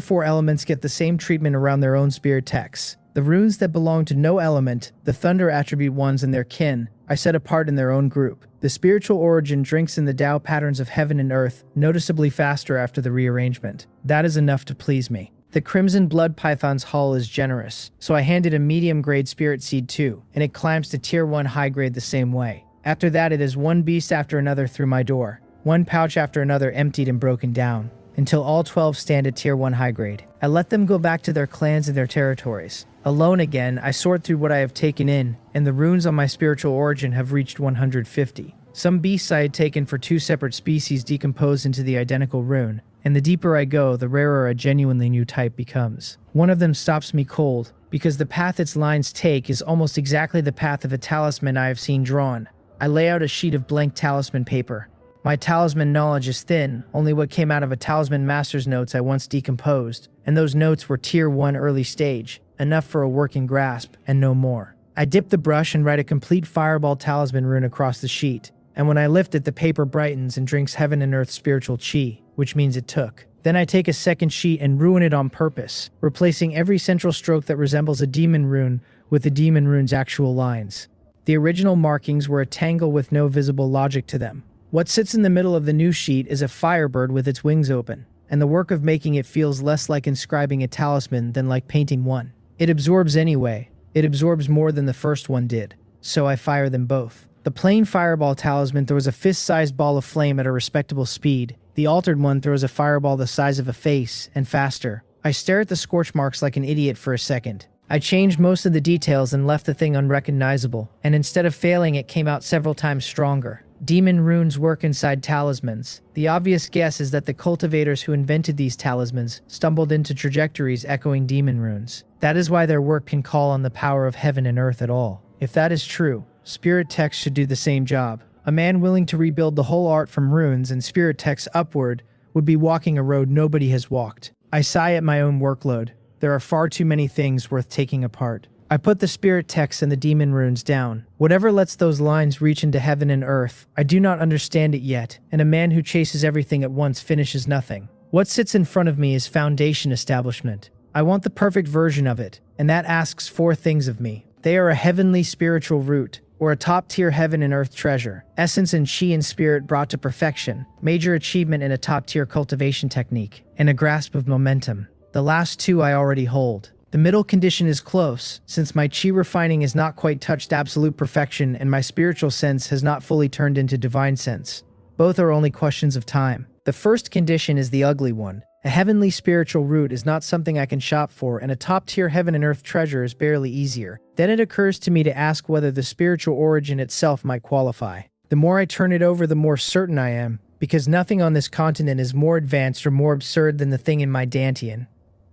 4 elements get the same treatment around their own spirit texts. The runes that belong to no element, the thunder attribute ones and their kin, I set apart in their own group. The spiritual origin drinks in the Tao patterns of heaven and earth, noticeably faster after the rearrangement. That is enough to please me. The Crimson Blood Python's hull is generous, so I handed a medium-grade spirit seed too, and it climbs to tier 1 high grade the same way. After that, it is one beast after another through my door, one pouch after another emptied and broken down, until all 12 stand at tier 1 high grade. I let them go back to their clans and their territories. Alone again, I sort through what I have taken in, and the runes on my spiritual origin have reached 150. Some beasts I had taken for 2 separate species decompose into the identical rune, and the deeper I go, the rarer a genuinely new type becomes. One of them stops me cold, because the path its lines take is almost exactly the path of a talisman I have seen drawn. I lay out a sheet of blank talisman paper. My talisman knowledge is thin, only what came out of a talisman master's notes I once decomposed, and those notes were tier 1 early stage, enough for a working grasp, and no more. I dip the brush and write a complete fireball talisman rune across the sheet, and when I lift it, the paper brightens and drinks heaven and earth spiritual chi, which means it took. Then I take a second sheet and ruin it on purpose, replacing every central stroke that resembles a demon rune with the demon rune's actual lines. The original markings were a tangle with no visible logic to them. What sits in the middle of the new sheet is a firebird with its wings open, and the work of making it feels less like inscribing a talisman than like painting one. It absorbs anyway. It absorbs more than the first one did, so I fire them both. The plain fireball talisman throws a fist-sized ball of flame at a respectable speed. The altered one throws a fireball the size of a face, and faster. I stare at the scorch marks like an idiot for a second. I changed most of the details and left the thing unrecognizable, and instead of failing, it came out several times stronger. Demon runes work inside talismans. The obvious guess is that the cultivators who invented these talismans stumbled into trajectories echoing demon runes. That is why their work can call on the power of heaven and earth at all. If that is true, spirit text should do the same job. A man willing to rebuild the whole art from runes and spirit text upward would be walking a road nobody has walked. I sigh at my own workload. There are far too many things worth taking apart. I put the spirit text and the demon runes down. Whatever lets those lines reach into heaven and earth, I do not understand it yet, and a man who chases everything at once finishes nothing. What sits in front of me is foundation establishment. I want the perfect version of it, and that asks 4 things of me. They are a heavenly spiritual root, or a top-tier heaven and earth treasure, essence and chi and spirit brought to perfection, major achievement in a top-tier cultivation technique, and a grasp of momentum. The last 2 I already hold. The middle condition is close, since my chi refining has not quite touched absolute perfection and my spiritual sense has not fully turned into divine sense. Both are only questions of time. The first condition is the ugly one. A heavenly spiritual root is not something I can shop for, and a top-tier heaven and earth treasure is barely easier. Then it occurs to me to ask whether the spiritual origin itself might qualify. The more I turn it over, the more certain I am, because nothing on this continent is more advanced or more absurd than the thing in my Dantian.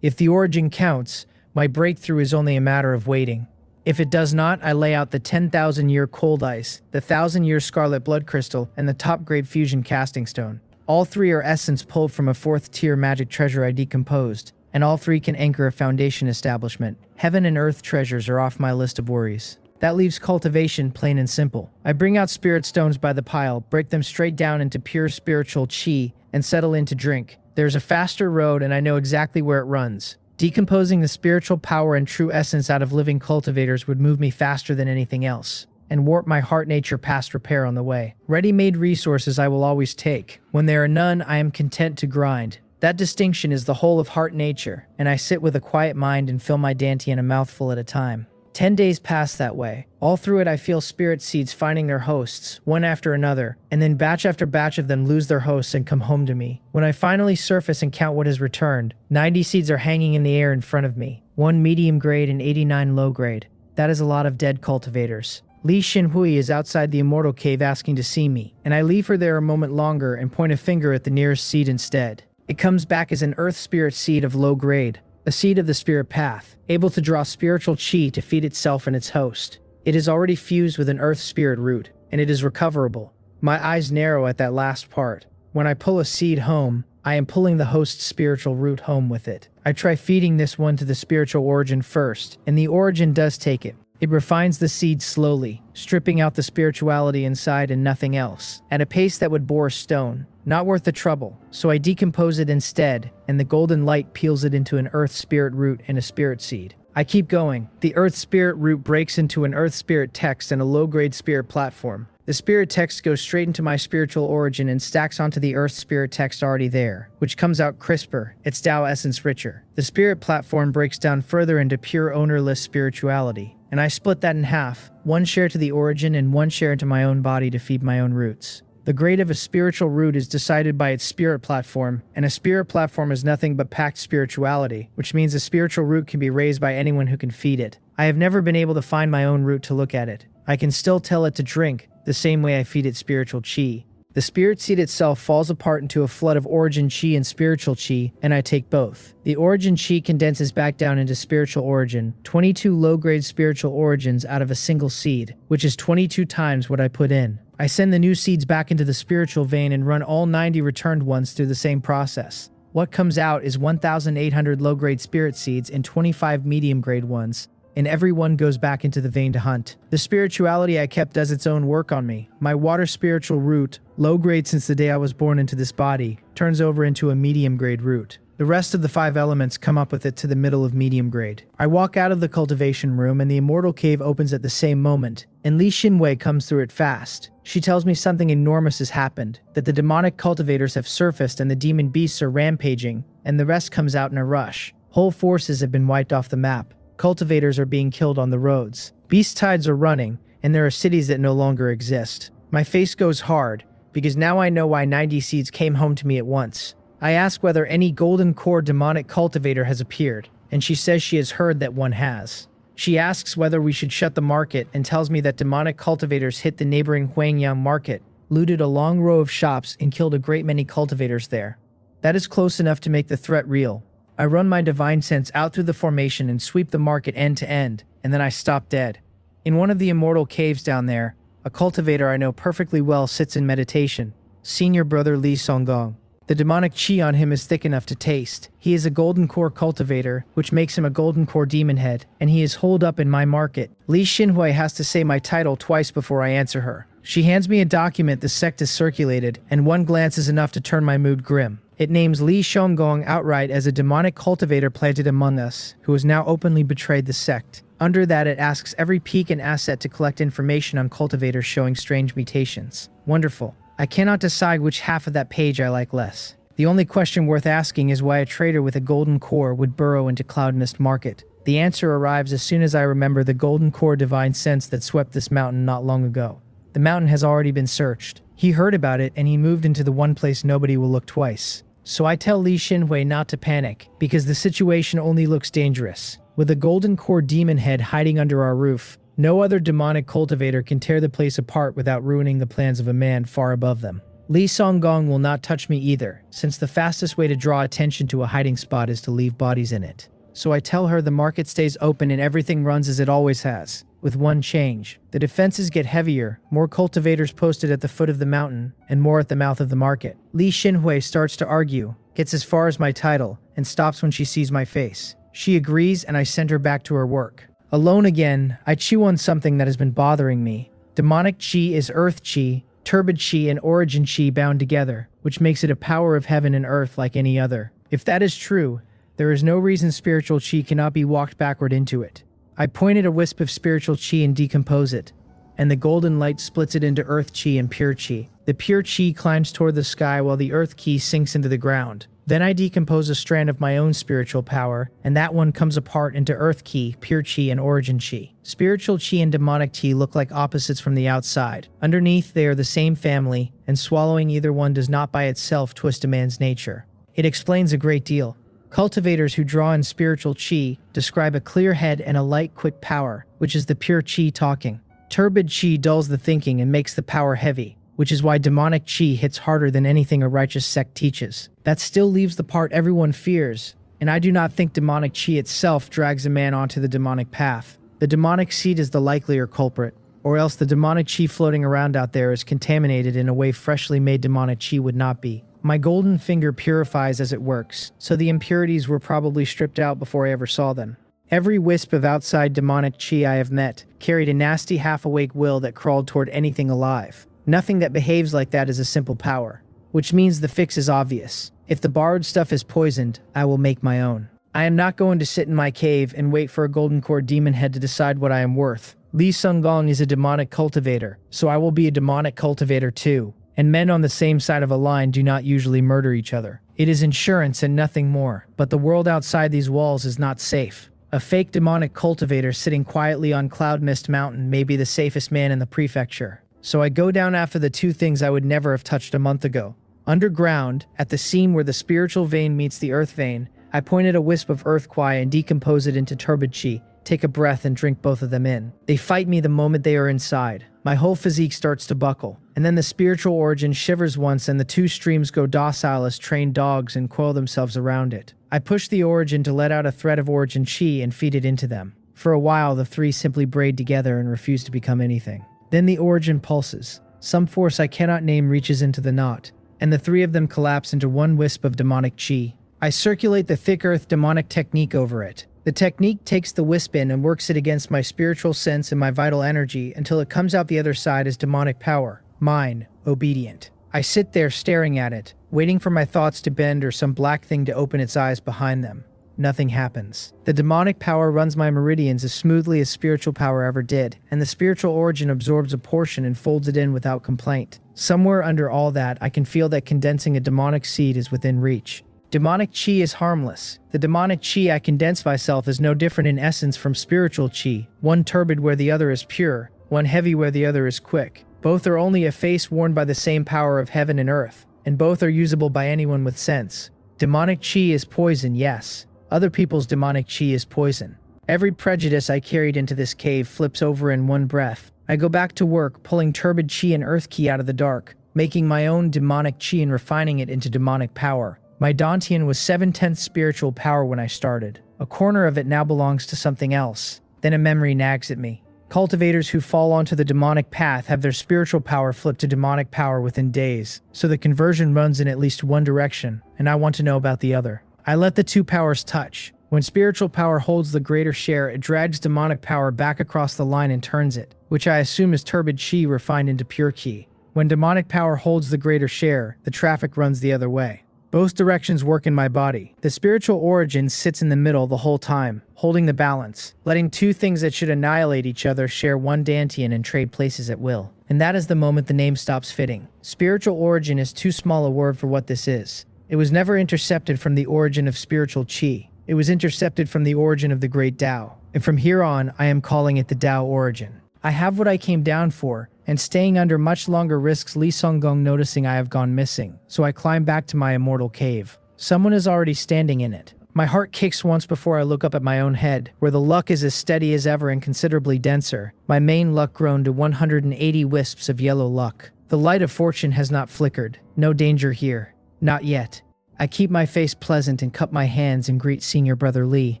If the origin counts, my breakthrough is only a matter of waiting. If it does not, I lay out the 10,000-year cold ice, the 1,000-year scarlet blood crystal, and the top-grade fusion casting stone. All 3 are essence pulled from a 4th-tier magic treasure I decomposed, and all 3 can anchor a foundation establishment. Heaven and earth treasures are off my list of worries. That leaves cultivation, plain and simple. I bring out spirit stones by the pile, break them straight down into pure spiritual chi, and settle in to drink. There's a faster road, and I know exactly where it runs. Decomposing the spiritual power and true essence out of living cultivators would move me faster than anything else, and warp my heart nature past repair on the way. Ready-made resources I will always take. When there are none, I am content to grind. That distinction is the whole of heart nature, and I sit with a quiet mind and fill my Dantian a mouthful at a time. 10 days pass that way. All through it I feel spirit seeds finding their hosts, one after another, and then batch after batch of them lose their hosts and come home to me. When I finally surface and count what has returned, 90 seeds are hanging in the air in front of me, 1 medium grade and 89 low grade. That is a lot of dead cultivators. Li Xinhui is outside the immortal cave asking to see me, and I leave her there a moment longer and point a finger at the nearest seed instead. It comes back as an earth spirit seed of low grade. A seed of the spirit path, able to draw spiritual chi to feed itself and its host. It is already fused with an earth spirit root, and it is recoverable. My eyes narrow at that last part. When I pull a seed home, I am pulling the host's spiritual root home with it. I try feeding this one to the spiritual origin first, and the origin does take it. It refines the seed slowly, stripping out the spirituality inside and nothing else, at a pace that would bore a stone. Not worth the trouble, so I decompose it instead, and the golden light peels it into an earth spirit root and a spirit seed. I keep going. The earth spirit root breaks into an earth spirit text and a low-grade spirit platform. The spirit text goes straight into my spiritual origin and stacks onto the earth spirit text already there, which comes out crisper, its Tao essence richer. The spirit platform breaks down further into pure ownerless spirituality, and I split that in half, one share to the origin and one share into my own body to feed my own roots. The grade of a spiritual root is decided by its spirit platform, and a spirit platform is nothing but packed spirituality, which means a spiritual root can be raised by anyone who can feed it. I have never been able to find my own root to look at it. I can still tell it to drink, the same way I feed it spiritual chi. The spirit seed itself falls apart into a flood of origin chi and spiritual chi, and I take both. The origin chi condenses back down into spiritual origin, 22 low-grade spiritual origins out of a single seed, which is 22 times what I put in. I send the new seeds back into the spiritual vein and run all 90 returned ones through the same process. What comes out is 1,800 low-grade spirit seeds and 25 medium-grade ones, and every one goes back into the vein to hunt. The spirituality I kept does its own work on me. My water spiritual root, low grade since the day I was born into this body, turns over into a medium grade root. The rest of the 5 elements come up with it to the middle of medium grade. I walk out of the cultivation room and the immortal cave opens at the same moment, and Li Xinhui comes through it fast. She tells me something enormous has happened, that the demonic cultivators have surfaced and the demon beasts are rampaging, and the rest comes out in a rush. Whole forces have been wiped off the map. Cultivators are being killed on the roads. Beast tides are running, and there are cities that no longer exist. My face goes hard, because now I know why 90 seeds came home to me at once. I ask whether any golden core demonic cultivator has appeared, and she says she has heard that one has. She asks whether we should shut the market and tells me that demonic cultivators hit the neighboring Huangyang market, looted a long row of shops, and killed a great many cultivators there. That is close enough to make the threat real. I run my divine sense out through the formation and sweep the market end to end, and then I stop dead. In one of the immortal caves down there, a cultivator I know perfectly well sits in meditation, senior brother Li Songgong. The demonic chi on him is thick enough to taste. He is a golden core cultivator, which makes him a golden core demon head, and he is holed up in my market. Li Xinhui has to say my title twice before I answer her. She hands me a document the sect has circulated, and one glance is enough to turn my mood grim. It names Li Songgong outright as a demonic cultivator planted among us, who has now openly betrayed the sect. Under that, it asks every peak and asset to collect information on cultivators showing strange mutations. Wonderful. I cannot decide which half of that page I like less. The only question worth asking is why a trader with a golden core would burrow into Cloud Mist Market. The answer arrives as soon as I remember the golden core divine sense that swept this mountain not long ago. The mountain has already been searched. He heard about it and he moved into the one place nobody will look twice. So I tell Li Xinhui not to panic, because the situation only looks dangerous. With a golden core demon head hiding under our roof, no other demonic cultivator can tear the place apart without ruining the plans of a man far above them. Li Songgong will not touch me either, since the fastest way to draw attention to a hiding spot is to leave bodies in it. So I tell her the market stays open and everything runs as it always has, with one change. The defenses get heavier, more cultivators posted at the foot of the mountain, and more at the mouth of the market. Li Xinhui starts to argue, gets as far as my title, and stops when she sees my face. She agrees and I send her back to her work. Alone again, I chew on something that has been bothering me. Demonic chi is earth chi, turbid chi and origin chi bound together, which makes it a power of heaven and earth like any other. If that is true, there is no reason spiritual chi cannot be walked backward into it. I point at a wisp of spiritual chi and decompose it, and the golden light splits it into earth chi and pure chi. The pure chi climbs toward the sky while the earth chi sinks into the ground. Then I decompose a strand of my own spiritual power, and that one comes apart into earth chi, pure chi, and origin chi. Spiritual chi and demonic chi look like opposites from the outside. Underneath, they are the same family, and swallowing either one does not by itself twist a man's nature. It explains a great deal. Cultivators who draw in spiritual chi describe a clear head and a light, quick power, which is the pure chi talking. Turbid chi dulls the thinking and makes the power heavy, which is why demonic chi hits harder than anything a righteous sect teaches. That still leaves the part everyone fears, and I do not think demonic chi itself drags a man onto the demonic path. The demonic seed is the likelier culprit, or else the demonic chi floating around out there is contaminated in a way freshly made demonic chi would not be. My golden finger purifies as it works, so the impurities were probably stripped out before I ever saw them. Every wisp of outside demonic chi I have met carried a nasty half-awake will that crawled toward anything alive. Nothing that behaves like that is a simple power, which means the fix is obvious. If the borrowed stuff is poisoned, I will make my own. I am not going to sit in my cave and wait for a golden core demon head to decide what I am worth. Li Sunggong is a demonic cultivator, so I will be a demonic cultivator too. And men on the same side of a line do not usually murder each other. It is insurance and nothing more, but the world outside these walls is not safe. A fake demonic cultivator sitting quietly on Cloud Mist Mountain may be the safest man in the prefecture. So I go down after the two things I would never have touched a month ago. Underground, at the seam where the spiritual vein meets the earth vein, I point at a wisp of earth qui and decompose it into turbid chi, take a breath and drink both of them in. They fight me the moment they are inside. My whole physique starts to buckle, and then the spiritual origin shivers once and the two streams go docile as trained dogs and coil themselves around it. I push the origin to let out a thread of origin chi and feed it into them. For a while, the three simply braid together and refuse to become anything. Then the origin pulses. Some force I cannot name reaches into the knot, and the three of them collapse into one wisp of demonic chi. I circulate the thick earth demonic technique over it. The technique takes the wisp in and works it against my spiritual sense and my vital energy until it comes out the other side as demonic power. Mine, obedient. I sit there staring at it, waiting for my thoughts to bend or some black thing to open its eyes behind them. Nothing happens. The demonic power runs my meridians as smoothly as spiritual power ever did, and the spiritual origin absorbs a portion and folds it in without complaint. Somewhere under all that, I can feel that condensing a demonic seed is within reach. Demonic chi is harmless. The demonic chi I condense myself is no different in essence from spiritual chi, one turbid where the other is pure, one heavy where the other is quick. Both are only a face worn by the same power of heaven and earth, and both are usable by anyone with sense. Demonic chi is poison, yes. Other people's demonic chi is poison. Every prejudice I carried into this cave flips over in one breath. I go back to work, pulling turbid chi and earth ki out of the dark, making my own demonic chi and refining it into demonic power. My Dantian was 7/10 spiritual power when I started. A corner of it now belongs to something else. Then a memory nags at me. Cultivators who fall onto the demonic path have their spiritual power flipped to demonic power within days, so the conversion runs in at least one direction, and I want to know about the other. I let the two powers touch. When spiritual power holds the greater share, it drags demonic power back across the line and turns it, which I assume is turbid chi refined into pure chi. When demonic power holds the greater share, the traffic runs the other way. Both directions work in my body. The spiritual origin sits in the middle the whole time, holding the balance, letting two things that should annihilate each other share one Dantian and trade places at will. And that is the moment the name stops fitting. Spiritual origin is too small a word for what this is. It was never intercepted from the origin of spiritual chi. It was intercepted from the origin of the great Tao. And from here on, I am calling it the Tao origin. I have what I came down for, and staying under much longer risks Li Sunggong noticing I have gone missing, so I climb back to my immortal cave. Someone is already standing in it. My heart kicks once before I look up at my own head, where the luck is as steady as ever and considerably denser, my main luck grown to 180 wisps of yellow luck. The light of fortune has not flickered. No danger here. Not yet. I keep my face pleasant and cup my hands and greet senior brother Li,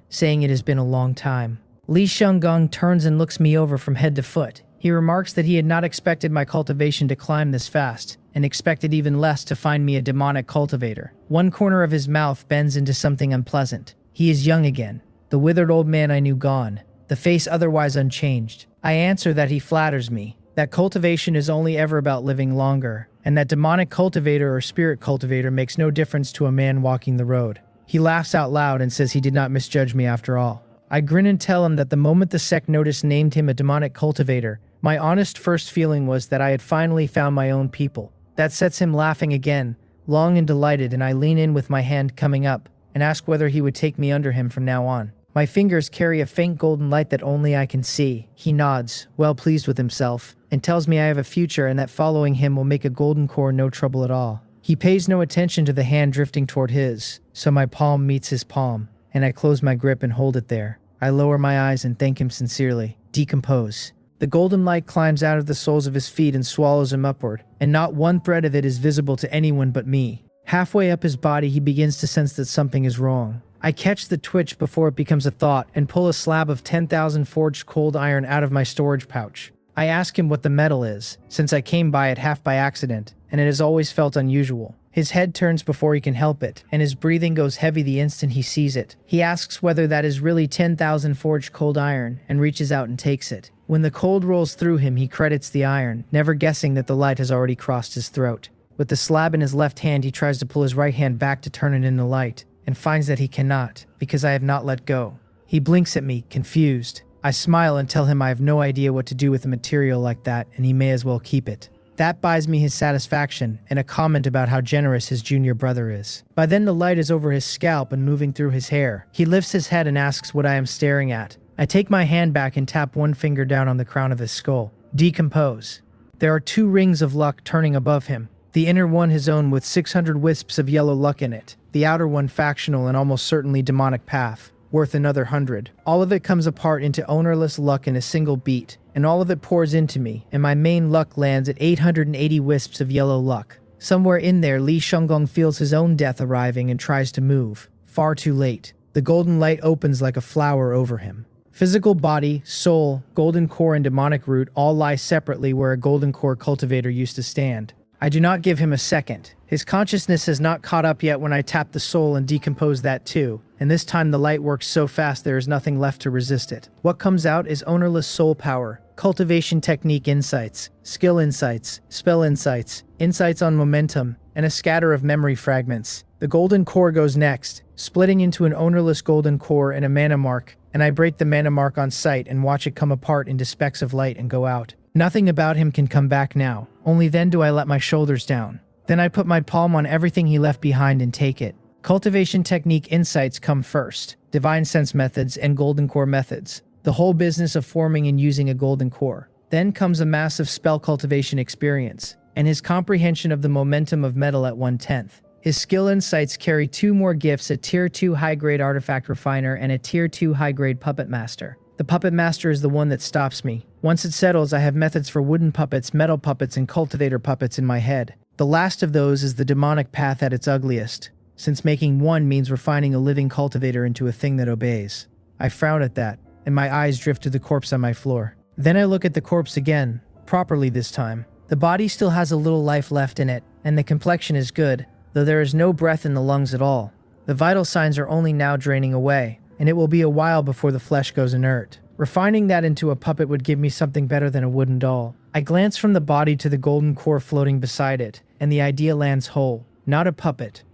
saying it has been a long time. Li Sunggong turns and looks me over from head to foot. He remarks that he had not expected my cultivation to climb this fast, and expected even less to find me a demonic cultivator. One corner of his mouth bends into something unpleasant. He is young again, the withered old man I knew gone, the face otherwise unchanged. I answer that he flatters me, that cultivation is only ever about living longer, and that demonic cultivator or spirit cultivator makes no difference to a man walking the road. He laughs out loud and says he did not misjudge me after all. I grin and tell him that the moment the sect notice named him a demonic cultivator, my honest first feeling was that I had finally found my own people. That sets him laughing again, long and delighted, and I lean in with my hand coming up and ask whether he would take me under him from now on. My fingers carry a faint golden light that only I can see. He nods, well pleased with himself, and tells me I have a future and that following him will make a golden core no trouble at all. He pays no attention to the hand drifting toward his, so my palm meets his palm, and I close my grip and hold it there. I lower my eyes and thank him sincerely. Decompose. The golden light climbs out of the soles of his feet and swallows him upward, and not one thread of it is visible to anyone but me. Halfway up his body, he begins to sense that something is wrong. I catch the twitch before it becomes a thought and pull a slab of 10,000 forged cold iron out of my storage pouch. I ask him what the metal is, since I came by it half by accident, and it has always felt unusual. His head turns before he can help it, and his breathing goes heavy the instant he sees it. He asks whether that is really 10,000 forged cold iron, and reaches out and takes it. When the cold rolls through him, he credits the iron, never guessing that the light has already crossed his throat. With the slab in his left hand, he tries to pull his right hand back to turn it in the light, and finds that he cannot, because I have not let go. He blinks at me, confused. I smile and tell him I have no idea what to do with a material like that, and he may as well keep it. That buys me his satisfaction, and a comment about how generous his junior brother is. By then the light is over his scalp and moving through his hair. He lifts his head and asks what I am staring at. I take my hand back and tap one finger down on the crown of his skull. Decompose. There are 2 rings of luck turning above him. The inner one his own with 600 wisps of yellow luck in it. The outer one factional and almost certainly demonic path, worth another 100. All of it comes apart into ownerless luck in a single beat, and all of it pours into me, and my main luck lands at 880 wisps of yellow luck. Somewhere in there, Li Shunggong feels his own death arriving and tries to move. Far too late. The golden light opens like a flower over him. Physical body, soul, golden core, and demonic root all lie separately where a golden core cultivator used to stand. I do not give him a second. His consciousness has not caught up yet when I tap the soul and decompose that too, and this time the light works so fast there is nothing left to resist it. What comes out is ownerless soul power, cultivation technique insights, skill insights, spell insights, insights on momentum, and a scatter of memory fragments. The golden core goes next, splitting into an ownerless golden core and a mana mark, and I break the mana mark on sight and watch it come apart into specks of light and go out. Nothing about him can come back now. Only then do I let my shoulders down. Then I put my palm on everything he left behind and take it. Cultivation technique insights come first, divine sense methods and golden core methods. The whole business of forming and using a golden core. Then comes a massive spell cultivation experience, and his comprehension of the momentum of metal at 1/10. His skill insights carry 2 more gifts, a tier 2 high-grade artifact refiner and a tier 2 high-grade puppet master. The puppet master is the one that stops me. Once it settles, I have methods for wooden puppets, metal puppets, and cultivator puppets in my head. The last of those is the demonic path at its ugliest, since making one means refining a living cultivator into a thing that obeys. I frown at that, and my eyes drift to the corpse on my floor. Then I look at the corpse again, properly this time. The body still has a little life left in it, and the complexion is good, though there is no breath in the lungs at all. The vital signs are only now draining away, and it will be a while before the flesh goes inert. Refining that into a puppet would give me something better than a wooden doll. I glance from the body to the golden core floating beside it, and the idea lands whole. Not a puppet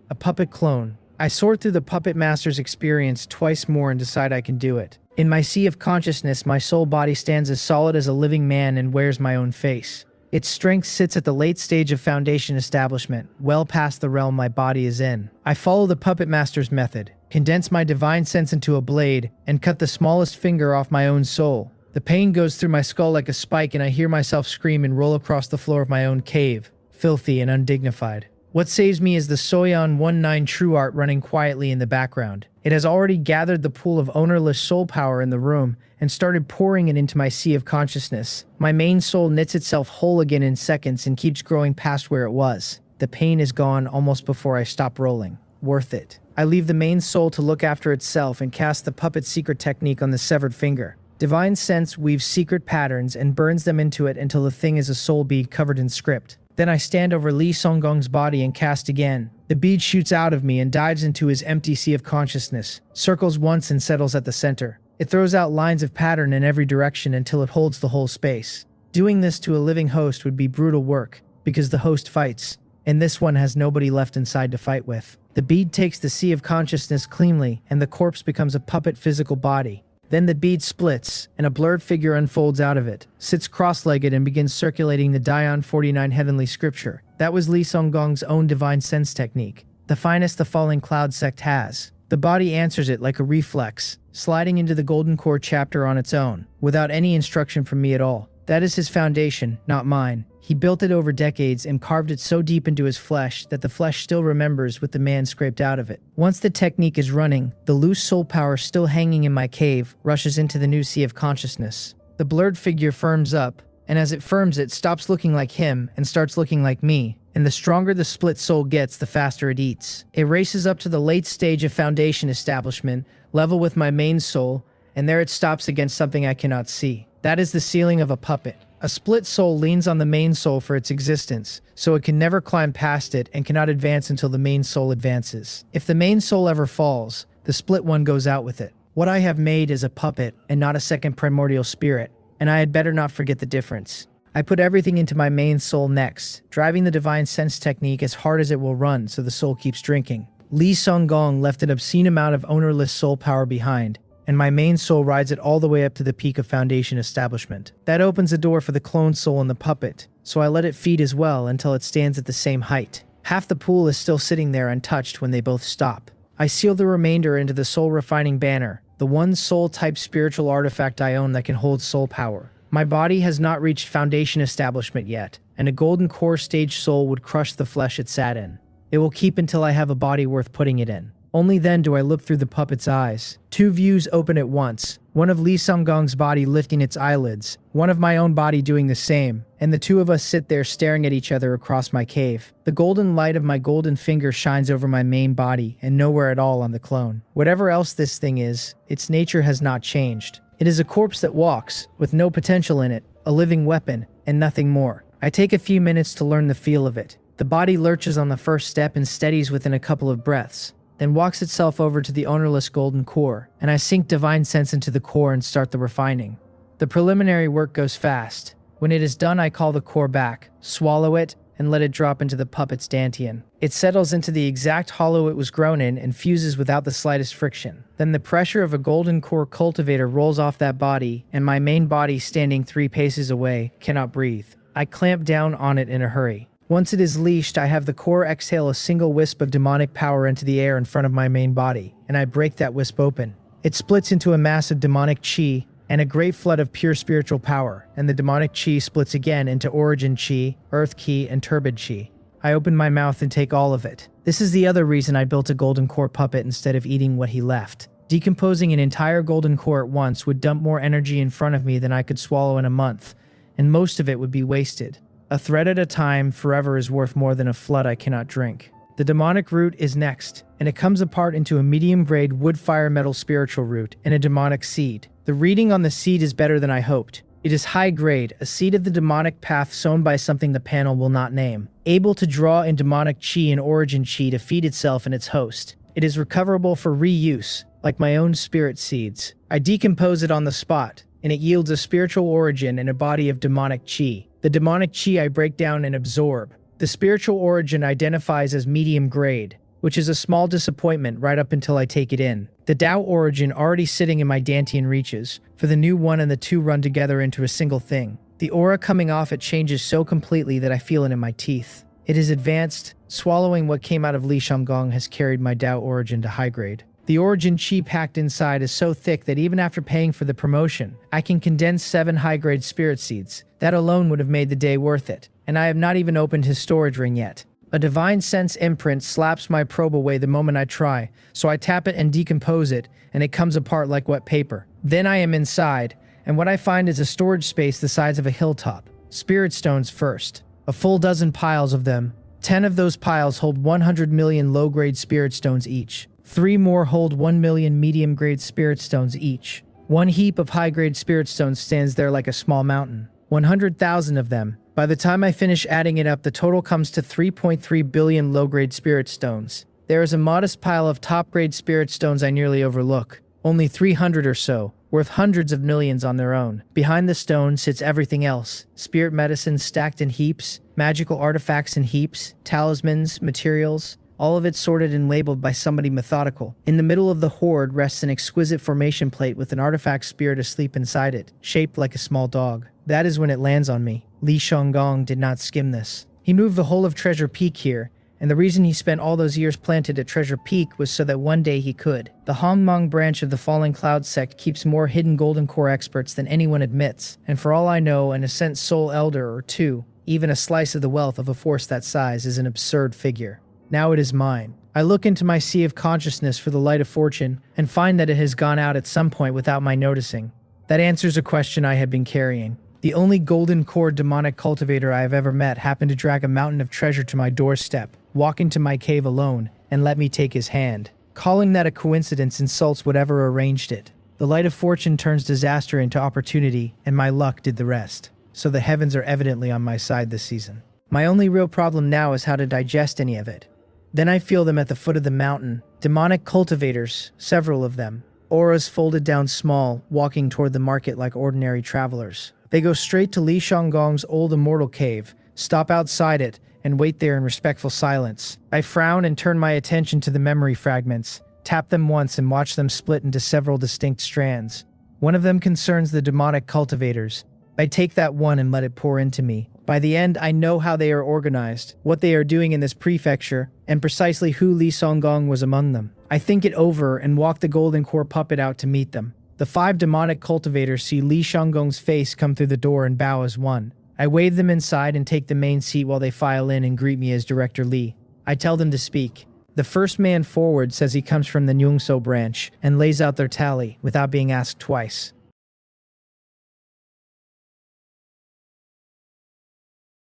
clone. I sort through the puppet master's experience twice more and decide I can do it. In my sea of consciousness, my soul body stands as solid as a living man and wears my own face. Its strength sits at the late stage of foundation establishment, well past the realm my body is in. I follow the puppet master's method, condense my divine sense into a blade, and cut the smallest finger off my own soul. The pain goes through my skull like a spike and I hear myself scream and roll across the floor of my own cave, filthy and undignified. What saves me is the Soyeon 19 True Art running quietly in the background. It has already gathered the pool of ownerless soul power in the room and started pouring it into my sea of consciousness. My main soul knits itself whole again in seconds and keeps growing past where it was. The pain is gone almost before I stop rolling. Worth it. I leave the main soul to look after itself and cast the puppet secret technique on the severed finger. Divine Sense weaves secret patterns and burns them into it until the thing is a soul bead covered in script. Then I stand over Li Shunggong's body and cast again. The bead shoots out of me and dives into his empty sea of consciousness, circles once and settles at the center. It throws out lines of pattern in every direction until it holds the whole space. Doing this to a living host would be brutal work, because the host fights, and this one has nobody left inside to fight with. The bead takes the sea of consciousness cleanly, and the corpse becomes a puppet physical body. Then the bead splits, and a blurred figure unfolds out of it, sits cross-legged and begins circulating the Daeon 49 heavenly scripture. That was Li Shunggong's own divine sense technique, the finest the falling cloud sect has. The body answers it like a reflex, sliding into the golden core chapter on its own, without any instruction from me at all. That is his foundation, not mine. He built it over decades and carved it so deep into his flesh that the flesh still remembers what the man scraped out of it. Once the technique is running, the loose soul power still hanging in my cave rushes into the new sea of consciousness. The blurred figure firms up, and as it firms it stops looking like him and starts looking like me, and the stronger the split soul gets, the faster it eats. It races up to the late stage of foundation establishment, level with my main soul, and there it stops against something I cannot see. That is the ceiling of a puppet. A split soul leans on the main soul for its existence, so it can never climb past it and cannot advance until the main soul advances. If the main soul ever falls, the split one goes out with it. What I have made is a puppet and not a second primordial spirit, and I had better not forget the difference. I put everything into my main soul next, driving the divine sense technique as hard as it will run so the soul keeps drinking. Lee Sung-gong left an obscene amount of ownerless soul power behind, and my main soul rides it all the way up to the peak of Foundation Establishment. That opens the door for the clone soul and the puppet, so I let it feed as well until it stands at the same height. Half the pool is still sitting there untouched when they both stop. I seal the remainder into the soul refining banner, the one soul type spiritual artifact I own that can hold soul power. My body has not reached Foundation Establishment yet, and a golden core stage soul would crush the flesh it sat in. It will keep until I have a body worth putting it in. Only then do I look through the puppet's eyes. Two views open at once, one of Lee Sung-gong's body lifting its eyelids, one of my own body doing the same, and the two of us sit there staring at each other across my cave. The golden light of my golden finger shines over my main body and nowhere at all on the clone. Whatever else this thing is, its nature has not changed. It is a corpse that walks, with no potential in it, a living weapon, and nothing more. I take a few minutes to learn the feel of it. The body lurches on the first step and steadies within a couple of breaths, then walks itself over to the ownerless golden core, and I sink divine sense into the core and start the refining. The preliminary work goes fast. When it is done, I call the core back, swallow it, and let it drop into the puppet's dantian. It settles into the exact hollow it was grown in and fuses without the slightest friction. Then the pressure of a golden core cultivator rolls off that body, and my main body, standing 3 paces away, cannot breathe. I clamp down on it in a hurry. Once it is leashed, I have the core exhale a single wisp of demonic power into the air in front of my main body, and I break that wisp open. It splits into a mass of demonic chi and a great flood of pure spiritual power, and the demonic chi splits again into origin chi, earth chi, and turbid chi. I open my mouth and take all of it. This is the other reason I built a golden core puppet instead of eating what he left. Decomposing an entire golden core at once would dump more energy in front of me than I could swallow in a month, and most of it would be wasted. A thread at a time forever is worth more than a flood I cannot drink. The demonic root is next, and it comes apart into a medium-grade wood fire metal spiritual root and a demonic seed. The reading on the seed is better than I hoped. It is high grade, a seed of the demonic path sown by something the panel will not name, able to draw in demonic chi and origin chi to feed itself and its host. It is recoverable for reuse, like my own spirit seeds. I decompose it on the spot, and it yields a spiritual origin and a body of demonic chi. The demonic chi I break down and absorb. The spiritual origin identifies as medium grade, which is a small disappointment right up until I take it in. The Tao origin already sitting in my dantian reaches, for the new one and the two run together into a single thing. The aura coming off it changes so completely that I feel it in my teeth. It is advanced. Swallowing what came out of Li Shamgong has carried my Tao origin to high grade. The origin chi packed inside is so thick that even after paying for the promotion, I can condense 7 high-grade spirit seeds. That alone would have made the day worth it, and I have not even opened his storage ring yet. A divine sense imprint slaps my probe away the moment I try, so I tap it and decompose it, and it comes apart like wet paper. Then I am inside, and what I find is a storage space the size of a hilltop. Spirit stones first. A full dozen piles of them. 10 of those piles hold 100 million low-grade spirit stones each. 3 more hold 1 million medium-grade spirit stones each. One heap of high-grade spirit stones stands there like a small mountain. 100,000 of them. By the time I finish adding it up, the total comes to 3.3 billion low-grade spirit stones. There is a modest pile of top-grade spirit stones I nearly overlook. Only 300 or so, worth hundreds of millions on their own. Behind the stone sits everything else. Spirit medicine stacked in heaps, magical artifacts in heaps, talismans, materials, all of it sorted and labeled by somebody methodical. In the middle of the hoard rests an exquisite formation plate with an artifact spirit asleep inside it, shaped like a small dog. That is when it lands on me. Li Shanggong did not skim this. He moved the whole of Treasure Peak here, and the reason he spent all those years planted at Treasure Peak was so that one day he could. The Hongmong branch of the Falling Cloud sect keeps more hidden Golden Core experts than anyone admits, and for all I know, an Ascent Soul Elder or two, even a slice of the wealth of a force that size, is an absurd figure. Now it is mine. I look into my sea of consciousness for the light of fortune, and find that it has gone out at some point without my noticing. That answers a question I had been carrying. The only golden core demonic cultivator I have ever met happened to drag a mountain of treasure to my doorstep, walk into my cave alone, and let me take his hand. Calling that a coincidence insults whatever arranged it. The light of fortune turns disaster into opportunity, and my luck did the rest. so the heavens are evidently on my side this season. My only real problem now is how to digest any of it. Then I feel them at the foot of the mountain, demonic cultivators, several of them, auras folded down small, walking toward the market like ordinary travelers. They go straight to Li Shanggong's old immortal cave, stop outside it, and wait there in respectful silence. I frown and turn my attention to the memory fragments, tap them once and watch them split into several distinct strands. One of them concerns the demonic cultivators. I take that one and let it pour into me. By the end, I know how they are organized, what they are doing in this prefecture, and precisely who Li Songgong was among them. I think it over and walk the golden core puppet out to meet them. The 5 demonic cultivators see Li Shanggong's face come through the door and bow as one. I wave them inside and take the main seat while they file in and greet me as Director Li. I tell them to speak. The first man forward says he comes from the Nyungso branch and lays out their tally without being asked twice.